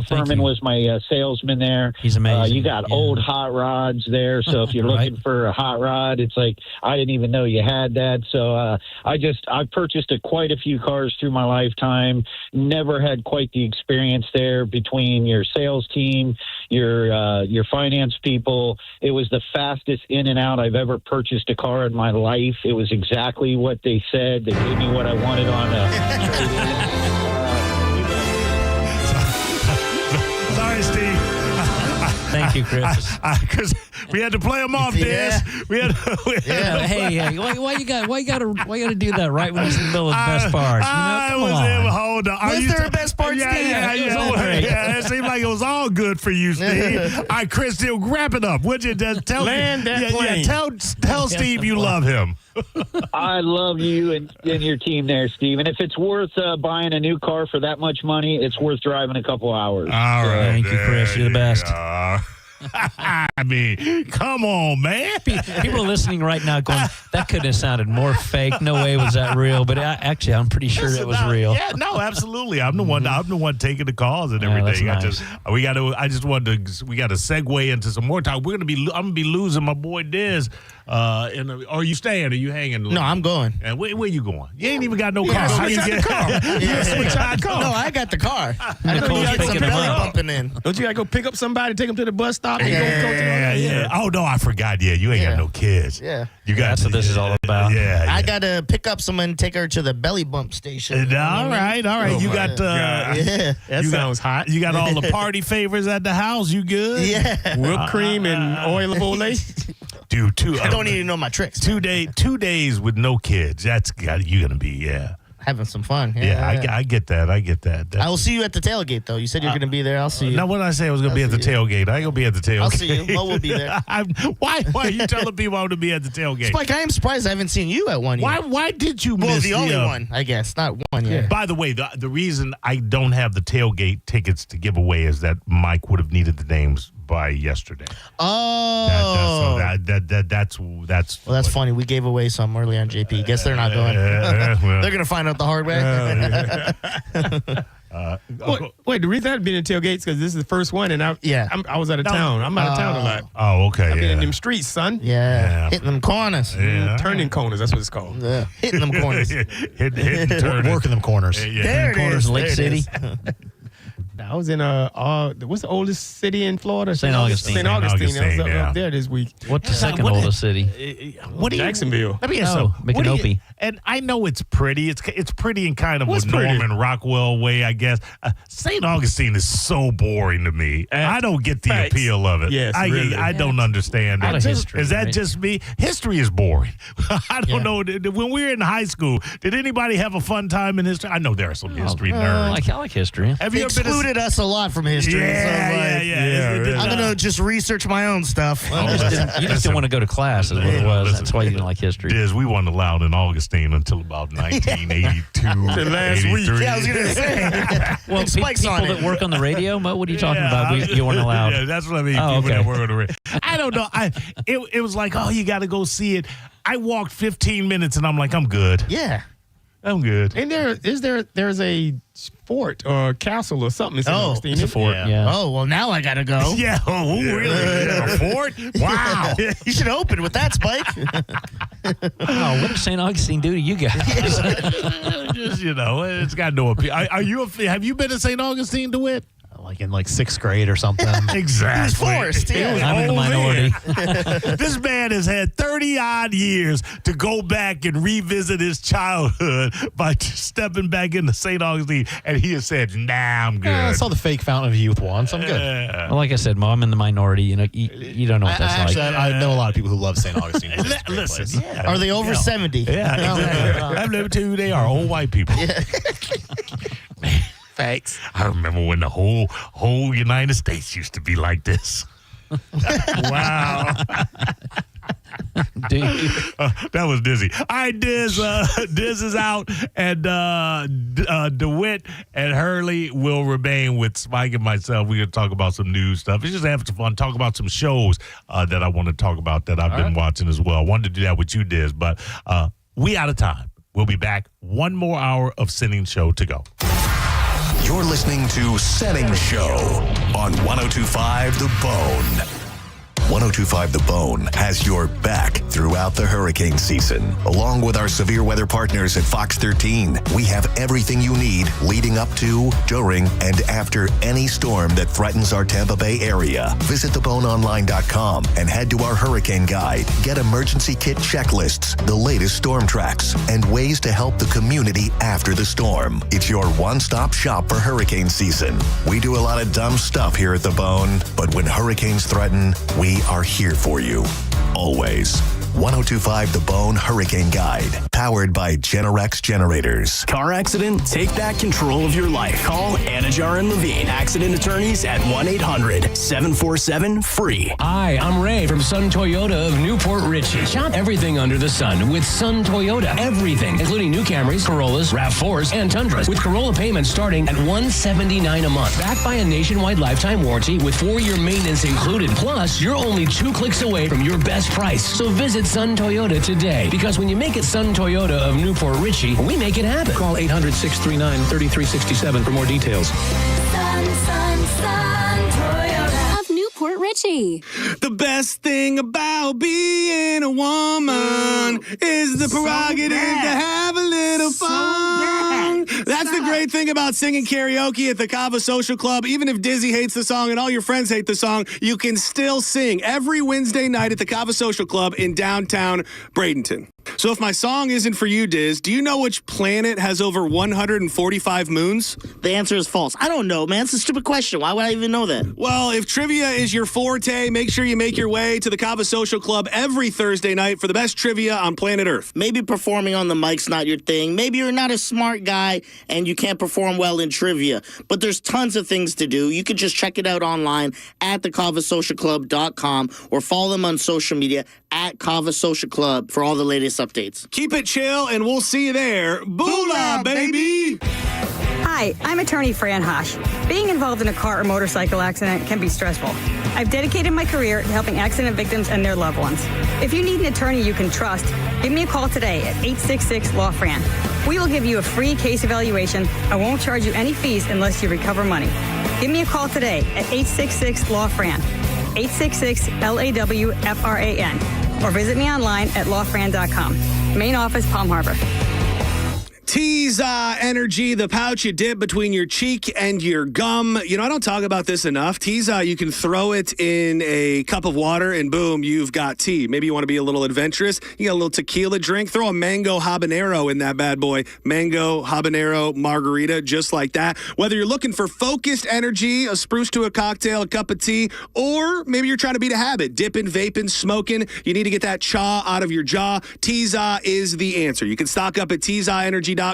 Furman was my salesman there. He's amazing. You got old hot rods there. So if you're looking for a hot rod, it's like, I didn't even know you had that. So I've purchased quite a few cars through my lifetime. Never had quite the experience there between your sales team, your finance people. It was the fastest in and out I've ever purchased a car in my life. It was exactly what they said. They gave me what I wanted on Sorry, Steve. Thank you, Chris. Chris, we had to play them off, Diz. We had to, Hey, why you got to do that right when it's in the middle of the best part? Hold on. Was there a best part, Steve? Yeah, it seemed like it was all good for you, Steve. All right, Chris, still wrap it up. Would you just tell Land that plane. Tell Steve you love him. I love you and your team there, Steve. And if it's worth buying a new car for that much money, it's worth driving a couple hours. All right. Thank you, Chris. You're the best. I mean, come on, man. People are listening right now going, that couldn't have sounded more fake. No way was that real. But actually, I'm pretty sure it was real. Yeah, no, absolutely. I'm the one taking the calls and everything. Nice. We got to segue into some more time. I'm gonna be losing my boy Diz. Are you staying? Are you hanging? No, I'm going. And where you going? You ain't even got no car. How you get the car? No, I got the car. I know you got some belly bumping in. Don't you got to go pick up somebody, take them to the bus stop? And Yeah. Oh, no, I forgot. Yeah, you ain't got no kids. Yeah. That's what this is all about. Yeah. I got to pick up someone and take her to the belly bump station. All right. Oh, you got that sounds hot. You got all the party favors at the house. You good? Yeah. Whipped cream and oil of Olay. Dude, I don't even know my tricks. 2 days with no kids. You're gonna be having some fun. I get that. I will see you at the tailgate, though. You said you're going to be there. I'll see you. Now, what did I say? I was going to be at the tailgate. I ain't going to be at the tailgate. I'll see you. Mo will be there. Why are you telling people I'm going to be at the tailgate? Spike, I am surprised I haven't seen you at one yet. Why did you miss the only one, I guess. Not one yet. By the way, the reason I don't have the tailgate tickets to give away is that Mike would have needed the names by yesterday. Oh. That's funny. We gave away some early on, JP. Guess they're not going. They're going to find out the hard way. Wait, the reason I've been in tailgates because this is the first one, and I was out of town. I'm out of town a lot. Oh, okay. I've been in them streets, son. Yeah. Hitting them corners. Turning corners. That's what it's called. Hitting them corners. Working them corners. There it is. Corners in Lake City. I was in what's the oldest city in Florida? St. Augustine. St. Augustine. I was up there this week. What's the second oldest city? Jacksonville. Let me ask you. Micanopy. And I know it's pretty. It's pretty in kind of a pretty? Norman Rockwell way, I guess. St. Augustine is so boring to me. I don't get the appeal of it. Yes, I don't understand it. History, is that right? just me? History is boring. I don't know. When we were in high school, did anybody have a fun time in history? I know there are some history nerds. I like history. Have you excluded us a lot from history. Yeah. I'm going to just research my own stuff. You just didn't want to go to class is what it was. That's why you didn't like history. We weren't allowed in Augustine until about 1982. Last week. Yeah, I was going to say. Well, people that work on the radio, Mo, what are you talking about? You weren't allowed. Yeah, that's what I mean. People that work on the radio. I don't know. It was like, you got to go see it. I walked 15 minutes and I'm like, I'm good. Yeah. I'm good. And there's a fort or castle or something in St. Augustine. It's a fort. Yeah. Oh, well, now I got to go. Yeah. Oh, really? A fort? Wow. You should open with that, Spike. Wow, what did St. Augustine do to you guys? Just, it's got no appeal. Have you been to St. Augustine, DeWitt? like in like 6th grade or something. Exactly. He was forced, yeah. He was I'm in the old minority. man. This man has had 30-odd years to go back and revisit his childhood by stepping back into St. Augustine, and he has said, nah, I'm good. I saw the fake Fountain of Youth once. I'm good. Well, like I said, Mo, I'm in the minority. You know, you don't know what that's Actually, like. I know a lot of people who love St. Augustine. It's a great Listen, place. yeah, Are they over 70? Yeah, exactly. I'm living to you, they are old white people. Yeah. Facts. I remember when the whole United States used to be like this. Wow. That was Dizzy. All right, Diz is out, and DeWitt and Hurley will remain with Spike and myself. We're going to talk about some news stuff. It's just having some fun, talk about some shows that I want to talk about that I've been watching as well. I wanted to do that with you, Diz, but we out of time. We'll be back. One more hour of Senning Show to go. You're listening to Senning Show on 102.5 The Bone. 102.5 The Bone has your back throughout the hurricane season. Along with our severe weather partners at Fox 13, we have everything you need leading up to, during, and after any storm that threatens our Tampa Bay area. Visit theboneonline.com and head to our hurricane guide. Get emergency kit checklists, the latest storm tracks, and ways to help the community after the storm. It's your one-stop shop for hurricane season. We do a lot of dumb stuff here at The Bone, but when hurricanes threaten, we are here for you. Always. 102.5 The Bone Hurricane Guide. Powered by Generex Generators. Car accident? Take back control of your life. Call Anajar and Levine. Accident attorneys at 1-800-747-FREE. Hi, I'm Ray from Sun Toyota of Newport Richey. Shop everything under the sun with Sun Toyota. Everything, including new Camrys, Corollas, RAV4s, and Tundras, with Corolla payments starting at $179 a month. Backed by a nationwide lifetime warranty with 4-year maintenance included. Plus, you're only 2 clicks away from your best price. So visit Sun Toyota today, because when you make it Sun Toyota of Newport Richey, we make it happen. Call 800-639-3367 for more details. Sun Toyota of Newport Richey. The best thing about being a woman is the prerogative to have a little fun. That's the great thing about singing karaoke at the Cava Social Club. Even if Dizzy hates the song and all your friends hate the song, you can still sing every Wednesday night at the Cava Social Club in downtown Bradenton. So if my song isn't for you, Diz, do you know which planet has over 145 moons? The answer is false. I don't know, man. It's a stupid question. Why would I even know that? Well, if trivia is your forte, make sure you make your way to the Cava Social Club every Thursday night for the best trivia on planet Earth. Maybe performing on the mic's not your thing. Maybe you're not a smart guy and you can't perform well in trivia. But there's tons of things to do. You can just check it out online at thecavasocialclub.com or follow them on social media at Cava Social Club for all the latest updates. Keep it chill, and we'll see you there. Boola, baby! Hi, I'm attorney Fran Hosh. Being involved in a car or motorcycle accident can be stressful. I've dedicated my career to helping accident victims and their loved ones. If you need an attorney you can trust, give me a call today at 866-LAW-FRAN. We will give you a free case evaluation and won't charge you any fees unless you recover money. Give me a call today at 866-LAW-FRAN, 866-LAWFRAN, or visit me online at lawfran.com. Main office, Palm Harbor. Tease Energy, the pouch you dip between your cheek and your gum. You know, I don't talk about this enough. Tease, you can throw it in a cup of water and boom, you've got tea. Maybe you want to be a little adventurous. You got a little tequila drink. Throw a mango habanero in that bad boy. Mango habanero margarita, just like that. Whether you're looking for focused energy, a spruce to a cocktail, a cup of tea, or maybe you're trying to beat a habit. Dipping, vaping, smoking. You need to get that chaw out of your jaw. Tease is the answer. You can stock up at teaseenergy.com.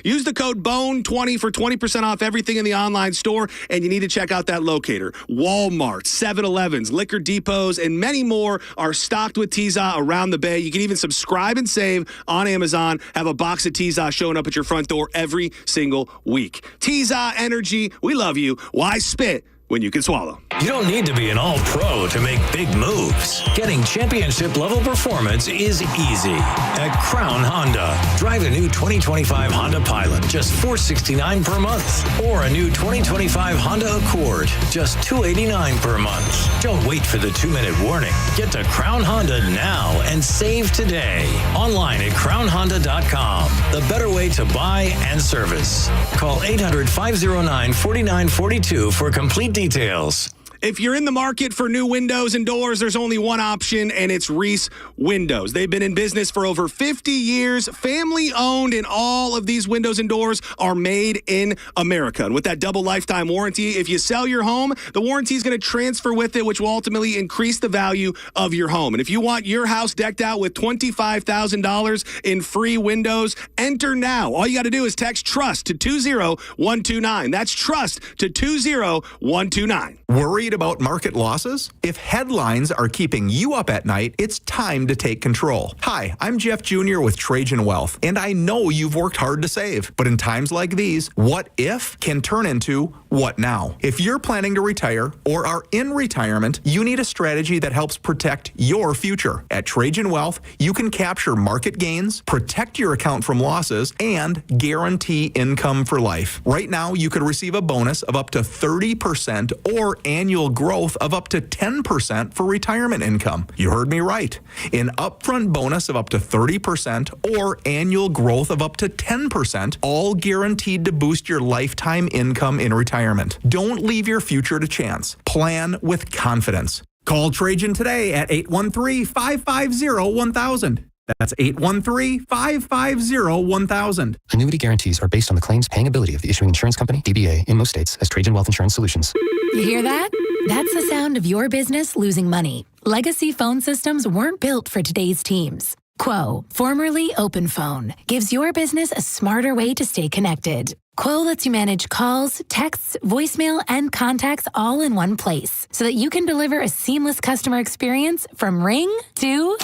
Use the code BONE20 for 20% off everything in the online store, and you need to check out that locator. Walmart, 7-Elevens, liquor depots, and many more are stocked with Tiza around the Bay. You can even subscribe and save on Amazon. Have a box of Tiza showing up at your front door every single week. Tiza Energy, we love you. Why spit when you can swallow. You don't need to be an all-pro to make big moves. Getting championship-level performance is easy at Crown Honda. Drive a new 2025 Honda Pilot, just $469 per month. Or a new 2025 Honda Accord, just $289 per month. Don't wait for the 2-minute warning. Get to Crown Honda now and save today. Online at crownhonda.com. The better way to buy and service. Call 800-509-4942 for complete details. If you're in the market for new windows and doors, there's only one option, and it's Reese Windows. They've been in business for over 50 years, family-owned, and all of these windows and doors are made in America. And with that double lifetime warranty, if you sell your home, the warranty is going to transfer with it, which will ultimately increase the value of your home. And if you want your house decked out with $25,000 in free windows, enter now. All you got to do is text TRUST to 20129. That's TRUST to 20129. Worried about market losses? If headlines are keeping you up at night, it's time to take control. Hi, I'm Jeff Jr. with Trajan Wealth, and I know you've worked hard to save. But in times like these, what if can turn into what now? If you're planning to retire or are in retirement, you need a strategy that helps protect your future. At Trajan Wealth, you can capture market gains, protect your account from losses, and guarantee income for life. Right now, you could receive a bonus of up to 30% or annual growth of up to 10% for retirement income. You heard me right. An upfront bonus of up to 30% or annual growth of up to 10%, all guaranteed to boost your lifetime income in retirement. Don't leave your future to chance. Plan with confidence. Call Trajan today at 813-550-1000. That's 813-550-1000. Annuity guarantees are based on the claims paying ability of the issuing insurance company, DBA, in most states as Trajan Wealth Insurance Solutions. You hear that? That's the sound of your business losing money. Legacy phone systems weren't built for today's teams. Quo, formerly OpenPhone, gives your business a smarter way to stay connected. Quo lets you manage calls, texts, voicemail, and contacts all in one place so that you can deliver a seamless customer experience from ring to...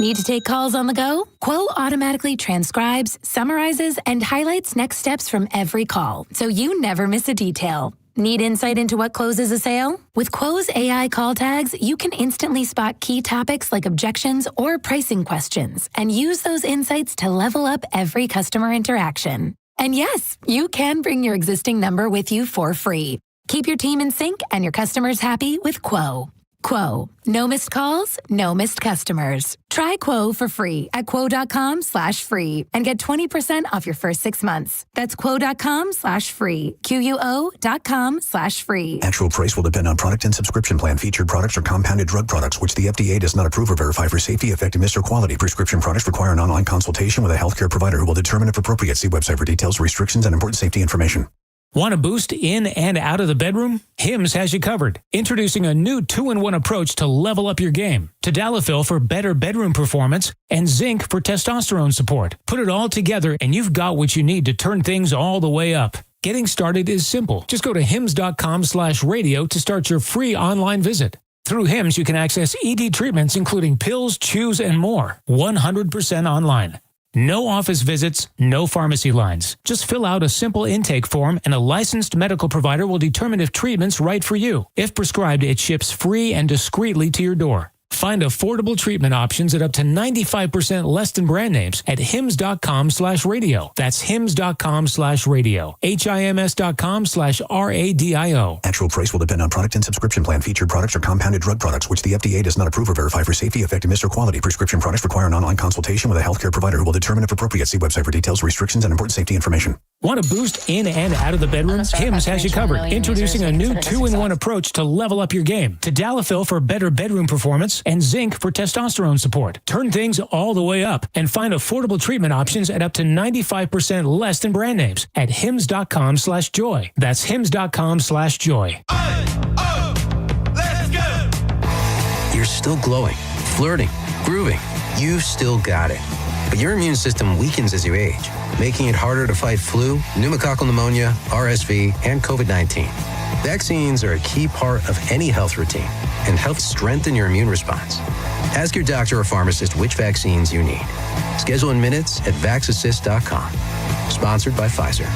Need to take calls on the go? Quo automatically transcribes, summarizes, and highlights next steps from every call, so you never miss a detail. Need insight into what closes a sale? With Quo's AI call tags, you can instantly spot key topics like objections or pricing questions and use those insights to level up every customer interaction. And yes, you can bring your existing number with you for free. Keep your team in sync and your customers happy with Quo. Quo. No missed calls, no missed customers. Try Quo for free at quo.com/free and get 20% off your first 6 months. That's quo.com/free. QUO.com/free. Actual price will depend on product and subscription plan. Featured products are compounded drug products, which the FDA does not approve or verify for safety, effectiveness, or quality. Prescription products require an online consultation with a healthcare provider who will determine if appropriate. See website for details, restrictions, and important safety information. Want a boost in and out of the bedroom? Hims has you covered. Introducing a new 2-in-1 approach to level up your game. Tadalafil for better bedroom performance and zinc for testosterone support. Put it all together and you've got what you need to turn things all the way up. Getting started is simple. Just go to hims.com/radio to start your free online visit. Through Hims, you can access ED treatments including pills, chews, and more. 100% online. No office visits, no pharmacy lines. Just fill out a simple intake form and a licensed medical provider will determine if treatment's right for you. If prescribed, it ships free and discreetly to your door. Find affordable treatment options at up to 95% less than brand names at hims.com/radio. That's hims.com/radio. HIMS.com/RADIO. Actual price will depend on product and subscription plan. Featured products are compounded drug products, which the FDA does not approve or verify for safety, effectiveness, or quality. Prescription products require an online consultation with a healthcare provider who will determine if appropriate. See website for details, restrictions, and important safety information. Want to boost in and out of the bedroom? Hims has you covered. Introducing a new 2-in-1 approach to level up your game. Tadalafil for better bedroom performance and zinc for testosterone support. Turn things all the way up and find affordable treatment options at up to 95% less than brand names at hims.com/joy. That's hims.com/joy. Let's go! You're still glowing, flirting, grooving. You've still got it. But your immune system weakens as you age, making it harder to fight flu, pneumococcal pneumonia, RSV, and COVID-19. Vaccines are a key part of any health routine and help strengthen your immune response. Ask your doctor or pharmacist which vaccines you need. Schedule in minutes at vaxassist.com. Sponsored by Pfizer.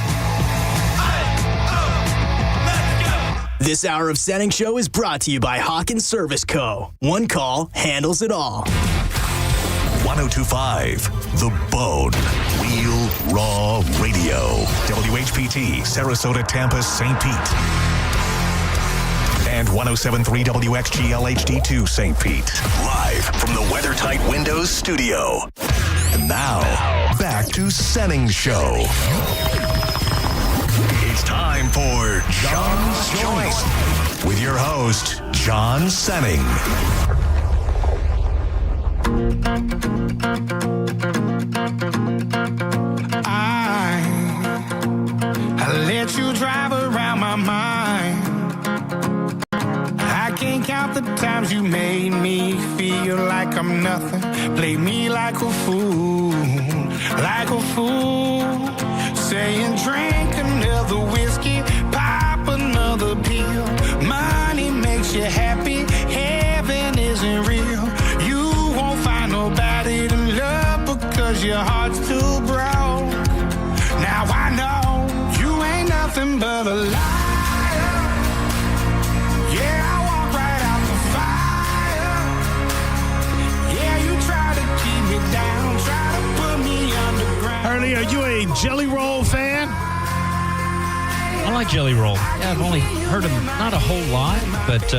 This hour of Senning Show is brought to you by Hawkins Service Co. One call handles it all. 1025 The Bone. Real Raw Radio. WHPT, Sarasota, Tampa, St. Pete. And 1073 WXGL HD2 St. Pete. Live from the WeatherTight Windows studio. And now, back to Senning Show. It's time for John's Choice with your host, John Senning. I let you drive around my mind. I can't count the times you made me feel like I'm nothing. Play me like a fool, like a fool. Saying drink another whiskey, pop another pill. Money makes you happy, heaven isn't real. You won't find nobody to love because your heart's too broke. Now I know you ain't nothing but a liar. Yeah, I walk right out the fire. Yeah, you try to keep me down, try to put me underground. Hurley, are you a Jelly Roll fan? I like Jelly Roll. Yeah, I've only heard him not a whole lot, but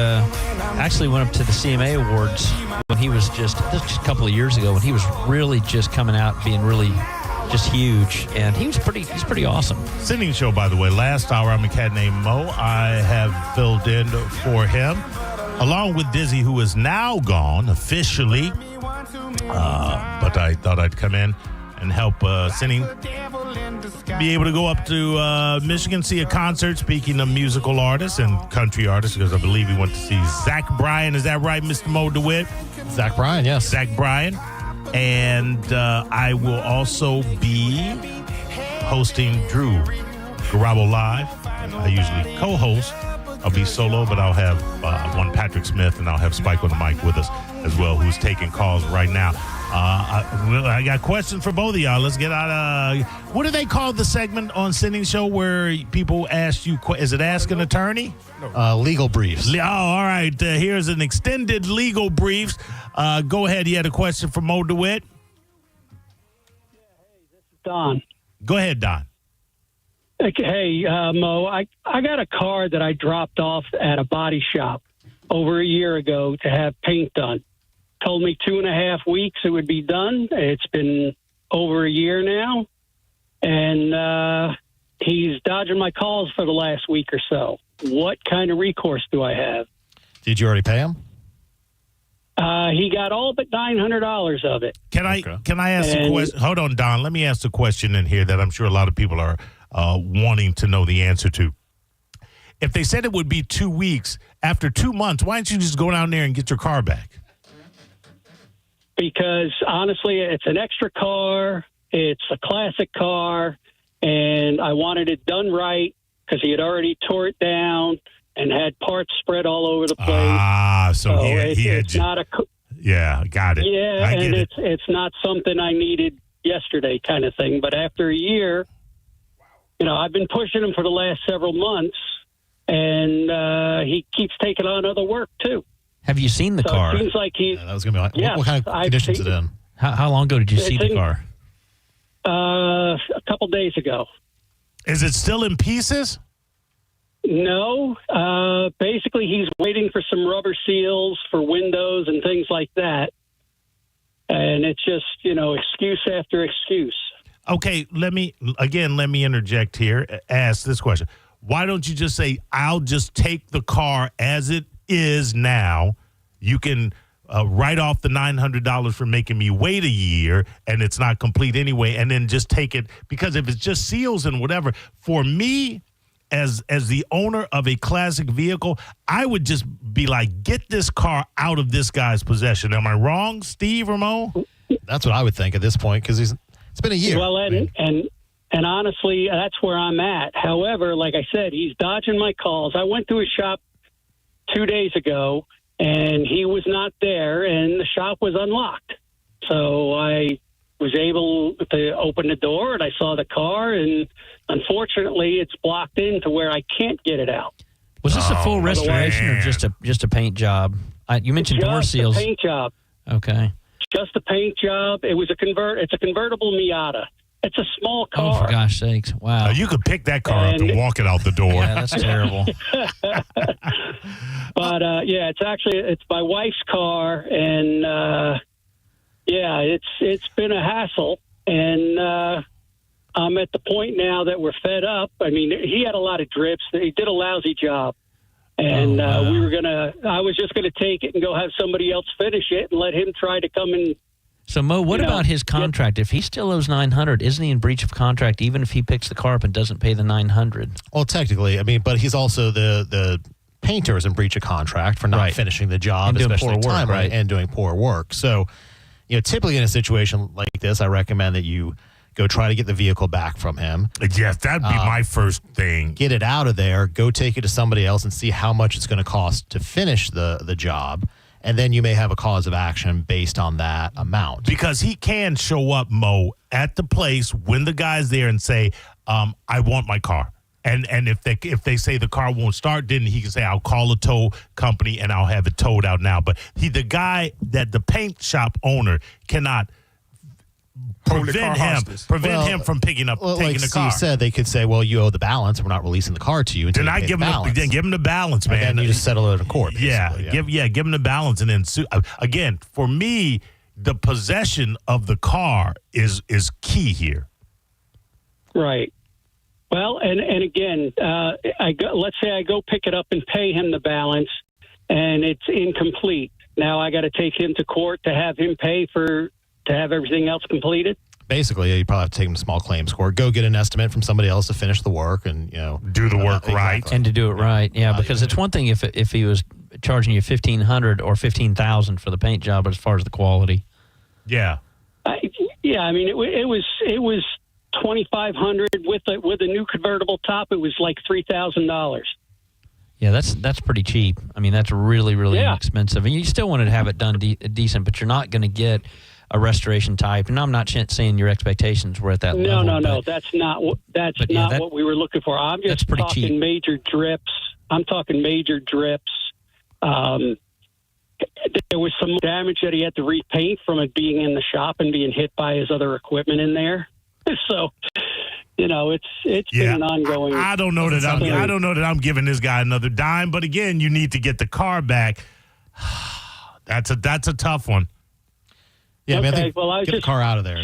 actually went up to the CMA Awards when he was just a couple of years ago when he was really just coming out, being really just huge, and he's pretty awesome. Senning Show, by the way. Last hour, I'm a cat named Mo. I have filled in for him, along with Dizzy, who is now gone officially. But I thought I'd come in and help Senning be able to go up to Michigan, see a concert, speaking of musical artists and country artists, because I believe he went to see Zach Bryan. Is that right, Mr. Mo DeWitt? Zach Bryan, yes. Zach Bryan. And I will also be hosting Drew Garabo Live. I usually co-host. I'll be solo, but I'll have one Patrick Smith, and I'll have Spike on the mic with us as well, who's taking calls right now. I got questions for both of y'all. Let's get out of... what do they call the segment on Senning Show where people ask you... is it Ask an Attorney? Legal briefs. Oh, all right. Here's an extended legal briefs. Go ahead. You had a question for Mo DeWitt? Don. Go ahead, Don. Hey, Mo, I got a car that I dropped off at a body shop over a year ago to have paint done. Told me 2.5 weeks it would be done. It's been over a year now, and he's dodging my calls for the last week or so. What kind of recourse do I have? Did you already pay him? He got all but $900 of it. Can I ask a question? Hold on, Don. Let me ask a question in here that I'm sure a lot of people are wanting to know the answer to. If they said it would be 2 weeks, after 2 months, why don't you just go down there and get your car back? Because, honestly, it's an extra car. It's a classic car, and I wanted it done right because he had already tore it down and had parts spread all over the place. So it's not a... Yeah, got it. Yeah, and it's not something I needed yesterday kind of thing. But after a year, I've been pushing him for the last several months, and he keeps taking on other work, too. Have you seen the car? It seems like he's... that was going to be like, what kind of conditions is it in? How long ago did you see the car? A couple days ago. Is it still in pieces? No. Basically, he's waiting for some rubber seals for windows and things like that. And it's just, excuse after excuse. Okay, let me interject here, ask this question. Why don't you just say, I'll just take the car as it is now? You can write off the $900 for making me wait a year, and it's not complete anyway, and then just take it. Because if it's just seals and whatever, for me, as the owner of a classic vehicle, I would just be like, get this car out of this guy's possession. Am I wrong, Steve or Mo? That's what I would think at this point, because it's been a year. Well, and honestly, that's where I'm at. However, like I said, he's dodging my calls. I went to his shop 2 days ago, and he was not there, and the shop was unlocked. So I was able to open the door, and I saw the car, and unfortunately, it's blocked in to where I can't get it out. Was this a full restoration or just a paint job? You mentioned door seals. Just a paint job. Okay. Just a paint job. It was It's a convertible Miata. It's a small car. Oh, for gosh sakes. Wow. You could pick that car up and walk it out the door. Yeah, that's terrible. But, it's my wife's car, and, it's been a hassle, and I'm at the point now that we're fed up. I mean, he had a lot of drips. He did a lousy job. And I was just going to take it and go have somebody else finish it and let him try to come and. So, Mo, what about his contract? If he still owes $900, isn't he in breach of contract even if he picks the car up and doesn't pay the $900? Well, technically, I mean, but he's also the painter is in breach of contract for not finishing the job, and doing especially poor work, timely, right? and doing poor work. So, typically in a situation like this, I recommend that you go try to get the vehicle back from him. Yes, that'd be my first thing. Get it out of there, go take it to somebody else and see how much it's going to cost to finish the job. And then you may have a cause of action based on that amount. Because he can show up, Mo, at the place when the guy's there and say, I want my car. And if they say the car won't start, then he can say, I'll call a tow company and I'll have it towed out now. But the paint shop owner cannot prevent him from taking the car. Like Steve said, they could say, well, you owe the balance. We're not releasing the car to you. Then I give him the balance, man. And then you just settle it in court. Give him the balance and then sue. Again, for me, the possession of the car is key here. Right. Well, and again, let's say I go pick it up and pay him the balance, and it's incomplete. Now I got to take him to court to have him pay to have everything else completed? Basically, you probably have to take him to small claims court. Go get an estimate from somebody else to finish the work and, do the work right. And to do it right, because it's one thing if he was charging you $1,500 or $15,000 for the paint job as far as the quality. Yeah. I mean, it was $2,500 with a new convertible top. It was like $3,000. Yeah, that's pretty cheap. I mean, that's really, really inexpensive. And you still wanted to have it done decent, but you're not going to get a restoration type. And I'm not saying your expectations were at that level. No. That's not what we were looking for. I'm just talking cheap. Major drips. I'm talking major drips. There was some damage that he had to repaint from it being in the shop and being hit by his other equipment in there. So, it's been an ongoing. I don't know that I'm giving this guy another dime, but again, you need to get the car back. That's a tough one. Yeah, okay, man, I was get the car out of there.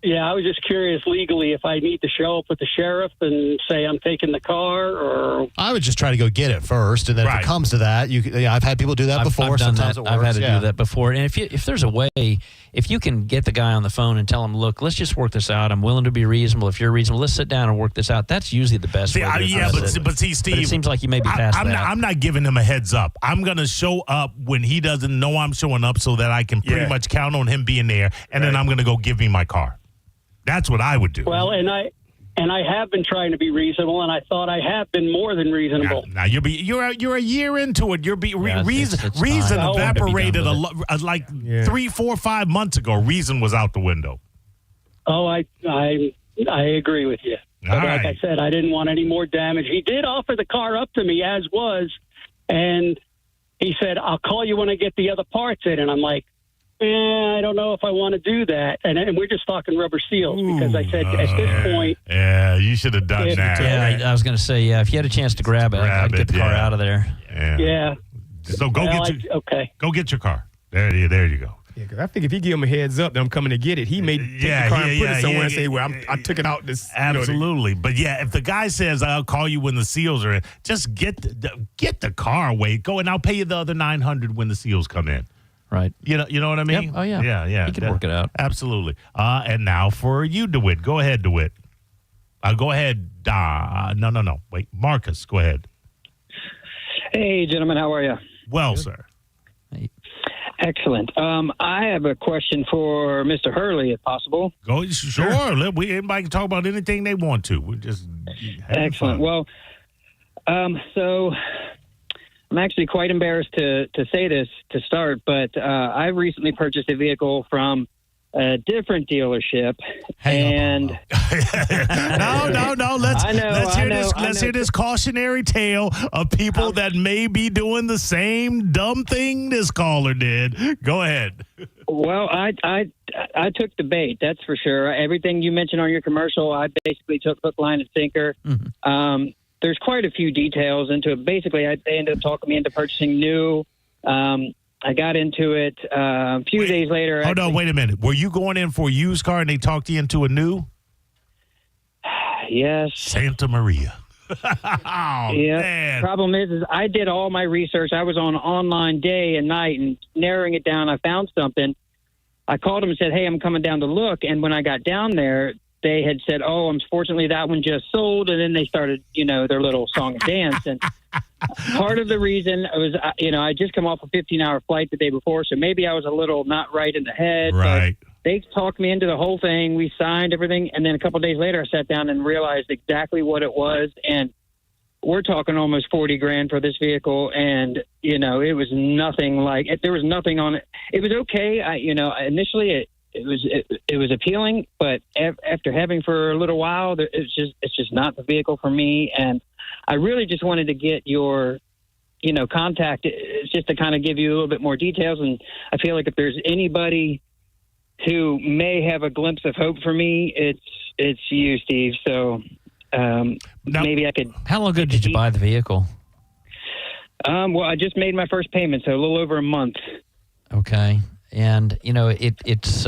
I was just curious legally if I need to show up with the sheriff and say I'm taking the car, or I would just try to go get it first, and then if it comes to that, I've had people do that before. I've done Sometimes that. it works. I've had to do that before. And if there's a way, if you can get the guy on the phone and tell him, look, let's just work this out. I'm willing to be reasonable. If you're reasonable, let's sit down and work this out. That's usually the best way to address it. But see, Steve, but it seems like you may be past that. I'm not giving him a heads up. I'm going to show up when he doesn't know I'm showing up so that I can pretty much count on him being there, and then I'm going to go give me my car. That's what I would do. Well, and I have been trying to be reasonable, and I thought I have been more than reasonable. Now you're a year into it. Reason evaporated like 3, 4, 5 months ago. Reason was out the window. Oh, I agree with you. But like I said, I didn't want any more damage. He did offer the car up to me as was, and he said, "I'll call you when I get the other parts in." And I'm like, I don't know if I want to do that. And we're just talking rubber seals because I said at this point. Yeah, you should have done that. Yeah, I was going to say, if you had a chance to grab it, I'd get the car out of there. Yeah. So go get your car. There you go. Yeah, because I think if he give him a heads up that I'm coming to get it, he may take the car and put it somewhere and say, well, I took it out. Absolutely. But, if the guy says, I'll call you when the seals are in, just get the car away. Go and I'll pay you the other $900 when the seals come in. Right. You know what I mean? Yep. Oh, yeah. Yeah. He can work it out. Absolutely. And now for you, DeWitt. Go ahead, DeWitt. Go ahead. No. Wait, Marcus, go ahead. Hey, gentlemen. How are you? Well, sir. Hey. Excellent. I have a question for Mr. Hurley, if possible. Go, sure. Anybody can talk about anything they want to. We're just excellent. Fun. Well, so I'm actually quite embarrassed to say this to start, but I recently purchased a vehicle from a different dealership. No. Let's hear this cautionary tale of people that may be doing the same dumb thing this caller did. Go ahead. Well, I took the bait, that's for sure. Everything you mentioned on your commercial, I basically took hook, line, and sinker. Mm-hmm. There's quite a few details into it. Basically, they ended up talking me into purchasing new. I got into it a few days later. Hold on, wait a minute. Were you going in for a used car and they talked you into a new? Yes. Santa Maria. Man. Problem is I did all my research. I was on online day and night and narrowing it down. I found something. I called them and said, hey, I'm coming down to look. And when I got down there, they had said, oh, unfortunately, that one just sold. And then they started, their little song and dance. And part of the reason was, I just come off a 15-hour flight the day before, so maybe I was a little not right in the head. Right. But they talked me into the whole thing. We signed everything. And then a couple of days later, I sat down and realized exactly what it was. And we're talking almost $40,000 for this vehicle. And, it was nothing like it. There was nothing on it. It was okay. Initially it was appealing, but after having for a little while, it's just not the vehicle for me. And I really just wanted to get your, contact. It's just to kind of give you a little bit more details. And I feel like if there's anybody who may have a glimpse of hope for me, it's you, Steve. So maybe I could. How long ago did you buy the vehicle? Well, I just made my first payment, so a little over a month. Okay. And, it's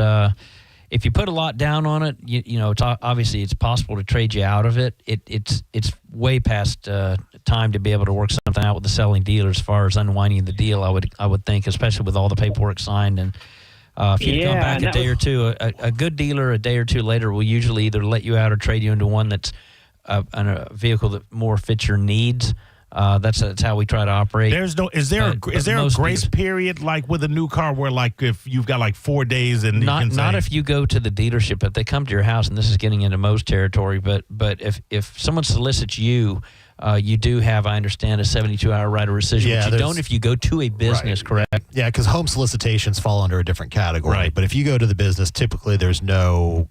if you put a lot down on it, it's obviously it's possible to trade you out of it. It's way past time to be able to work something out with the selling dealer as far as unwinding the deal, I would think, especially with all the paperwork signed. And if you come back a day or two, a good dealer a day or two later will usually either let you out or trade you into one that's a vehicle that more fits your needs. That's how we try to operate. Is there a grace period like with a new car where like if you've got like 4 days and not if you go to the dealership, but they come to your house, and this is getting into most territory. But if someone solicits you, you do have, I understand, a 72-hour right of rescission. Yeah, but you don't if you go to a business, correct? Yeah, because home solicitations fall under a different category. Right. But if you go to the business, typically there's no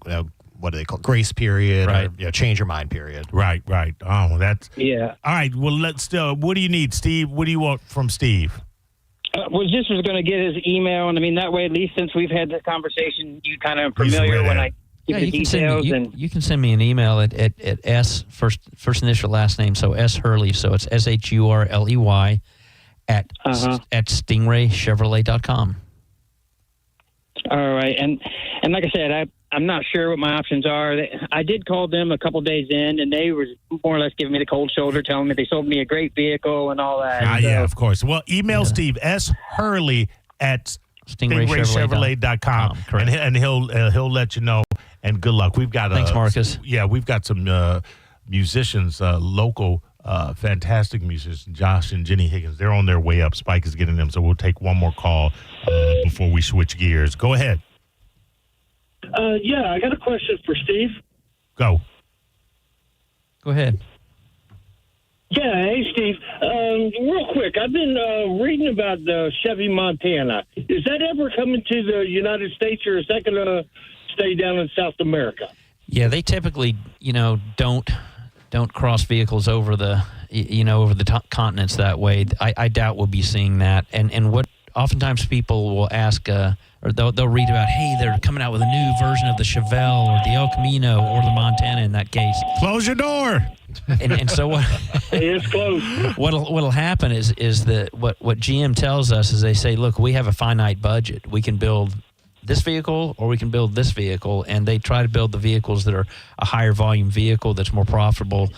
what do they call it? Grace period, right? Or, change your mind period. Right. Oh, that's yeah. All right. Well, let's. What do you need, Steve? What do you want from Steve? Well, just was going to get his email, and I mean that way, at least since we've had this conversation, you kind of familiar when I give the details. You can send me an email at S first initial last name, so S Hurley, so it's SHURLEY at stingraychevrolet.com. All right, and like I said, I'm not sure what my options are. I did call them a couple days in, and they were more or less giving me the cold shoulder, telling me they sold me a great vehicle and all that. Yeah, of course. Well, email Steve, S. Hurley at stingraychevrolet.com, and he'll let you know. And good luck. We've got thanks, Marcus. Yeah, we've got some musicians, local. Fantastic musicians, Josh and Jenny Higgins. They're on their way up. Spike is getting them, so we'll take one more call before we switch gears. Go ahead. Yeah, I got a question for Steve. Go ahead. Yeah, hey, Steve. Real quick, I've been reading about the Chevy Montana. Is that ever coming to the United States, or is that going to stay down in South America? Yeah, they typically, don't cross vehicles over the continents that way. I doubt we'll be seeing that. And what oftentimes people will ask, or they'll read about, hey, they're coming out with a new version of the Chevelle or the El Camino or the Montana in that case. Close your door. And so what? It's closed. What'll happen is that what GM tells us is they say, look, we have a finite budget. We can build this vehicle or we can build this vehicle, and they try to build the vehicles that are a higher volume vehicle that's more profitable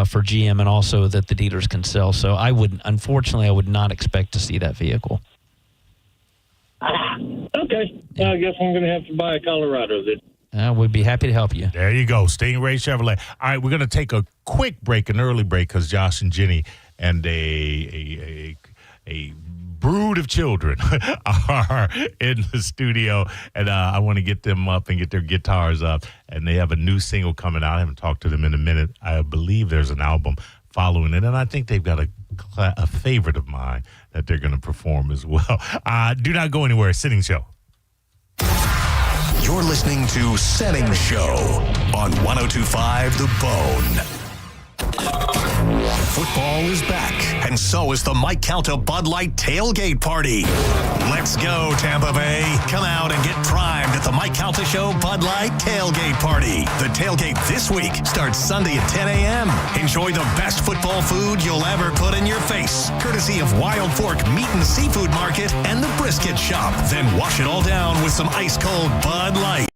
for GM, and also that the dealers can sell. So unfortunately, I would not expect to see that vehicle. Okay. Well, I guess I'm going to have to buy a Colorado then. We'd be happy to help you. There you go, Stingray Chevrolet. All right, we're going to take a quick break, an early break, because Josh and Jenny and a brood of children are in the studio, and I want to get them up and get their guitars up. And they have a new single coming out. I haven't talked to them in a minute. I believe there's an album following it, and I think they've got a favorite of mine that they're going to perform as well. Do not go anywhere. Senning Show. You're listening to Senning Show on 102.5 The Bone. Football is back, and so is the Mike Calta Bud Light Tailgate Party. Let's go, Tampa Bay. Come out and get primed at the Mike Calta Show Bud Light Tailgate Party. The tailgate this week starts Sunday at 10 a.m. Enjoy the best football food you'll ever put in your face, courtesy of Wild Fork Meat and Seafood Market and the Brisket Shop. Then wash it all down with some ice-cold Bud Light.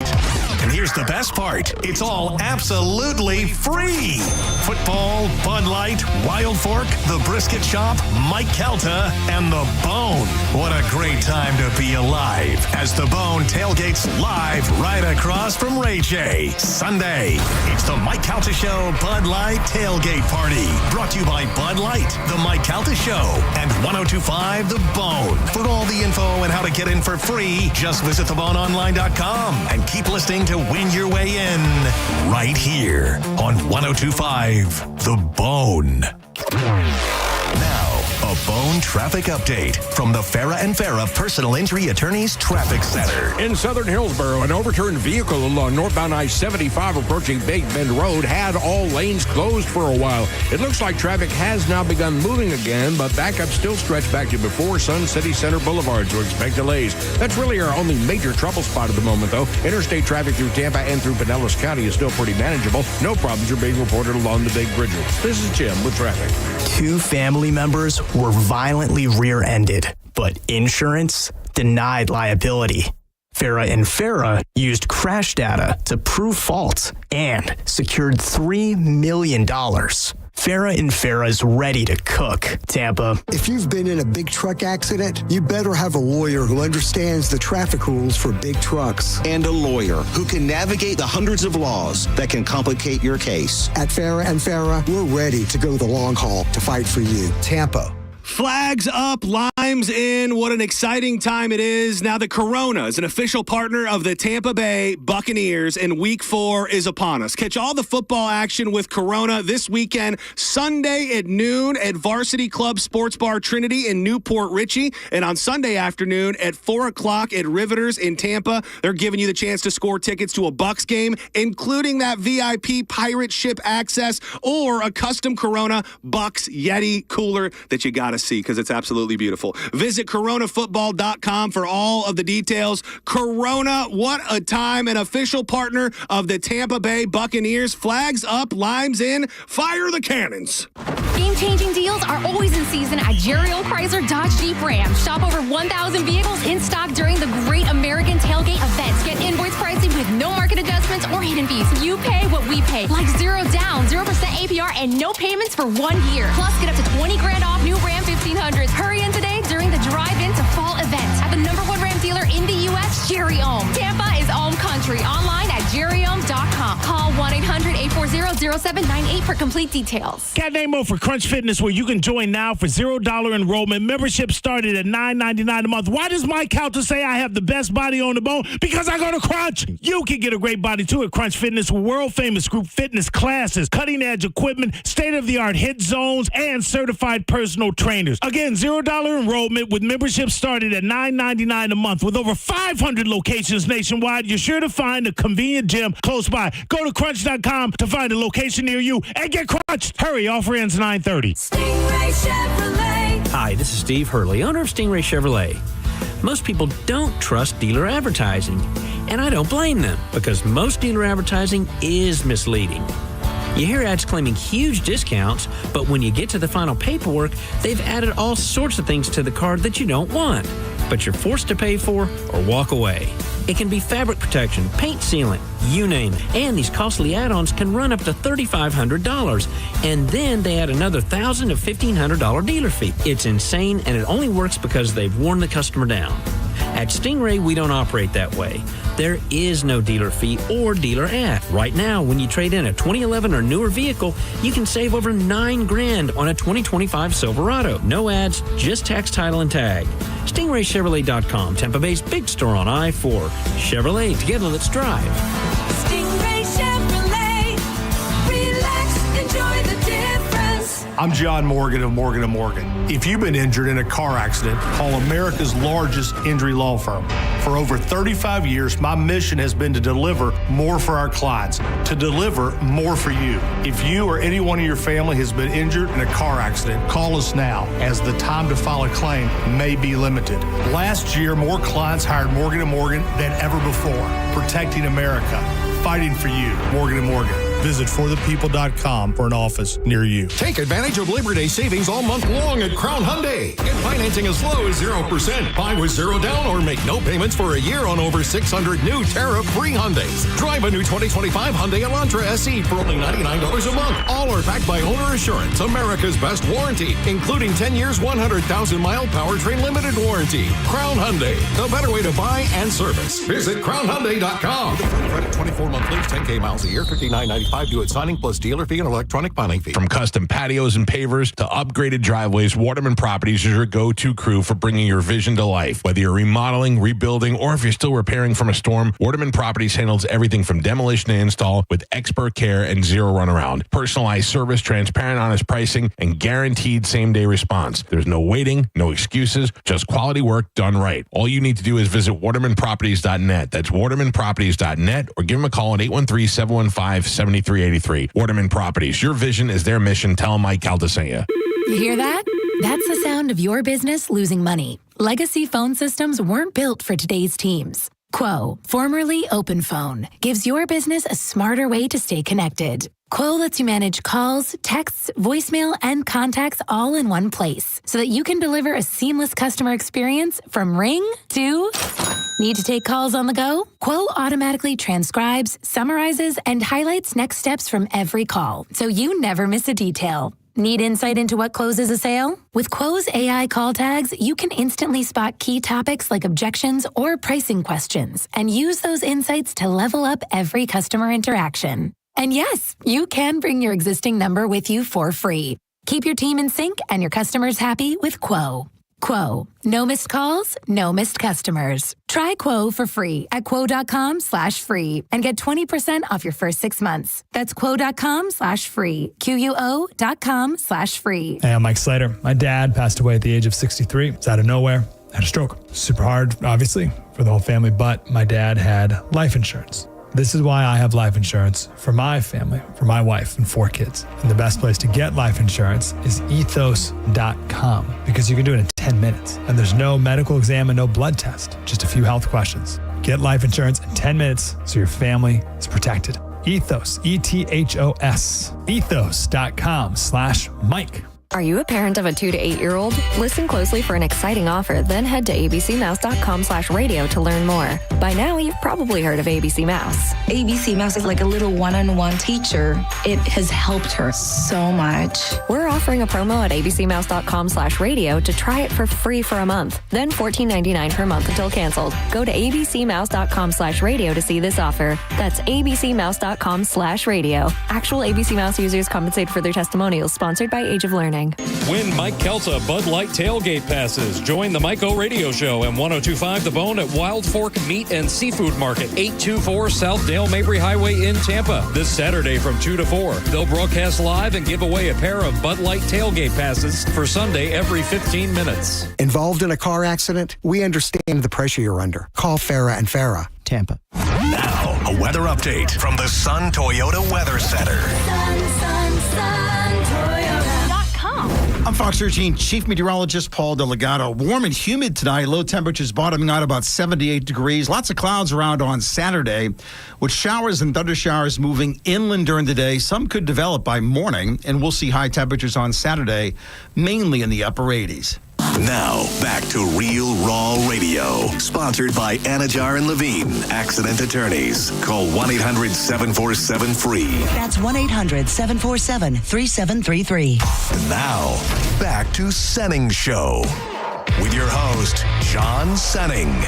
And here's the best part. It's all absolutely free. Football, Bud Light, Wild Fork, the Brisket Shop, Mike Calta, and The Bone. What a great time to be alive as The Bone tailgates live right across from Ray J. Sunday, it's the Mike Calta Show Bud Light Tailgate Party. Brought to you by Bud Light, the Mike Calta Show, and 102.5 The Bone. For all the info and how to get in for free, just visit theboneonline.com and keep listening to win your way in right here on 102.5 The Bone. Now, a Bone traffic update from the Farah and Farah Personal Injury Attorneys Traffic Center. In southern Hillsborough, an overturned vehicle along northbound I-75 approaching Big Bend Road had all lanes closed for a while. It looks like traffic has now begun moving again, but backup still stretched back to before Sun City Center Boulevard, so expect delays. That's really our only major trouble spot at the moment, though. Interstate traffic through Tampa and through Pinellas County is still pretty manageable. No problems are being reported along the big bridges. This is Jim with traffic. 2 family members were violently rear-ended, but insurance denied liability. Farah and Farah used crash data to prove fault and secured $3 million. Farah and Farah's ready to cook, Tampa. If you've been in a big truck accident, you better have a lawyer who understands the traffic rules for big trucks. And a lawyer who can navigate the hundreds of laws that can complicate your case. At Farah and Farah, we're ready to go the long haul to fight for you. Tampa. Flags up, limes in. What an exciting time it is. Now the Corona is an official partner of the Tampa Bay Buccaneers, and Week 4 is upon us. Catch all the football action with Corona this weekend, Sunday at noon at Varsity Club Sports Bar Trinity in Newport Richey, and on Sunday afternoon at 4 o'clock at Riveters in Tampa. They're giving you the chance to score tickets to a Bucs game, including that VIP pirate ship access or a custom Corona Bucs Yeti cooler that you got to see because it's absolutely beautiful. Visit coronafootball.com for all of the details. Corona, what a time, an official partner of the Tampa Bay Buccaneers. Flags up, limes in, fire the cannons. Game-changing deals are always in season at Jerry O. Chrysler Dodge Jeep Ram. Shop over 1,000 vehicles in stock during the Great American Tailgate events. Get invoice pricing with no market adjustments or hidden fees. You pay what we pay, like 0 down, 0% APR, and no payments for 1 year. Plus, get up to $20,000 off new Ram 1500s. Hurry in today during the drive-in to fall event at the #1 Ram dealer in the U.S., Jerry Ohm. Tampa is Ohm Country. Online at jerryohm.com. Call 1-800-840-0798 for complete details. Cat Namo for Crunch Fitness, where you can join now for $0 enrollment. Membership started at $9.99 a month. Why does Mike Calta say I have the best body on the bone? Because I go to Crunch. You can get a great body too at Crunch Fitness with world-famous group fitness classes, cutting-edge equipment, state-of-the-art hit zones, and certified personal trainers. Again, $0 enrollment with membership started at $9.99 a month. With over 500 locations nationwide, you're sure to find a convenient gym close by. Go to crunch.com to find a location near you and get crunched. Hurry, offer ends 9:30. Stingray Chevrolet. Hi, this is Steve Hurley, owner of Stingray Chevrolet. Most people don't trust dealer advertising, and I don't blame them because most dealer advertising is misleading. You hear ads claiming huge discounts, but when you get to the final paperwork, they've added all sorts of things to the card that you don't want, but you're forced to pay for or walk away. It can be fabric protection, paint sealant, you name it. And these costly add-ons can run up to $3,500. And then they add another $1,000 to $1,500 dealer fee. It's insane, and it only works because they've worn the customer down. At Stingray, we don't operate that way. There is no dealer fee or dealer ad. Right now, when you trade in a 2011 or newer vehicle, you can save over $9,000 on a 2025 Silverado. No ads, just tax, title, and tag. StingrayChevrolet.com, Tampa Bay's big store on I-4. Chevrolet, together let's drive. Stingray Chevrolet. Relax, enjoy the difference. I'm John Morgan of Morgan & Morgan. If you've been injured in a car accident, call America's largest injury law firm. For over 35 years, my mission has been to deliver more for our clients, to deliver more for you. If you or anyone in your family has been injured in a car accident, call us now, as the time to file a claim may be limited. Last year, more clients hired Morgan & Morgan than ever before, protecting America, fighting for you. Morgan & Morgan. Visit forthepeople.com for an office near you. Take advantage of Labor Day savings all month long at Crown Hyundai. Get financing as low as 0%. Buy with zero down or make no payments for a year on over 600 new tariff-free Hyundais. Drive a new 2025 Hyundai Elantra SE for only $99 a month. All are backed by Owner Assurance, America's best warranty, including 10 years, 100,000-mile powertrain limited warranty. Crown Hyundai, the better way to buy and service. Visit crownhyundai.com. Credit 24-month lease, 10K miles a year, $59.95 due at signing plus dealer fee and electronic filing fee. From custom patios and pavers to upgraded driveways, Waterman Properties is your go-to crew for bringing your vision to life. Whether you're remodeling, rebuilding, or if you're still repairing from a storm, Waterman Properties handles everything from demolition to install with expert care and zero runaround. Personalized service, transparent, honest pricing, and guaranteed same-day response. There's no waiting, no excuses, just quality work done right. All you need to do is visit watermanproperties.net. That's watermanproperties.net, or give them a call at 813-715-7383. Waterman Properties. Your vision is their mission. Tell them Mike Caltasea. You hear that? That's the sound of your business losing money. Legacy phone systems weren't built for today's teams. Quo, formerly OpenPhone, gives your business a smarter way to stay connected. Quo lets you manage calls, texts, voicemail, and contacts all in one place so that you can deliver a seamless customer experience from ring to... Need to take calls on the go? Quo automatically transcribes, summarizes, and highlights next steps from every call, so you never miss a detail. Need insight into what closes a sale? With Quo's AI call tags, you can instantly spot key topics like objections or pricing questions and use those insights to level up every customer interaction. And yes, you can bring your existing number with you for free. Keep your team in sync and your customers happy with Quo. Quo. No missed calls, no missed customers. Try Quo for free at quo.com/free and get 20% off your first 6 months. That's quo.com/free. QUO.com/free. Hey, I'm Mike Slater. My dad passed away at the age of 63. It's out of nowhere. Had a stroke. Super hard, obviously, for the whole family, but my dad had life insurance. This is why I have life insurance for my family, for my wife and 4 kids. And the best place to get life insurance is ethos.com, because you can do it in 10 minutes. And there's no medical exam and no blood test, just a few health questions. Get life insurance in 10 minutes so your family is protected. Ethos, ETHOS, ethos.com/Mike. Are you a parent of a 2 to 8 year old? Listen closely for an exciting offer, then head to abcmouse.com/radio to learn more. By now, you've probably heard of ABC Mouse. ABC Mouse is like a little one-on-one teacher. It has helped her so much. We're offering a promo at abcmouse.com/radio to try it for free for a month, then $14.99 per month until canceled. Go to abcmouse.com/radio to see this offer. That's abcmouse.com/radio. Actual ABC Mouse users compensated for their testimonials, sponsored by Age of Learning. Win Mike Kelta Bud Light tailgate passes. Join the Mike O Radio Show and 102.5 The Bone at Wild Fork Meat and Seafood Market, 824 South Dale Mabry Highway in Tampa. This Saturday from 2 to 4. They'll broadcast live and give away a pair of Bud Light tailgate passes for Sunday every 15 minutes. Involved in a car accident? We understand the pressure you're under. Call Farah and Farah. Tampa. Now, a weather update from the Sun Toyota Weather Center. I'm Fox 13 Chief Meteorologist Paul DeLegato. Warm and humid tonight. Low temperatures bottoming out about 78 degrees. Lots of clouds around on Saturday, with showers and thunder showers moving inland during the day. Some could develop by morning, and we'll see high temperatures on Saturday, mainly in the upper 80s. Now, back to Real Raw Radio. Sponsored by Anajar and Levine, accident attorneys. Call 1-800-747-FREE. That's 1-800-747-3733. Now, back to Senning Show. With your host, John Senning.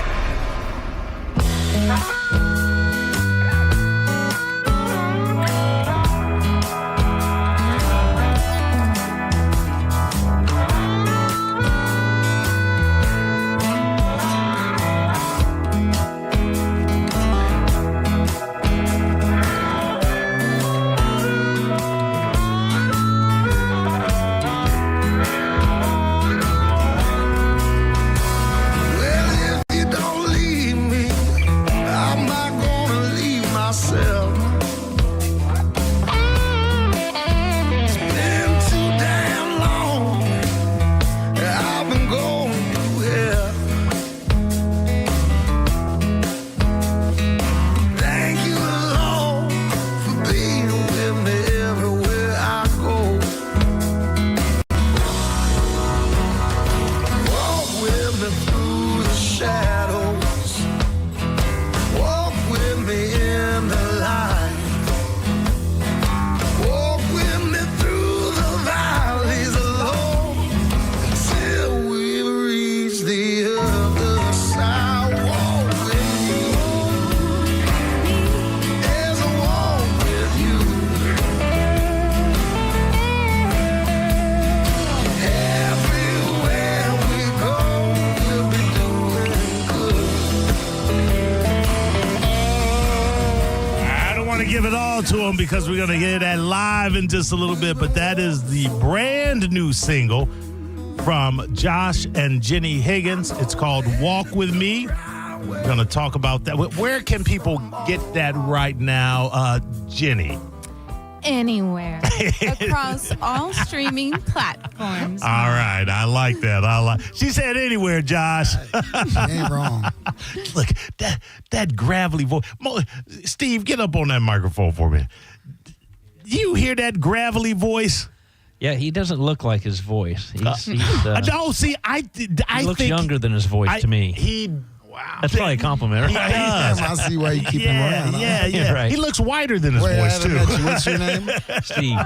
on to him because we're going to hear that live in just a little bit. But that is the brand new single from Josh and Jenny Higgins. It's called Walk With Me. We're going to talk about that. Where can people get that right now, Jenny? Anywhere. Across all streaming platforms. All right. I like that. She said anywhere, Josh. Ain't wrong. Look, that gravelly voice. Steve, get up on that microphone for me. Do you hear that gravelly voice? Yeah, he doesn't look like his voice. He looks think younger than his voice to me. Wow. That's probably a compliment, right? I see why you keep him around. Yeah. Right. He looks whiter than his voice, too. What's your name?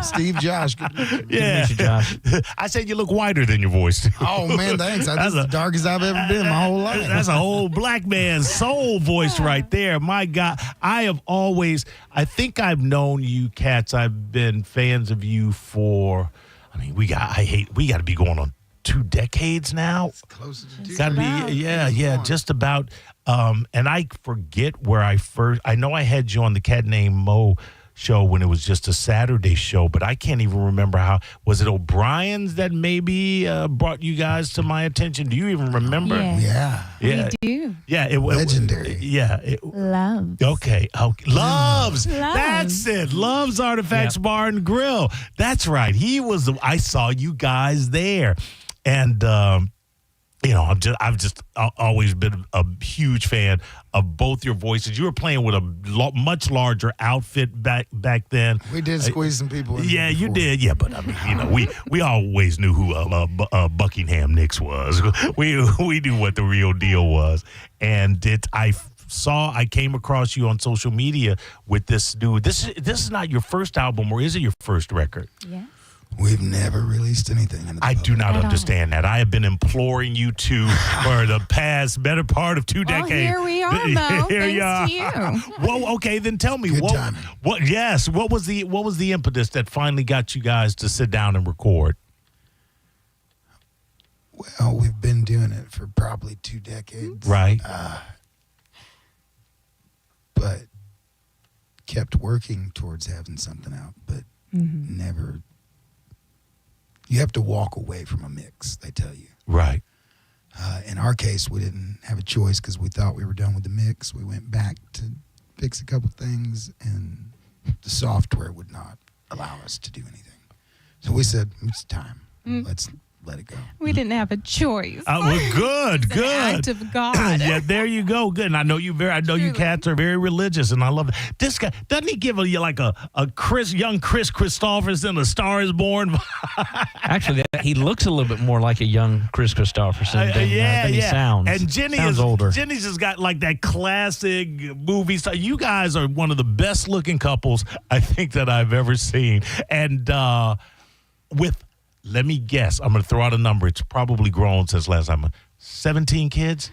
Steve Josh. Good to meet you, Josh. I said you look whiter than your voice, too. Oh, man, thanks. That's the darkest I've ever been my whole life. That's a whole black man's soul voice right there. My God, I think I've known you cats. I've been fans of you for, we got to be going on 2 decades now. It's closer to 2. Got to be, just about. And I forget where I know I had you on the Cat Named Mo show when it was just a Saturday show, but I can't even remember was it O'Brien's that maybe brought you guys to my attention? Do you even remember? Yeah. We do. Yeah. Legendary. Loves. Okay. Loves. That's it. Loves Artifacts Bar and Grill. That's right. I saw you guys there. And, I've just always been a huge fan of both your voices. You were playing with a much larger outfit back then. We did squeeze some people in. Yeah, you did. Yeah, but we always knew who Buckingham Nicks was. We knew what the real deal was. And I came across you on social media with this dude. This is not your first album, or is it your first record? Yeah. We've never released anything. I do not understand that. I have been imploring you to for the past better part of 2 decades. Here we are, Mo. Thanks to you. Well, okay, then tell me Good timing. What was the impetus that finally got you guys to sit down and record? Well, we've been doing it for probably 2 decades. Right. But kept working towards having something out, but never. You have to walk away from a mix, they tell you. Right. In our case, we didn't have a choice because we thought we were done with the mix. We went back to fix a couple things, and the software would not allow us to do anything. So we said, it's time. Let's let it go. We didn't have a choice. Well, good. An act of God. Yeah, there you go. Good. And I know you cats are very religious, and I love it. This guy, doesn't he give you like a young Chris Christopherson, A Star Is Born? Actually, he looks a little bit more like a young Chris Christopherson than he sounds. And sounds older. Jenny's just got like that classic movie style. You guys are one of the best looking couples I think that I've ever seen. And let me guess. I'm going to throw out a number. It's probably grown since last time. 17 kids?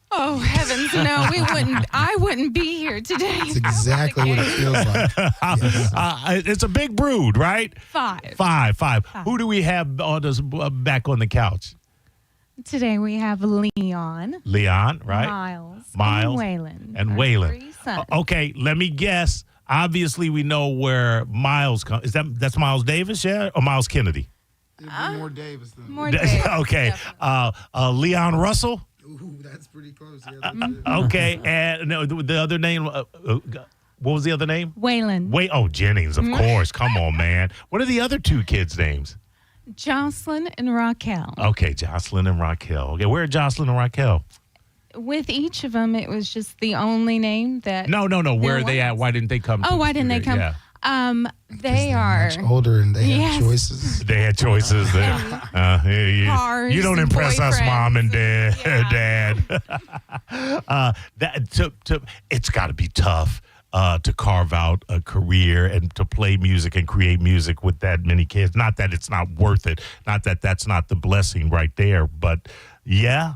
Oh, heavens, no. I wouldn't be here today. That's exactly what it feels like. Yes. It's a big brood, right? 5. 5. Who do we have back on the couch? Today we have Leon. Leon, right? Miles. And Waylon. 3 sons. Okay, let me guess. Obviously, we know where Miles comes. That's Miles Davis, yeah? Or Miles Kennedy? More Davis than more Davis. Okay. Leon Russell? Ooh, that's pretty close. Yeah, okay. And the other name, what was the other name? Waylon. Jennings, of course. Come on, man. What are the other 2 kids' names? Jocelyn and Raquel. Okay, Jocelyn and Raquel. Okay, where are Jocelyn and Raquel? With each of them, it was just the only name that. No. Where are they at? Why didn't they come? Why didn't they come? Yeah. They are much older and they had choices. They had choices. Cars, you don't impress us, Mom and Dad. It's got to be tough to carve out a career and to play music and create music with that many kids. Not that it's not worth it. Not that that's not the blessing right there. But yeah.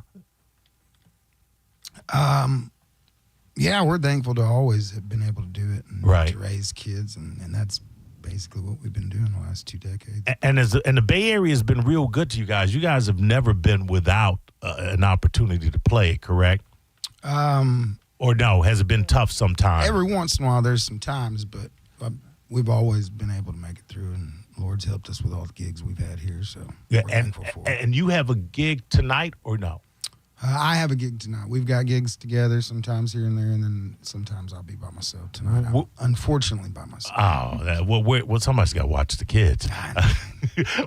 Yeah, we're thankful to always have been able to do it and to raise kids, and that's basically what we've been doing the last 2 decades. And the Bay Area has been real good to you guys. You guys have never been without an opportunity to play, correct? Or no? Has it been tough sometimes? Every once in a while, there's some times, but we've always been able to make it through, and Lord's helped us with all the gigs we've had here. So Yeah, we're and thankful for it. and you have a gig tonight or no? I have a gig tonight. We've got gigs together sometimes here and there, and then sometimes I'll be by myself tonight. I'm unfortunately by myself. Oh, well, somebody's got to watch the kids.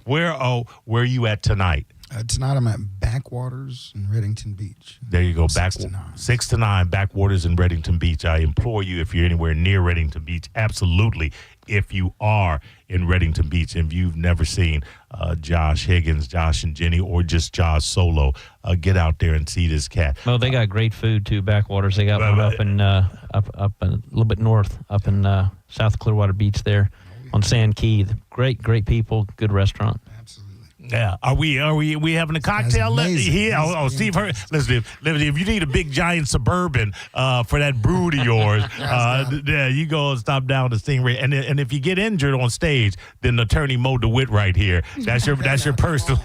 Where are you at tonight? Tonight I'm at Backwaters in Reddington Beach. There you go. 6 to 9, Backwaters in Reddington Beach. I implore you, if you're anywhere near Reddington Beach, absolutely. If you are in Reddington Beach and you've never seen Josh Higgins, Josh and Jenny, or just Josh solo, get out there and see this cat. Well, they got great food too. Backwaters. They got one up in up a little bit north, up in South Clearwater Beach there, on Sand Key. Great people, good restaurant. Yeah, are we having a cocktail here? Steve, listen, if you need a big giant Suburban for that brood of yours, yeah, you go and stop down to Stingray. And if you get injured on stage, then attorney Mo DeWitt right here. That's your personal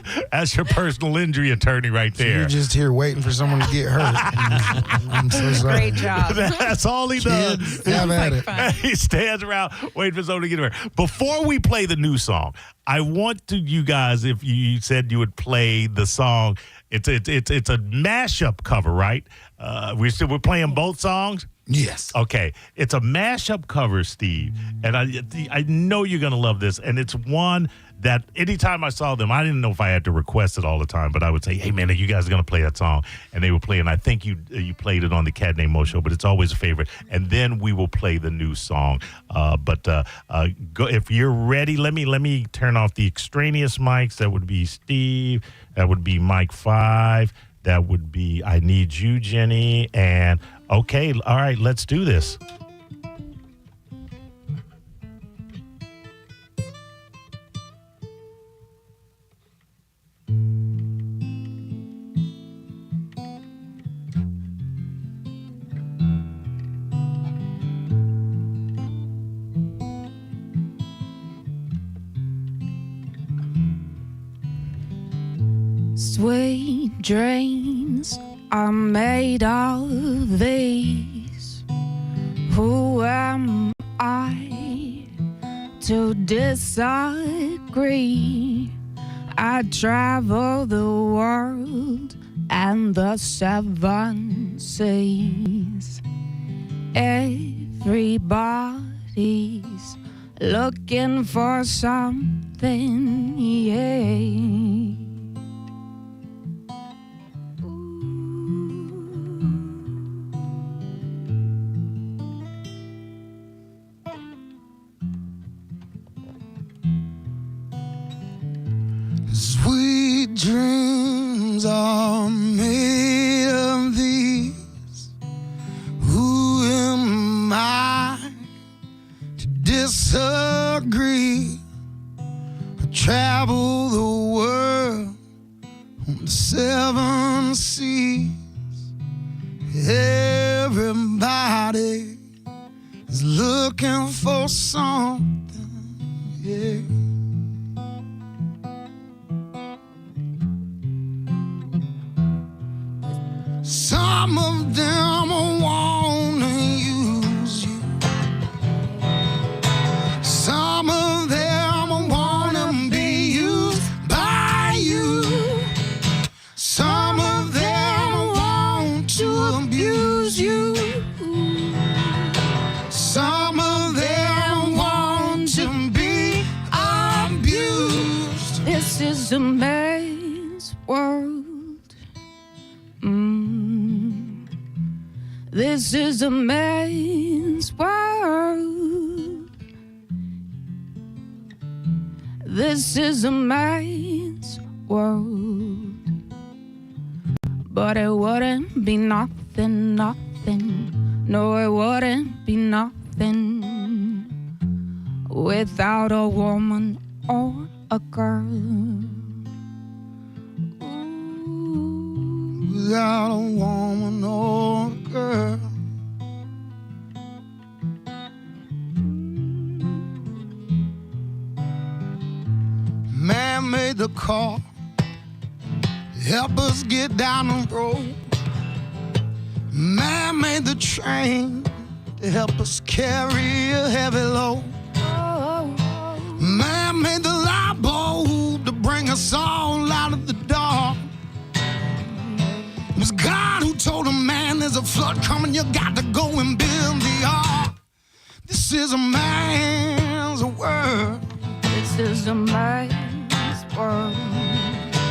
injury attorney right there. So you're just here waiting for someone to get hurt. I'm so sorry. Great job. That's all he does. Have at it. He stands around waiting for someone to get hurt. Before we play the new song, I want you guys, if you said you would play the song, it's a mashup cover, right? We're playing both songs? Yes. Okay. It's a mashup cover, Steve. And I know you're going to love this. And it's one that anytime I saw them, I didn't know if I had to request it all the time, but I would say, hey, man, you guys are going to play that song. And they would play, and I think you played it on the Cat Named Mo show, but it's always a favorite. And then we will play the new song. Go, if you're ready, let me turn off the extraneous mics. That would be Steve. That would be Mike 5. That would be I Need You, Jenny. And okay, all right, let's do this. Sweet dreams are made of these. Who am I to disagree? I travel the world and the 7 seas. Everybody's looking for something, yeah. Sweet dreams are made of these. Who am I to disagree? I travel the world on the 7 seas. Everybody is looking for something, yeah. Some of them wanna use you. Some of them wanna be used by you. Some of them want to abuse you. Some of them want to be abused. This is a man's world. This is a man's world. This is a man's world. But it wouldn't be nothing. No, it wouldn't be nothing without a woman or a girl. Without a woman or a girl. Man made the car, help us get down the road. Man made the train to help us carry a heavy load. Man made the light bulb to bring us all out of the dark. It was God who told a man there's a flood coming, you got to go and build the ark. This is a man's world. This is a man's world.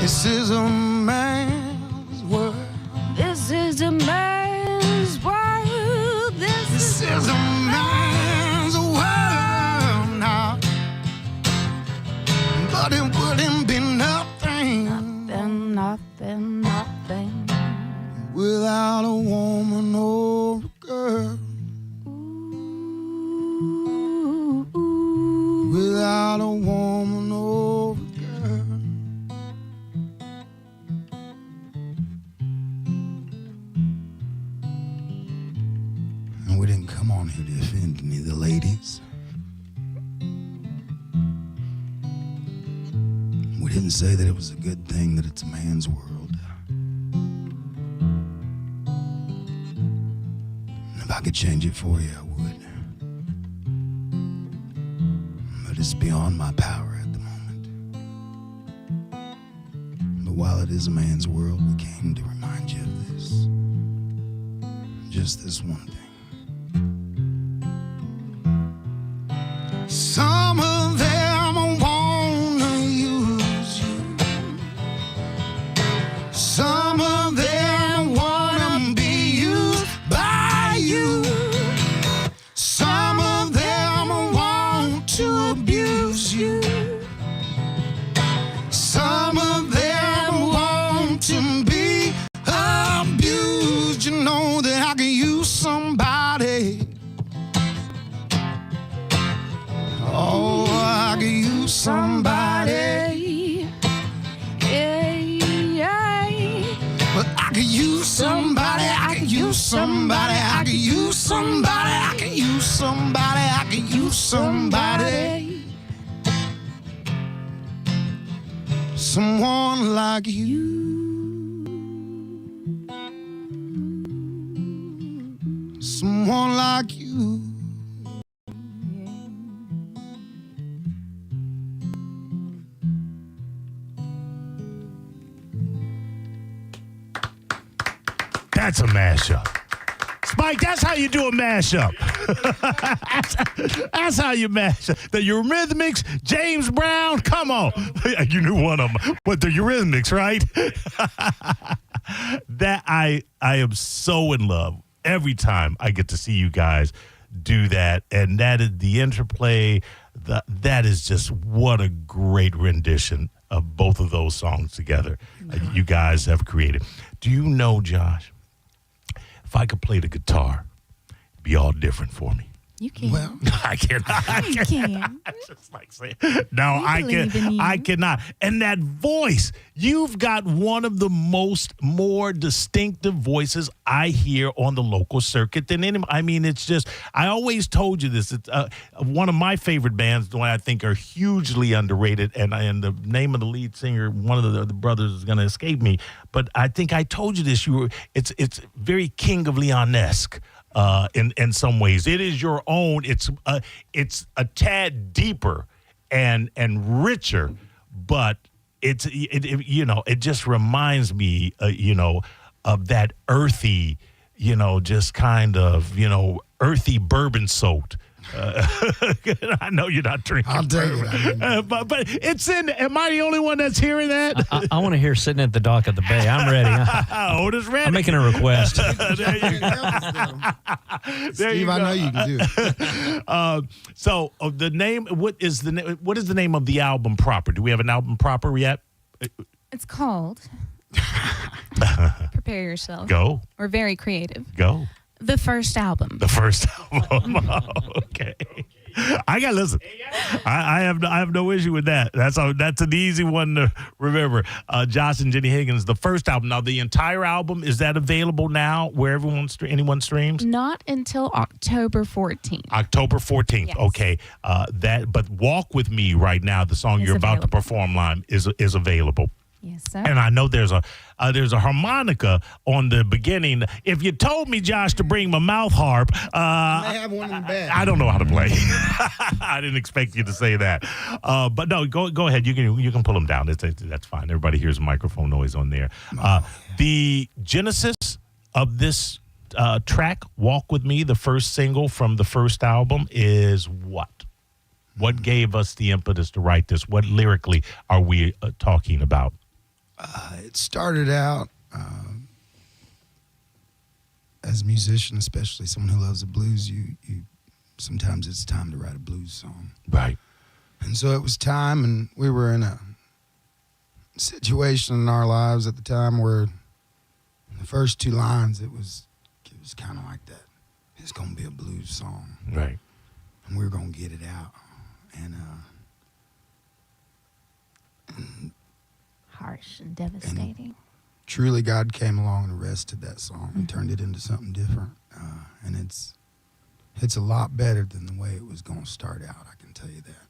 This is a man's world. This is a man's world. This is a man's world now. But it wouldn't be nothing. Nothing without a woman or a girl. Without a woman or a girl. And we didn't come on here to offend any of the ladies. We didn't say that it was a good thing that it's a man's world. And if I could change it for you, I would. But it's beyond my power at the moment. But while it is a man's world, we came to remind you of this. Just this one thing. Some of them wanna use you. Some of them wanna be used by you. Some of them want to abuse you. Some of them want to be abused. You know that I could use somebody. Oh, I could use somebody. But I could use somebody. I could use somebody. I could use somebody. I could use somebody. I could use somebody. Someone like you. Someone like you. That's a mashup. Spike, that's how you do a mashup. That's how you mash up. The Eurythmics, James Brown, come on. You knew one of them, but the Eurythmics, right? That I am so in love every time I get to see you guys do that. And that is the interplay. That is just what a great rendition of both of those songs together you guys have created. Do you know, Josh, if I could play the guitar, it'd be all different for me. You can. Well, I cannot. You can. I just like saying, no, I cannot. And that voice, you've got one of the more distinctive voices I hear on the local circuit than any. I mean, it's just, I always told you this. It's one of my favorite bands, the one I think are hugely underrated, and the name of the lead singer, one of the brothers, is going to escape me. But I think I told you this. It's very King of Leon-esque. In some ways, it is your own. It's a tad deeper and richer, but it just reminds me of that earthy, just kind of earthy bourbon soaked. I know you're not drinking. I'll tell you. But it's in. Am I the only one that's hearing that? I want to hear Sitting at the Dock of the Bay. I'm ready. Otis ready. I'm making a request. There you go. Steve, I know you can do it. So the name. What is the name of the album proper? Do we have an album proper yet? It's called Prepare Yourself. Go. We're very creative. Go. The first album. The first album. Okay. I gotta listen. I have no issue with that. That's an easy one to remember. Josh and Jenny Higgins, the first album. Now the entire album, is that available now where anyone streams? Not until October 14th. October 14th. Yes. Okay. But Walk With Me right now, the song you're about to perform live, is available. Yes, sir. And I know there's a harmonica on the beginning. If you told me, Josh, to bring my mouth harp, I have one in the bag. I don't know how to play. I didn't expect you to say that. But no, go ahead. You can pull them down. That's fine. Everybody hears microphone noise on there. The genesis of this track, "Walk With Me," the first single from the first album, is what? What gave us the impetus to write this? What lyrically are we talking about? It started out as a musician, especially someone who loves the blues. You sometimes it's time to write a blues song, right? And so it was time, and we were in a situation in our lives at the time where the first two lines it was kind of like that. It's gonna be a blues song, right? And we're gonna get it out, and harsh and devastating. And truly, God came along and arrested that song and turned it into something different. And it's a lot better than the way it was going to start out. I can tell you that.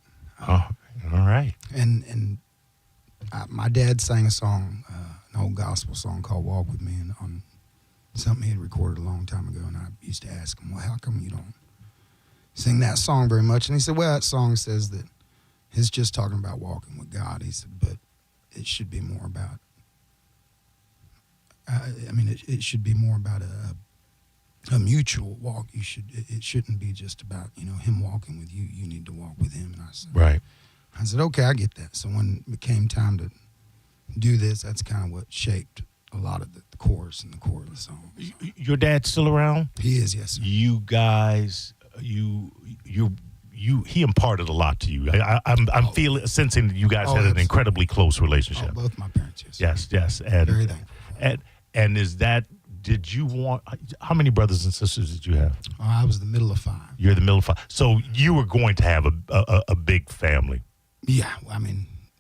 All right. And my dad sang a song, an old gospel song called "Walk With Me," and on something he had recorded a long time ago. And I used to ask him, "Well, how come you don't sing that song very much?" And he said, "Well, that song says that it's just talking about walking with God." He said, "But it should be more about, it should be more about a mutual walk. It shouldn't be just about, him walking with you. You need to walk with him." And I said, "Okay, I get that." So when it became time to do this, that's kind of what shaped a lot of the chorus and the chord of the song. So. Your dad's still around? He is, yes, sir. You guys, he imparted a lot to you. I'm sensing that you guys had an incredibly close relationship. Both my parents, yes. Yes. And, very thankful. And is that, did you want, how many brothers and sisters did you have? I was the middle of 5. You're the middle of 5. So you were going to have a big family. Yeah. I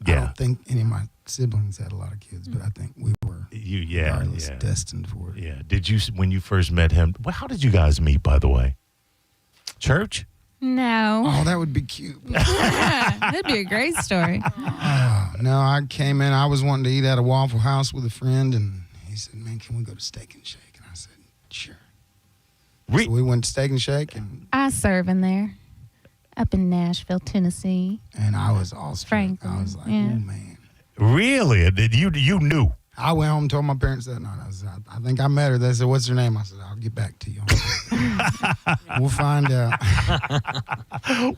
don't think any of my siblings had a lot of kids, but I think we were destined for it. Yeah. Did you, when you first met him, how did you guys meet, by the way? Church? No. Oh, that would be cute. That'd be a great story. No, I came in. I was wanting to eat at a Waffle House with a friend, and he said, "Man, can we go to Steak and Shake?" And I said, "Sure." So we went to Steak and Shake, and I serve in there, up in Nashville, Tennessee. And I was awestruck. Franklin. I was like, "Oh man." Really? Did you knew? I went home and told my parents that night. I said, "I think I met her." They said, "What's her name?" I said, "I'll get back to you. We'll find out."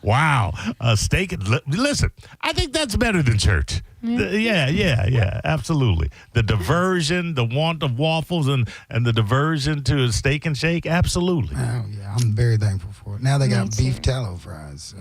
Wow. Steak. Listen, I think that's better than church. Yeah, absolutely. The diversion, the want of waffles, and the diversion to a Steak and Shake, absolutely. Oh, yeah, I'm very thankful for it. Now they got beef tallow fries. So.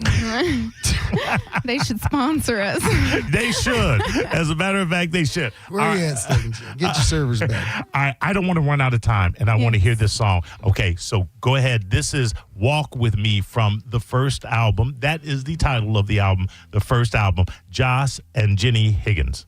They should sponsor us. They should. As a matter of fact, they should. Where are you at, Steak and Shake? Get your servers back. I don't want to run out of time, and I want to hear this song. Okay, so go ahead. This is "Walk With Me" from the first album. That is the title of the album, the first album. Josh and Jenny Higgins.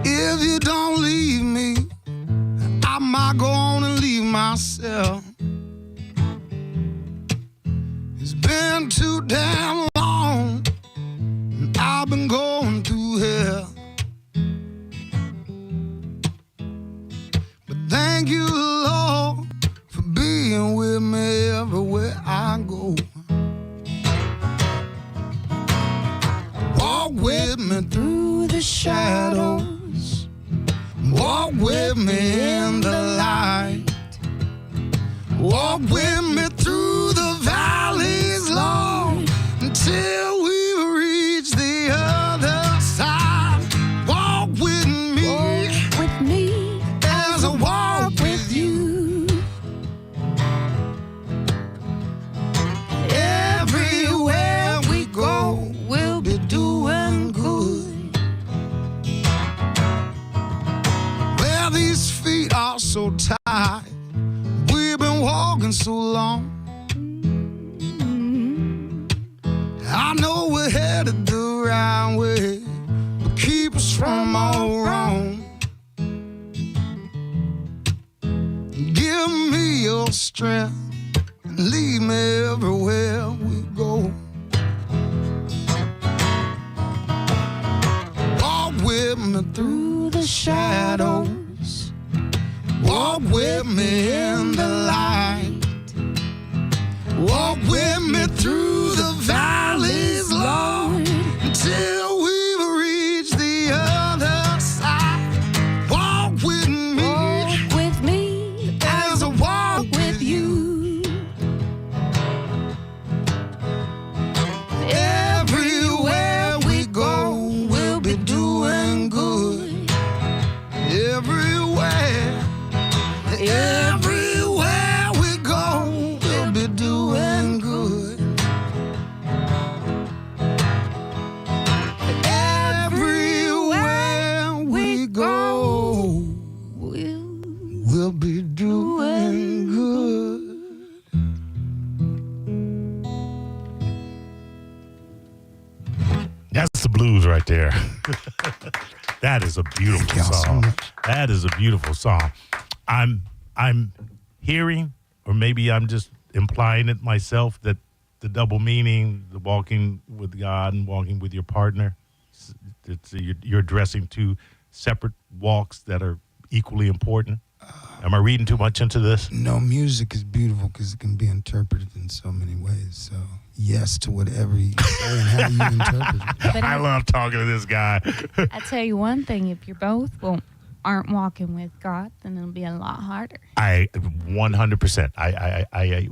If you don't leave me, I might go on and leave myself. It's been too damn long, and I've been going through hell. But thank you, Lord, for being with me everywhere I go. Walk with me through the shadows. Walk with me in the light. Walk with me through the valleys, Lord, until we reach the other side. Walk with me, as I walk with you. Everywhere we go, we'll be doing good. Well, these feet are so tired. We walk with me through the valleys, Lord, until we've reached the other side. Walk with me as I walk with you. Everywhere we go, we'll be doing good. Everywhere we go, we'll be doing good. Everywhere we go, we'll be doing good. That's the blues right there. That is a beautiful song. That is a beautiful song. I'm hearing, or maybe I'm just implying it myself, that the double meaning, the walking with God and walking with your partner, you're addressing two separate walks that are equally important. Am I reading too much into this? No, music is beautiful because it can be interpreted in so many ways. So, yes to whatever you say and how you interpret it. I love talking to this guy. I tell you one thing, if you're both aren't walking with God, then it'll be a lot harder. I 100%. I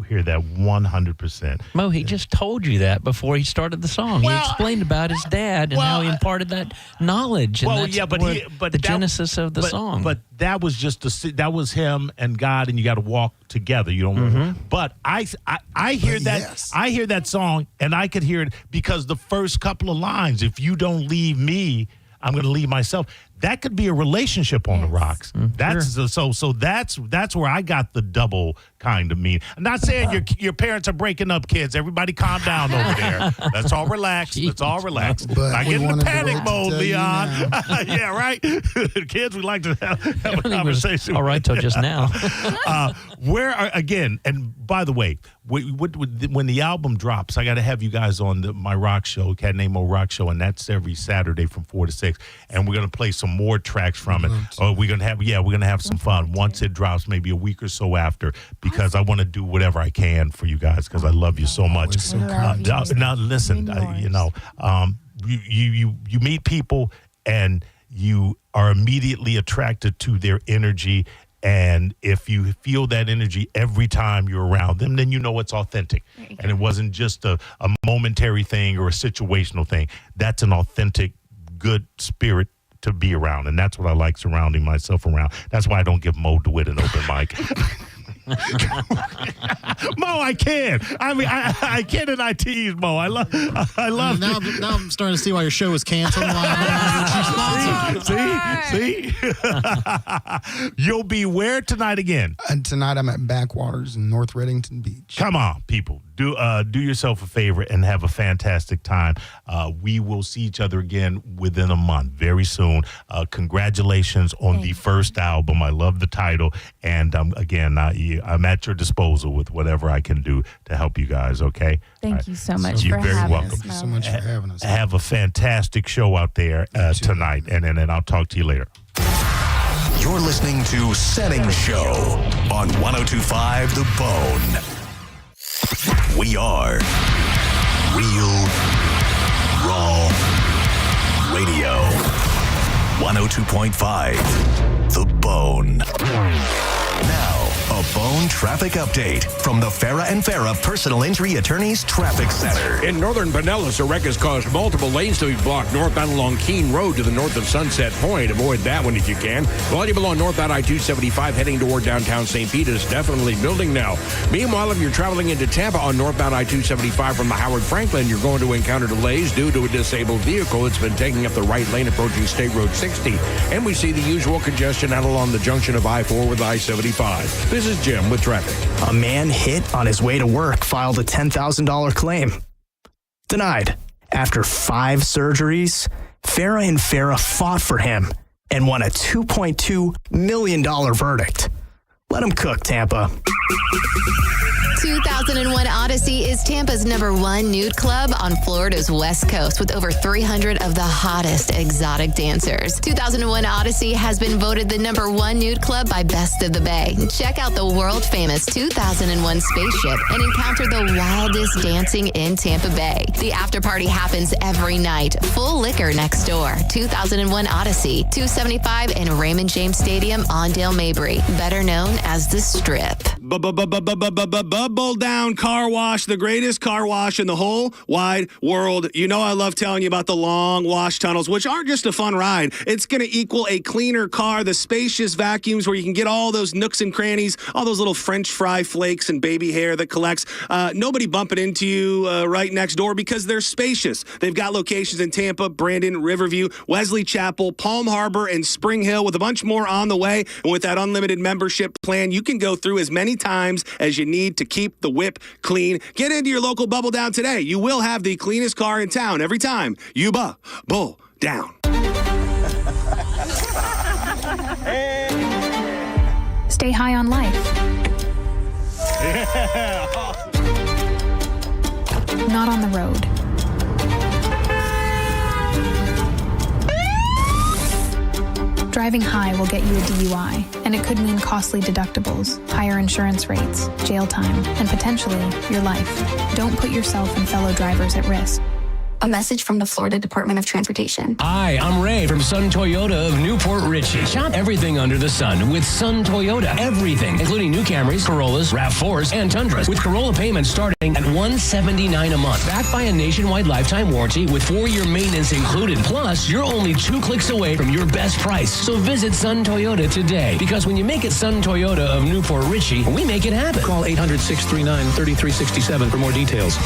hear that 100%. Mo, he just told you that before he started the song. He explained about his dad and how he imparted that knowledge. And the genesis of the song. But that was just that was him and God, and you got to walk together. You don't. But I hear that. Yes. I hear that song, and I could hear it because the first couple of lines, "If you don't leave me, I'm going to leave myself." That could be a relationship on the rocks. That's so that's where I got the double kind of mean. I'm not saying your parents are breaking up, kids. Everybody calm down over there. Let's all relax. Let's all relax. But I get into panic mode, Leon. Yeah, right? Kids, we like to have a conversation. All right till just now. Again, and by the way, when the album drops, I got to have you guys on my rock show, Cat Named Mo Rock Show, and that's every Saturday from 4 to 6. And we're going to play some more tracks from it. We're going to have some fun once it drops, maybe a week or so after, because I want to do whatever I can for you guys because I love you so much. Now, listen, you meet people and you are immediately attracted to their energy. And if you feel that energy every time you're around them, then you know it's authentic. And it wasn't just a momentary thing or a situational thing. That's an authentic, good spirit to be around. And that's what I like surrounding myself around. That's why I don't give Mo DeWitt an open mic. Mo, I can. I mean, I can and I tease Mo. I love. Now I'm starting to see why your show was canceled. See? You'll be where tonight again? And tonight I'm at Backwaters in North Reddington Beach. Come on, people. Do yourself a favor and have a fantastic time. We will see each other again within a month, very soon. Congratulations on the first album. I love the title. And again, I'm at your disposal with whatever I can do to help you guys, okay? Thank you so much You're for very having welcome. us. Thank you so much for having us. Have a fantastic show out there tonight. And then I'll talk to you later. You're listening to Senning Show on 102.5 The Bone. We are Real Raw Radio. 102.5 The Bone. Now, a Bone traffic update from the Farah and Farah Personal Injury Attorneys Traffic Center. In northern Pinellas, a wreck has caused multiple lanes to be blocked northbound along Keene Road to the north of Sunset Point. Avoid that one if you can. Volume along northbound I-275 heading toward downtown St. Pete is definitely building now. Meanwhile, if you're traveling into Tampa on northbound I-275 from the Howard Franklin, you're going to encounter delays due to a disabled vehicle. It's been taking up the right lane approaching State Road 60. And we see the usual congestion out along the junction of I-4 with I-75. This is Jim with traffic. A man hit on his way to work filed a $10,000 claim. Denied. After 5 surgeries, Farah and Farah fought for him and won a $2.2 million verdict. Let them cook, Tampa. 2001 Odyssey is Tampa's #1 nude club on Florida's West Coast with over 300 of the hottest exotic dancers. 2001 Odyssey has been voted the #1 nude club by Best of the Bay. Check out the world-famous 2001 spaceship and encounter the wildest dancing in Tampa Bay. The after party happens every night. Full liquor next door. 2001 Odyssey, 275 in Raymond James Stadium on Dale Mabry, better known as the Strip. Bubble Down Car Wash, the greatest car wash in the whole wide world. You know I love telling you about the long wash tunnels, which aren't just a fun ride. It's going to equal a cleaner car, the spacious vacuums where you can get all those nooks and crannies, all those little French fry flakes and baby hair that collects. Nobody bumping into you right next door because they're spacious. They've got locations in Tampa, Brandon, Riverview, Wesley Chapel, Palm Harbor, and Spring Hill with a bunch more on the way. And with that unlimited membership plan, you can go through as many times as you need to keep the whip clean. Get into your local Bubble Down today. You will have the cleanest car in town every time you bubble down. Stay high on life. Not on the road. Driving high will get you a DUI, and it could mean costly deductibles, higher insurance rates, jail time, and potentially your life. Don't put yourself and fellow drivers at risk. A message from the Florida Department of Transportation. Hi, I'm Ray from Sun Toyota of Newport Richey. Shop everything under the sun with Sun Toyota. Everything, including new Camrys, Corollas, RAV4s, and Tundras, with Corolla payments starting at $179 a month. Backed by a nationwide lifetime warranty with 4-year maintenance included. Plus, you're only 2 clicks away from your best price. So visit Sun Toyota today, because when you make it Sun Toyota of Newport Richey, we make it happen. Call 800-639-3367 for more details.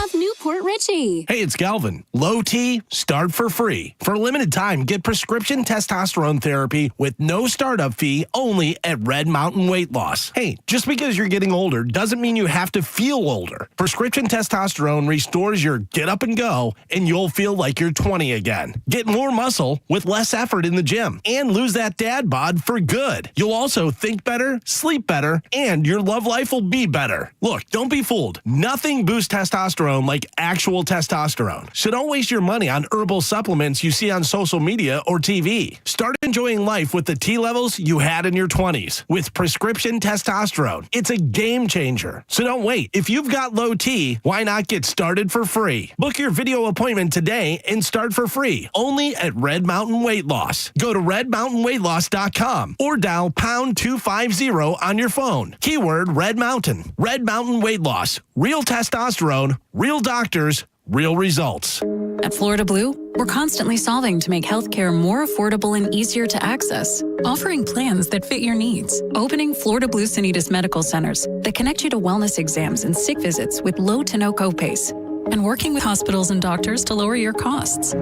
Of Newport Richey. Hey, it's Galvin. Low T, start for free. For a limited time, get prescription testosterone therapy with no startup fee only at Red Mountain Weight Loss. Hey, just because you're getting older doesn't mean you have to feel older. Prescription testosterone restores your get up and go, and you'll feel like you're 20 again. Get more muscle with less effort in the gym, and lose that dad bod for good. You'll also think better, sleep better, and your love life will be better. Look, don't be fooled. Nothing boosts testosterone like actual testosterone. So don't waste your money on herbal supplements you see on social media or TV. Start enjoying life with the T levels you had in your 20s with prescription testosterone. It's a game changer. So don't wait. If you've got low T, why not get started for free? Book your video appointment today and start for free only at Red Mountain Weight Loss. Go to redmountainweightloss.com or dial pound 250 on your phone. Keyword Red Mountain. Red Mountain Weight Loss. Real testosterone, real doctors, real results. At Florida Blue, we're constantly solving to make healthcare more affordable and easier to access, offering plans that fit your needs, opening Florida Blue Sanitas medical centers that connect you to wellness exams and sick visits with low to no copays, and working with hospitals and doctors to lower your costs.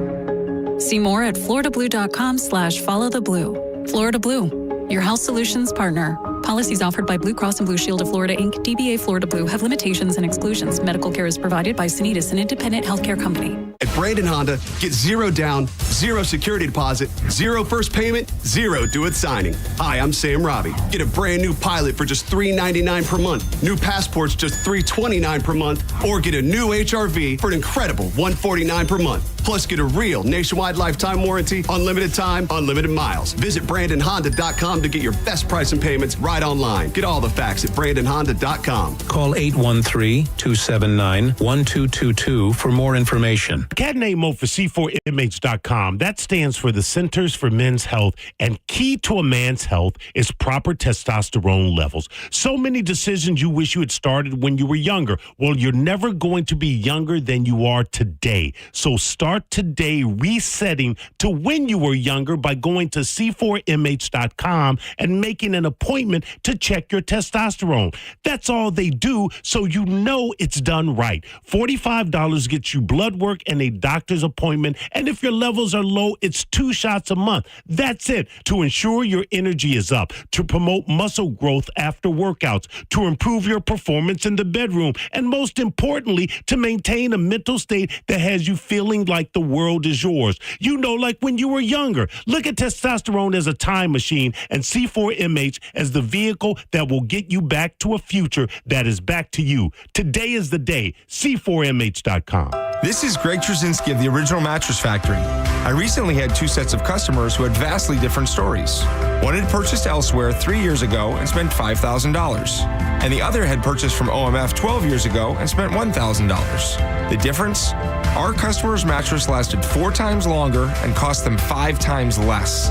See more at floridablue.com/followtheblue. Florida Blue, your health solutions partner. Policies offered by Blue Cross and Blue Shield of Florida, Inc., DBA Florida Blue, have limitations and exclusions. Medical care is provided by Sanitas, an independent healthcare company. At Brandon Honda, get 0 down, 0 security deposit, 0 first payment, 0 do-it signing. Hi, I'm Sam Robbie. Get a brand new Pilot for just $399 per month, new passports just $329 per month, or get a new HRV for an incredible $149 per month. Plus, get a real nationwide lifetime warranty, unlimited time, unlimited miles. Visit BrandonHonda.com to get your best price and payments right online. Get all the facts at BrandonHonda.com. Call 813-279-1222 for more information. Cat name mode for C4inmates.com. That stands for the Centers for Men's Health, and key to a man's health is proper testosterone levels. So many decisions you wish you had started when you were younger. Well, you're never going to be younger than you are today. So start today resetting to when you were younger by going to C4inmates.com and making an appointment to check your testosterone. That's all they do, so you know it's done right. $45 gets you blood work and a doctor's appointment, and if your levels are low, it's 2 shots a month. That's it, to ensure your energy is up, to promote muscle growth after workouts, to improve your performance in the bedroom, and most importantly, to maintain a mental state that has you feeling like like the world is yours. You know, like when you were younger. Look at testosterone as a time machine and C4MH as the vehicle that will get you back to a future that is back to you. Today is the day. C4MH.com. This is Greg Trzynski of the Original Mattress Factory. I recently had 2 sets of customers who had vastly different stories. One had purchased elsewhere 3 years ago and spent $5,000. And the other had purchased from OMF 12 years ago and spent $1,000. The difference? Our customer's mattress lasted 4 times longer and cost them 5 times less.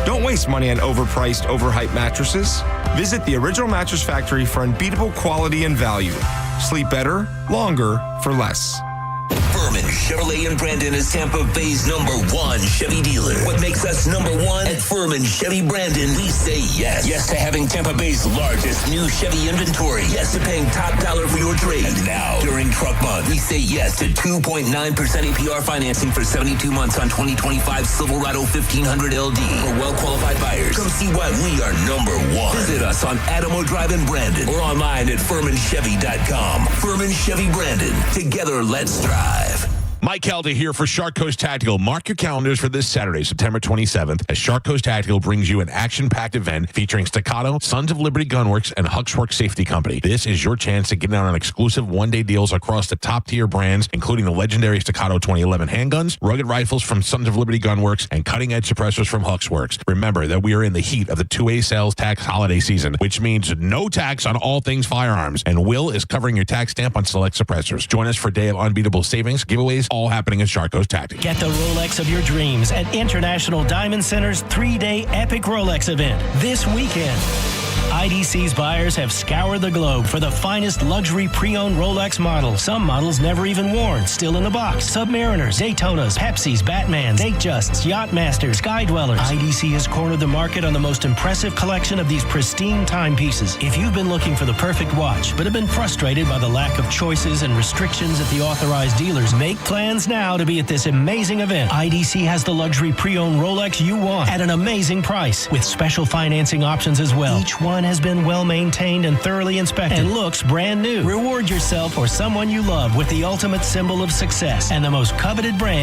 Don't waste money on overpriced, overhyped mattresses. Visit the Original Mattress Factory for unbeatable quality and value. Sleep better, longer, for less. Furman Chevrolet in Brandon is Tampa Bay's #1 Chevy dealer. What makes us #1 at Furman Chevy Brandon? We say yes. Yes to having Tampa Bay's largest new Chevy inventory. Yes to paying top dollar for your trade. And now, during Truck Month, we say yes to 2.9% APR financing for 72 months on 2025 Silverado 1500 LD for well-qualified buyers. Come see why we are #1. Visit us on Adamo Drive in Brandon or online at FurmanChevy.com. Furman Chevy Brandon. Together, let's drive. Mike Helder here for Shark Coast Tactical. Mark your calendars for this Saturday, September 27th, as Shark Coast Tactical brings you an action-packed event featuring Staccato, Sons of Liberty Gunworks, and Huxworks Safety Company. This is your chance to get in on exclusive one-day deals across the top-tier brands, including the legendary Staccato 2011 handguns, rugged rifles from Sons of Liberty Gunworks, and cutting-edge suppressors from Huxworks. Remember that we are in the heat of the 2A sales tax holiday season, which means no tax on all things firearms, and Will is covering your tax stamp on select suppressors. Join us for a day of unbeatable savings, giveaways, all happening at Shark Coast Tactical. Get the Rolex of your dreams at International Diamond Center's 3-day epic Rolex event this weekend. IDC's buyers have scoured the globe for the finest luxury pre-owned Rolex models. Some models never even worn, still in the box. Submariners, Daytonas, Pepsis, Batmans, Datejusts, Yachtmasters, Sky Dwellers. IDC has cornered the market on the most impressive collection of these pristine timepieces. If you've been looking for the perfect watch, but have been frustrated by the lack of choices and restrictions at the authorized dealers, make plans now to be at this amazing event. IDC has the luxury pre-owned Rolex you want at an amazing price with special financing options as well. Each one has been well maintained and thoroughly inspected and looks brand new. Reward yourself or someone you love with the ultimate symbol of success and the most coveted brand